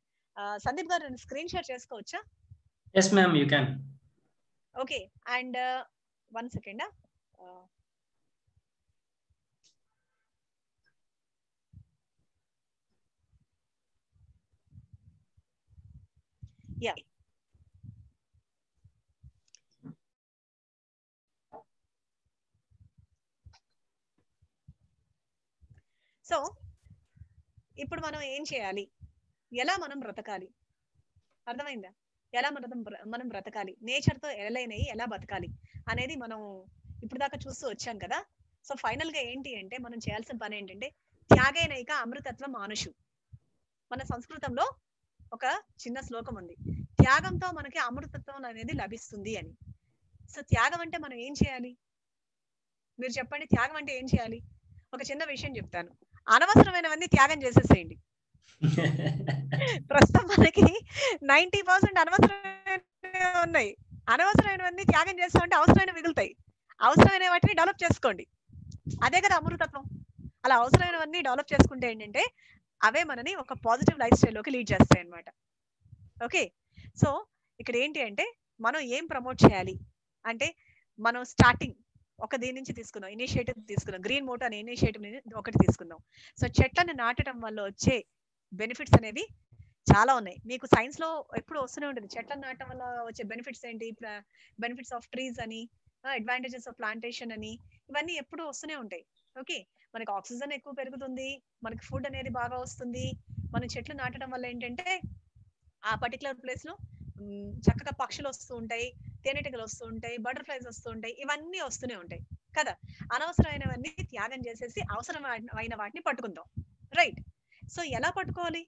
సందీప్ గారు స్క్రీన్ షేర్ చేసుకోవచ్చా? Yes ma'am, you can. Okay, and 1 second. Yeah, so ఇప్పుడు మనం ఏం చేయాలి, ఎలా మనం బ్రతకాలి, అర్థమైందా? ఎలా మనం బ్రతకాలి, నేచర్ తో ఎలైనవి ఎలా బతకాలి అనేది మనం ఇప్పుడు దాకా చూస్తూ వచ్చాం కదా. సో ఫైనల్ గా ఏంటి అంటే మనం చేయాల్సిన పని ఏంటంటే త్యాగేనైక అమృతత్వం మానుషు. మన సంస్కృతంలో ఒక చిన్న శ్లోకం ఉంది, త్యాగంతో మనకి అమృతత్వం అనేది లభిస్తుంది అని. సో త్యాగం అంటే మనం ఏం చేయాలి? మీరు చెప్పండి, త్యాగం అంటే ఏం చేయాలి? ఒక చిన్న విషయం చెప్తాను, అనవసరమైనవన్నీ త్యాగం చేసేసేయండి. ప్రస్తుతం మనకి 90% అనవసరమైన ఉన్నాయి. అనవసరమైనవన్నీ త్యాగం చేస్తా ఉంటే అవసరమైన మిగులుతాయి. అవసరమైన వాటిని డెవలప్ చేసుకోండి, అదే కదా అమృతత్వం. అలా అవసరమైనవన్నీ డెవలప్ చేసుకుంటే ఏంటంటే అవే మనని ఒక పాజిటివ్ లైఫ్ స్టైల్లోకి లీడ్ చేస్తాయి అన్నమాట. ఓకే, సో ఇక్కడ ఏంటి అంటే మనం ఏం ప్రమోట్ చేయాలి అంటే మనం స్టార్టింగ్ ఒక దీని నుంచి తీసుకుందాం, ఇనిషియేటివ్ తీసుకుందాం. గ్రీన్ మోటో అనే ఇనిషియేటివ్ ఒకటి తీసుకుందాం. సో చెట్లను నాటడం వల్ల వచ్చే బెనిఫిట్స్ అనేవి చాలా ఉన్నాయి. మీకు సైన్స్ లో ఎప్పుడు వస్తూనే ఉంటుంది, చెట్లను నాటడం వల్ల వచ్చే బెనిఫిట్స్ ఏంటి, బెనిఫిట్స్ ఆఫ్ ట్రీస్ అని, అడ్వాంటేజెస్ ఆఫ్ ప్లాంటేషన్ అని, ఇవన్నీ ఎప్పుడు వస్తూనే ఉంటాయి. ఓకే, మనకి ఆక్సిజన్ ఎక్కువ పెరుగుతుంది, మనకి ఫుడ్ అనేది బాగా వస్తుంది. మనం చెట్లు నాటడం వల్ల ఏంటంటే ఆ పర్టికులర్ ప్లేస్ లో చక్కగా పక్షులు వస్తూ ఉంటాయి, తేనెటీగలు వస్తూ ఉంటాయి, బటర్ఫ్లైస్ వస్తూ ఉంటాయి, ఇవన్నీ వస్తూనే ఉంటాయి కదా. అనవసరమైనవన్నీ త్యాగం చేసేసి అవసరమైన వాటిని పట్టుకుందాం. రైట్, సో ఎలా పట్టుకోవాలి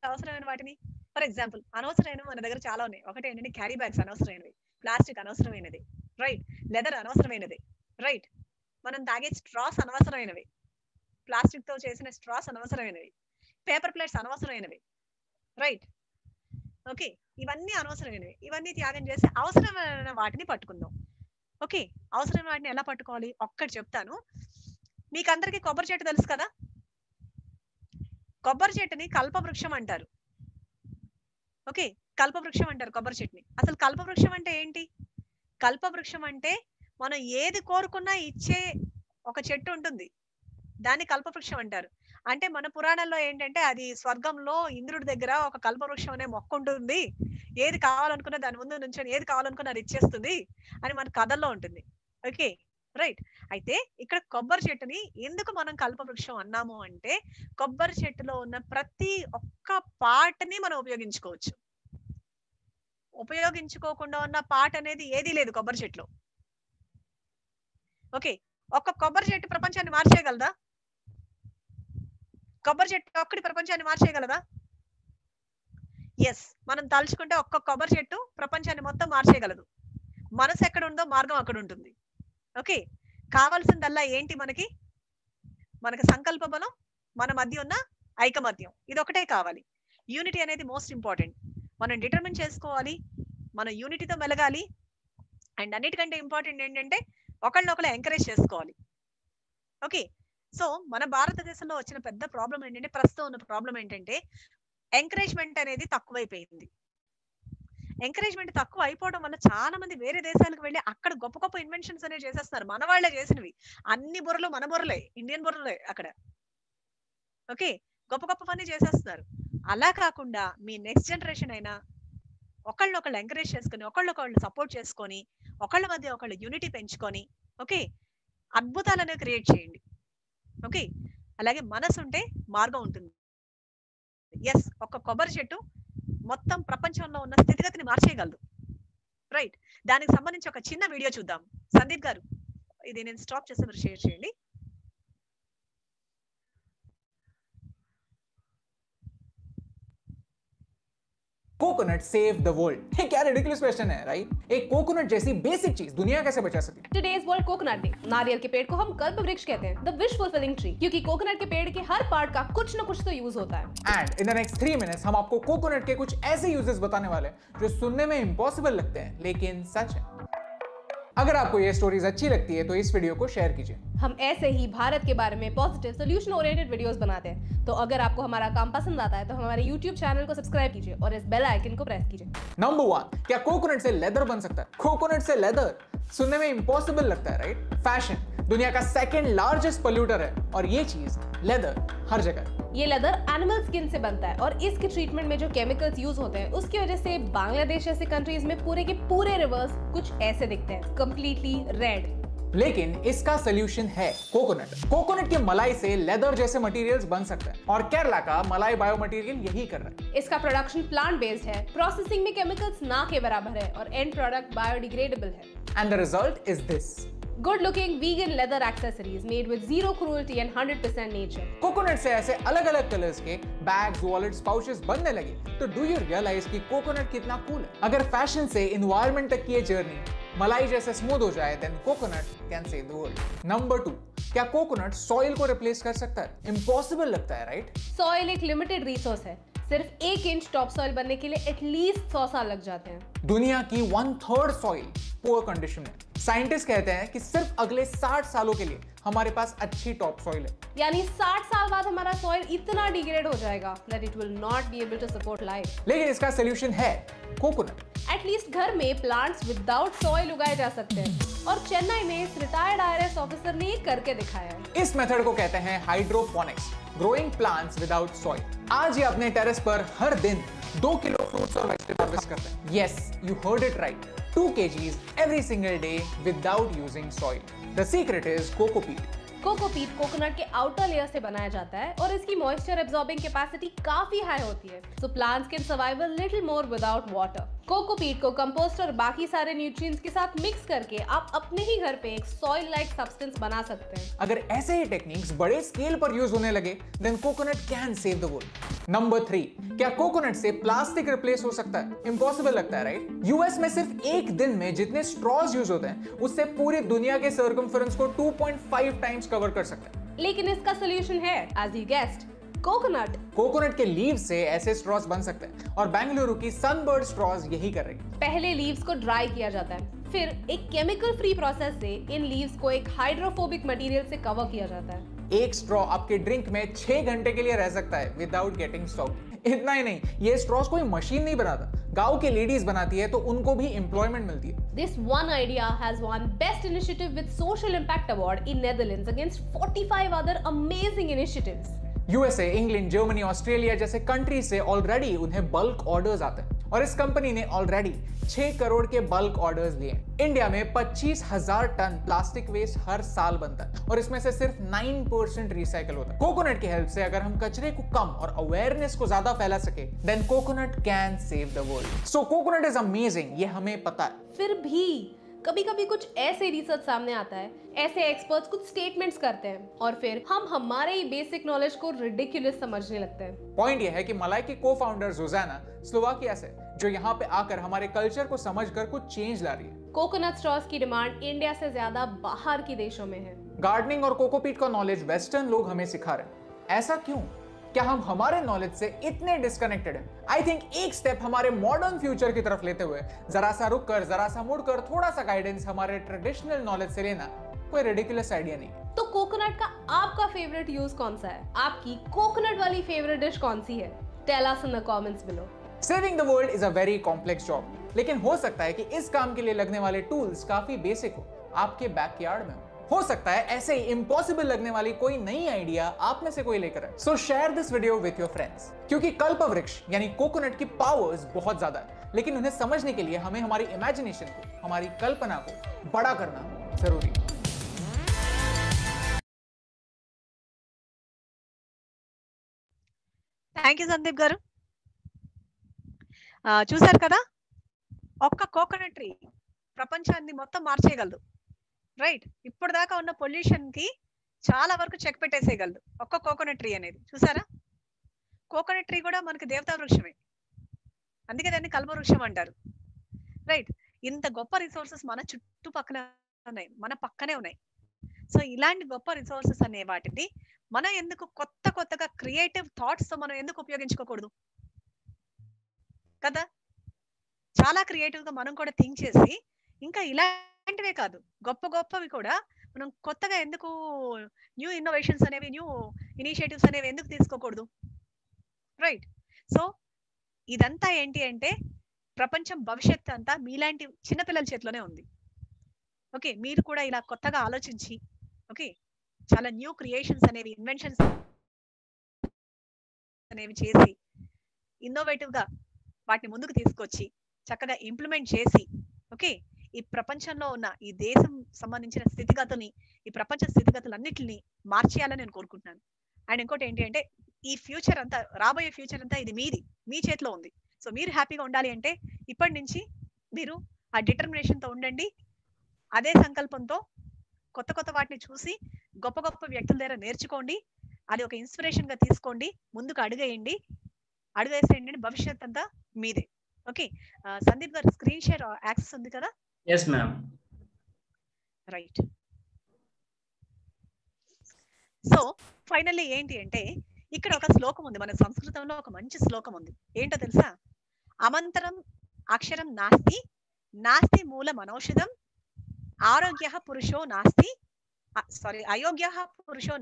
అవసరమైన వాటిని? ఫర్ ఎగ్జాంపుల్ అనవసరమైనవి మన దగ్గర చాలా ఉన్నాయి. ఒకటి ఏంటంటే క్యారీ బ్యాగ్స్ అనవసరమైనవి, ప్లాస్టిక్ అనవసరమైనది, రైట్, లెదర్ అనవసరమైనది, రైట్, మనం తాగే స్ట్రాస్ అనవసరమైనవి, ప్లాస్టిక్ తో చేసిన స్ట్రాస్ అనవసరమైనవి, పేపర్ ప్లేట్స్ అనవసరమైనవి, రైట్. ఓకే, ఇవన్నీ అనవసరమైనవి, ఇవన్నీ త్యాగం చేసి అవసరమైన వాటిని పట్టుకుందాం. ఓకే, అవసరమైన వాటిని ఎలా పట్టుకోవాలి ఒక్కటి చెప్తాను. మీకు అందరికీ కొబ్బరి చెట్టు తెలుసు కదా. కొబ్బరి చెట్టుని కల్పవృక్షం అంటారు. ఓకే, కల్పవృక్షం అంటారు కొబ్బరి చెట్టుని. అసలు కల్పవృక్షం అంటే ఏంటి? కల్పవృక్షం అంటే మనం ఏది కోరుకున్నా ఇచ్చే ఒక చెట్టు ఉంటుంది, దాన్ని కల్పవృక్షం అంటారు. అంటే మన పురాణాల్లో ఏంటంటే అది స్వర్గంలో ఇంద్రుడి దగ్గర ఒక కల్పవృక్షం అనే మొక్క ఉంటుంది, ఏది కావాలనుకున్నా దాని ముందు నుంచొని ఏది కావాలనుకున్నా అది ఇచ్చేస్తుంది అని మన కథల్లో ఉంటుంది. Okay, right. అయితే ఇక్కడ కొబ్బరి చెట్టుని ఎందుకు మనం కల్పవృక్షం అన్నాము అంటే కొబ్బరి చెట్టులో ఉన్న ప్రతి ఒక్క పార్ట్ ని మనం ఉపయోగించుకోవచ్చు. ఉపయోగించుకోకుండా ఉన్న పార్ట్ అనేది ఏదీ లేదు కొబ్బరి చెట్టులో. ఓకే, ఒక్క కొబ్బరి చెట్టు ప్రపంచాన్ని మార్చేయగలదా? కొబ్బరి చెట్టు ఒక్కటి ప్రపంచాన్ని మార్చేయగలదా? ఎస్, మనం తలుచుకుంటే ఒక్క కొబ్బరి చెట్టు ప్రపంచాన్ని మొత్తం మార్చేయగలదు. మనసు ఎక్కడ ఉందో మార్గం అక్కడ ఉంటుంది. ఓకే, కావాల్సిందల్లా ఏంటి మనకి? మనకి సంకల్ప బలం, మన మధ్య ఉన్న ఐకమత్యం, ఇది ఒకటే కావాలి. యూనిటీ అనేది మోస్ట్ ఇంపార్టెంట్. మనం డిటర్మిన్ చేసుకోవాలి, మన యూనిటీతో మెలగాలి. అండ్ అన్నిటికంటే ఇంపార్టెంట్ ఏంటంటే ఒకళ్ళనొకళ్ళు ఎంకరేజ్ చేసుకోవాలి. ఓకే, సో మన భారతదేశంలో వచ్చిన పెద్ద ప్రాబ్లం ఏంటంటే, ప్రస్తుతం ఉన్న ప్రాబ్లం ఏంటంటే ఎంకరేజ్మెంట్ అనేది తక్కువైపోయింది. ఎంకరేజ్మెంట్ తక్కువ అయిపోవడం వల్ల చాలా మంది వేరే దేశాలకు వెళ్ళి అక్కడ గొప్ప గొప్ప ఇన్వెన్షన్స్ అనేవి చేసేస్తున్నారు. మన వాళ్ళే చేసినవి, అన్ని బుర్రలు మన బుర్రలే, ఇండియన్ బుర్రలే అక్కడ. ఓకే, గొప్ప గొప్ప పని చేసేస్తున్నారు. అలా కాకుండా మీ నెక్స్ట్ జనరేషన్ అయినా ఒకళ్ళనొకళ్ళు ఎంకరేజ్ చేసుకొని, ఒకళ్ళొకళ్ళు సపోర్ట్ చేసుకొని, ఒకళ్ళ మధ్య ఒకళ్ళు యూనిటీ పెంచుకొని, ఓకే, అద్భుతాలను క్రియేట్ చేయండి. ఓకే, అలాగే మనసు ఉంటే మార్గం ఉంటుంది. ఎస్, ఒక కొబ్బరి చెట్టు మొత్తం ప్రపంచంలో ఉన్న స్థితిగతిని మార్చేయగలదు. రైట్, దానికి సంబంధించి ఒక చిన్న వీడియో చూద్దాం. సందీప్ గారు, ఇది నేను స్టాప్ చేసి మీరు షేర్ చేయండి. Coconut save the world. ये क्या रिडिकुलस क्वेश्चन है, राइट? एक कोकोनट जैसी बेसिक चीज दुनिया कैसे बचा सके? Today's world coconut day. नारियल के पेड़ को हम कल्प वृक्ष कहते हैं, द विश फुलफिलिंग ट्री, क्योंकि कोकोनट के पेड़ के हर पार्ट का कुछ न कुछ तो यूज होता है। And in the next 3 minutes हम आपको कोकोनट के कुछ ऐसे यूजेस बताने वाले हैं जो सुनने में इम्पॉसिबल लगते हैं लेकिन सच है। अगर आपको ये स्टोरीज अच्छी लगती है तो इस वीडियो को शेयर कीजिए। हम ऐसे ही भारत के बारे में पॉजिटिव सोल्यूशन ओरिएंटेड वीडियोस बनाते हैं, तो अगर आपको हमारा काम पसंद आता है तो हमारे YouTube चैनल को सब्सक्राइब कीजिए और इस बेल आइकन को प्रेस कीजिए। नंबर 1, क्या कोकोनट से लेदर बन सकता है? कोकोनट से लेदर सुनने में इम्पॉसिबल लगता है, राइट? फैशन दुनिया का सेकंड लार्जेस्ट पोल्यूटर है और ये चीज लेदर हर जगह है। ये लेदर एनिमल स्किन से बनता है और इसके ट्रीटमेंट में जो केमिकल्स यूज होते हैं उसकी वजह से बांग्लादेश जैसे कंट्रीज में पूरे के पूरे रिवर्स कुछ ऐसे दिखते हैं, कंप्लीटली रेड। लेकिन इसका सोल्यूशन है कोकोनट। कोकोनट की मलाई से लेदर जैसे मटेरियल्स बन सकते हैं और केरला का मलाई बायो मटेरियल यही कर रहा है। इसका प्रोडक्शन प्लांट बेस्ड है, प्रोसेसिंग में केमिकल्स ना के बराबर है और एंड प्रोडक्ट बायोडिग्रेडेबल है। And the result is this, good looking vegan leather accessories made with zero cruelty and 100% nature. Coconut से ऐसे अलग अलग कलर्स के बैग्स, वॉलेट्स, पाउचेस बनने लगे तो डू यू रियलाइज कि कोकोनट कितना कूल है? अगर फैशन से एनवायरनमेंट तक की ये जर्नी मलाई जैसे स्मूथ हो जाए then coconut can save the world. Number 2, क्या कोकोनट सॉइल को रिप्लेस कर सकता है? इम्पॉसिबल लगता है, राइट? सॉइल एक लिमिटेड रिसोर्स है, सिर्फ 1 इंच टॉप सॉइल बनने के लिए एटलीस्ट 100 साल लग जाते हैं। दुनिया की 1/3 सॉइल पुअर कंडीशन में। साइंटिस्ट कहते हैं कि सिर्फ अगले 60 सालों के लिए हमारे पास अच्छी टॉप सॉइल है। यानी 60 साल बाद हमारा सॉइल इतना डिग्रेड हो जाएगा that it will not be able to support life। लेकिन इसका सोल्यूशन है कोकोनट। एटलीस्ट घर में प्लांट्स विदाउट सॉइल उगाए जा सकते हैं और चेन्नई में इस रिटायर्ड IRS ऑफिसर ने ये करके दिखाया है। इस मेथड को कहते हैं hydroponics, growing plants without soil. आज ये अपने टेरेस पर हर दिन 2 किलो फ्रूट्स और वेजिटेबल्स हार्वेस्ट करते हैं। Yes, you heard it right, 2 kgs every single day without using soil. The secret is cocopeat. Cocopeat coconut के आउटर लेयर से बनाया जाता है और इसकी मॉइस्चर एब्जॉर्बिंग कैपेसिटी काफी हाई होती है, so plants can survive a little more without water. Cocopeat को कंपोस्ट और बाकी सारे न्यूट्रिएंट्स के साथ मिक्स करके आप अपने ही घर पे एक सॉइल लाइक सब्सटेंस बना सकते हैं। अगर ऐसे ही टेक्निक्स बड़े स्केल पर यूज होने लगे then coconut can save the world. Number 3, क्या कोकोनट से प्लास्टिक रिप्लेस हो सकता है? इम्पॉसिबल लगता है, राइट? यूएस में सिर्फ एक दिन में जितने स्ट्रॉज यूज होते हैं उससे पूरी दुनिया के सर्कमफेरेंस को 2.5 टाइम्स कवर कर सकते हैं। लेकिन इसका सोल्यूशन है, as you guessed, coconut. Coconut के लीव से ऐसे स्ट्रॉज बन सकते हैं और बेंगलुरु की सनबर्ड स्ट्रॉज यही कर रही है। पहले लीव्स को ड्राई किया जाता है, फिर एक केमिकल फ्री प्रोसेस से इन लीव्स को एक हाइड्रोफोबिक मटेरियल से कवर किया जाता है। एक स्ट्रॉ आपके ड्रिंक में 6 घंटे के लिए रह सकता है विदाउट गेटिंग सॉग्ड। इतना ही नहीं, ये स्ट्रॉस कोई मशीन नहीं बनाता, गांव के लेडीज बनाती है तो उनको भी एम्प्लॉयमेंट मिलती है। This one idea has won Best Initiative with Social Impact Award in Netherlands against 45 other amazing initiatives. USA, England, Germany, Australia जैसे कंट्री से ऑलरेडी उन्हें बल्क ऑर्डर्स आते हैं। और इस कंपनी ने ऑलरेडी 6 करोड़ के बल्क ऑर्डर्स लिए। इंडिया में 25,000 टन प्लास्टिक वेस्ट हर साल बनता है और इसमें से सिर्फ 9% रिसाइकल होता है। कोकोनट की हेल्प से अगर हम कचरे को कम और अवेयरनेस को ज्यादा फैला सके, then coconut can save the world. So coconut is amazing, ये हमें पता है। फिर भी कभी कभी कुछ ऐसे रिसर्च सामने आता है, ऐसे एक्सपर्ट्स कुछ स्टेटमेंट्स करते हैं और फिर हम हमारे ही बेसिक नॉलेज को रिडिकुलस समझने लगते हैं। पॉइंट ये है कि मलाई की को-फाउंडर जोजाना स्लोवाकिया से, जो यहाँ पे आकर हमारे कल्चर को समझकर कुछ चेंज ला रही है। कोकोनट स्ट्रॉस की डिमांड इंडिया से ज्यादा बाहर के देशों में है। गार्डनिंग और कोकोपीट का नॉलेज वेस्टर्न लोग हमें सिखा रहे हैं। ऐसा क्यों? क्या हम हमारे नॉलेज से इतने डिस्कनेक्टेड हैं? आई थिंक एक स्टेप हमारे मॉडर्न फ्यूचर की तरफ लेते हुए जरा सा रुककर, जरा सा मुड़कर, थोड़ा सा गाइडेंस हमारे ट्रेडिशनल नॉलेज से लेना कोई रिडिकुलस आइडिया नहीं। तो कोकोनट का आपका फेवरेट यूज कौन सा है? आपकी कोकोनट वाली फेवरेट डिश कौन सी है? Tell us in the comments below. Saving the world is a very complex job, लेकिन हो सकता है कि इस काम के लिए लगने वाले टूल्स काफी बेसिक हो, आपके बैकयार्ड में हो सकता है ऐसे ही इम्पॉसिबल लगने वाली कोई नई आइडिया आप में से कोई लेकर आए। सो share this video with your friends, क्योंकि कल्पवृक्ष यानी कोकोनट की पावर्स बहुत ज्यादा है, लेकिन उन्हें समझने के लिए हमें हमारी इमेजिनेशन को, हमारी कल्पना को बड़ा करना जरूरी है। థ్యాంక్ యూ సందీప్ గారు. చూసారు కదా, ఒక్క కోకోనట్ ట్రీ ప్రపంచాన్ని మొత్తం మార్చేయగలదు. రైట్, ఇప్పుడు దాకా ఉన్న పొల్యూషన్ కి చాలా వరకు చెక్ పెట్టేసేయగలదు ఒక్క కోకోనట్ ట్రీ అనేది. చూసారా, కోకోనట్ ట్రీ కూడా మనకి దేవతా వృక్షమే, అందుకే దాన్ని కల్పవృక్షం అంటారు. రైట్, ఇంత గొప్ప రిసోర్సెస్ మన చుట్టుపక్కల ఉన్నాయి, మన పక్కనే ఉన్నాయి. సో ఇలాంటి గొప్ప రిసోర్సెస్ అనే వాటిని మనం ఎందుకు కొత్తగా క్రియేటివ్ థాట్స్ తో మనం ఎందుకు ఉపయోగించుకోకూడదు కదా? చాలా క్రియేటివ్ గా మనం కూడా థింక్ చేసి, ఇంకా ఇలాంటివే కాదు గొప్పవి కూడా మనం కొత్తగా ఎందుకు న్యూ ఇన్నోవేషన్స్ అనేవి, న్యూ ఇనిషియేటివ్స్ అనేవి ఎందుకు తీసుకోకూడదు? రైట్, సో ఇదంతా ఏంటి అంటే ప్రపంచం భవిష్యత్తు అంతా మీలాంటి చిన్నపిల్లల చేతిలోనే ఉంది. ఓకే, మీరు కూడా ఇలా కొత్తగా ఆలోచించి, ఓకే, చాలా న్యూ క్రియేషన్స్ అనేవి, ఇన్వెన్షన్స్ అనేవి చేసి, ఇన్నోవేటివ్ గా వాటిని ముందుకు తీసుకొచ్చి చక్కగా ఇంప్లిమెంట్ చేసి, ఓకే, ఈ ప్రపంచంలో ఉన్న ఈ దేశం సంబంధించిన స్థితిగతుల్ని, ఈ ప్రపంచ స్థితిగతులన్నిటిని మార్చేయాలని నేను కోరుకుంటున్నాను. అండ్ ఇంకోటి ఏంటి అంటే, ఈ ఫ్యూచర్ అంతా, రాబోయే ఫ్యూచర్ అంతా ఇది మీ చేతిలో ఉంది. సో మీరు హ్యాపీగా ఉండాలి అంటే ఇప్పటి నుంచి మీరు ఆ డిటర్మినేషన్ తో ఉండండి. అదే సంకల్పంతో కొత్త వాటిని చూసి గొప్ప వ్యక్తుల దగ్గర నేర్చుకోండి. అది ఒక ఇన్స్పిరేషన్ గా తీసుకోండి, ముందుకు అడుగేసేయండి. భవిష్యత్ అంతా మీదే. ఓకే, సందీప్ గారు స్క్రీన్ షేర్ యాక్సెస్ ఉంది కదా? yes ma'am. Right, so finally ఏంటి అంటే ఇక్కడ ఒక శ్లోకం ఉంది, మన సంస్కృతంలో ఒక మంచి శ్లోకం ఉంది. ఏంటో తెలుసా? అమంతరం అక్షరం నాస్తి, నాస్తి మూలం అనౌషధం, అయోగ్యః పురుషో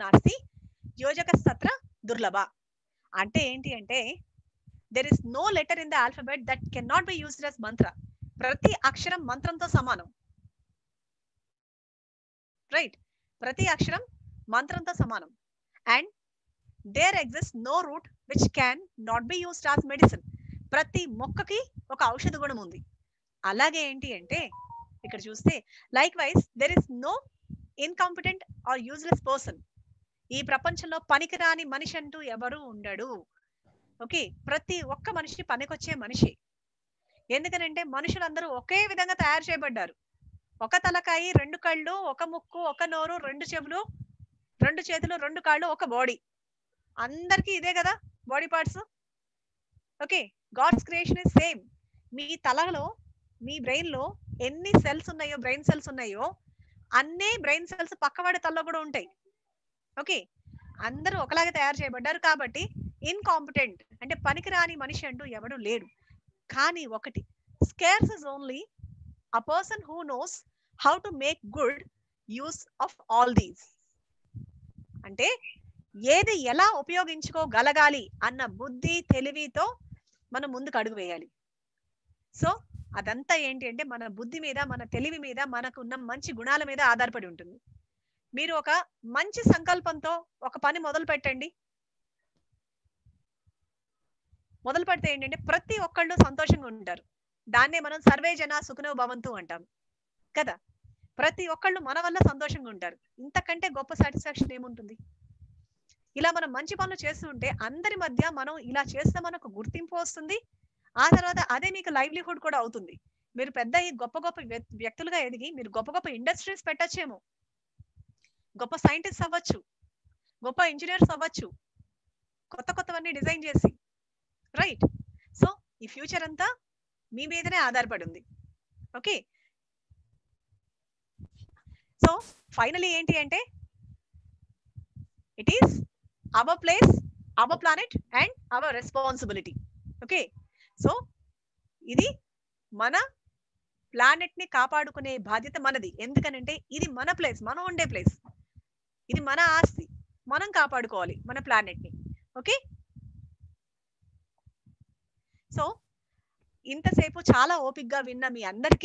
నాస్తి, యోజక సత్ర దుర్లభ. అంటే ఏంటి అంటే, there is no letter in the alphabet that cannot be used as mantra. ప్రతి అక్షరం మంత్రంతో సమానం. రైట్, ప్రతి అక్షరం మంత్రంతో సమానం. And there exists no root which can not be used as medicine. ప్రతి మొక్కకి ఒక ఔషధ గుణం ఉంది. అలాగే ఏంటి అంటే ఇక్కడ చూస్తే, like wise there is no incompetent or useless person. ఈ ప్రపంచంలో పనికిరాని మనిషి అంటూ ఎవరు ఉండడు. ఓకే, ప్రతి ఒక్క మనిషి పనికొచ్చే మనిషి. ఎందుకనంటే మనుషులందరూ ఒకే విధంగా తయారు చేయబడ్డారు. ఒక తలకాయి, 2 కళ్ళు, ఒక ముక్కు, ఒక నోరు, 2 చెవులు, 2 చేతులు, 2 కాళ్ళు, ఒక బాడీ. అందరికీ ఇదే కదా body parts. Okay, God's creation is same. మీ తలలో, మీ బ్రెయిన్ లో ఎన్ని సెల్స్ ఉన్నాయో, బ్రెయిన్ సెల్స్ ఉన్నాయో, అన్నే బ్రెయిన్ సెల్స్ పక్కవాడి తలలో కూడా ఉంటాయి. ఓకే, అందరూ ఒకలాగే తయారు చేయబడ్డారు. కాబట్టి ఇన్కాంపిటెంట్ అంటే పనికిరాని మనిషి అంటూ ఎవడు లేడు. కానీ ఒకటి, scares is only a person who knows how to make good use of all these. అంటే ఏది ఎలా ఉపయోగించుకోగలగాలి అన్న బుద్ధి, తెలివితో మనం ముందుకు అడుగు వేయాలి. సో అదంతా ఏంటి అంటే మన బుద్ధి మీద, మన తెలివి మీద, మనకు ఉన్న మంచి గుణాల మీద ఆధారపడి ఉంటుంది. మీరు ఒక మంచి సంకల్పంతో ఒక పని మొదలు పెట్టండి. మొదలు పెడితే ఏంటంటే ప్రతి ఒక్కళ్ళు సంతోషంగా ఉంటారు. దాన్నే మనం సర్వే జన సుఖనో భవంతు అంటాం కదా. ప్రతి ఒక్కళ్ళు మన వల్ల సంతోషంగా ఉంటారు. ఇంతకంటే గొప్ప సాటిస్ఫాక్షన్ ఏముంటుంది? ఇలా మనం మంచి పనులు చేస్తూ ఉంటే అందరి మధ్య మనం ఇలా చేస్తే మనకు గుర్తింపు వస్తుంది. ఆ తర్వాత అదే మీకు లైవ్లీహుడ్ కూడా అవుతుంది. మీరు పెద్ద గొప్ప గొప్ప వ్యక్తులుగా ఎదిగి మీరు గొప్ప గొప్ప ఇండస్ట్రీస్ పెట్టచ్చేమో, గొప్ప సైంటిస్ట్ అవ్వచ్చు, గొప్ప ఇంజనీర్స్ అవ్వచ్చు, కొత్త కొత్తవన్నీ డిజైన్ చేసి, రైట్? సో ఈ ఫ్యూచర్ అంతా మీ మీదనే ఆధారపడి ఉంది. ఓకే, సో ఫైనలీ ఏంటి అంటే it is our place, our planet and our responsibility. Okay, so ఇది మన ప్లానెట్ ని కాపాడుకునే బాధ్యత మనది. ఎందుకనంటే ఇది మన ప్లేస్, మనం ఉండే ప్లేస్, ఇది మన ఆస్తి, మనం కాపాడుకోవాలి మన ప్లానెట్ ని. ఓకే, సో ఇంతసేపు చాలా ఓపిక్గా విన్న మీ అందరికీ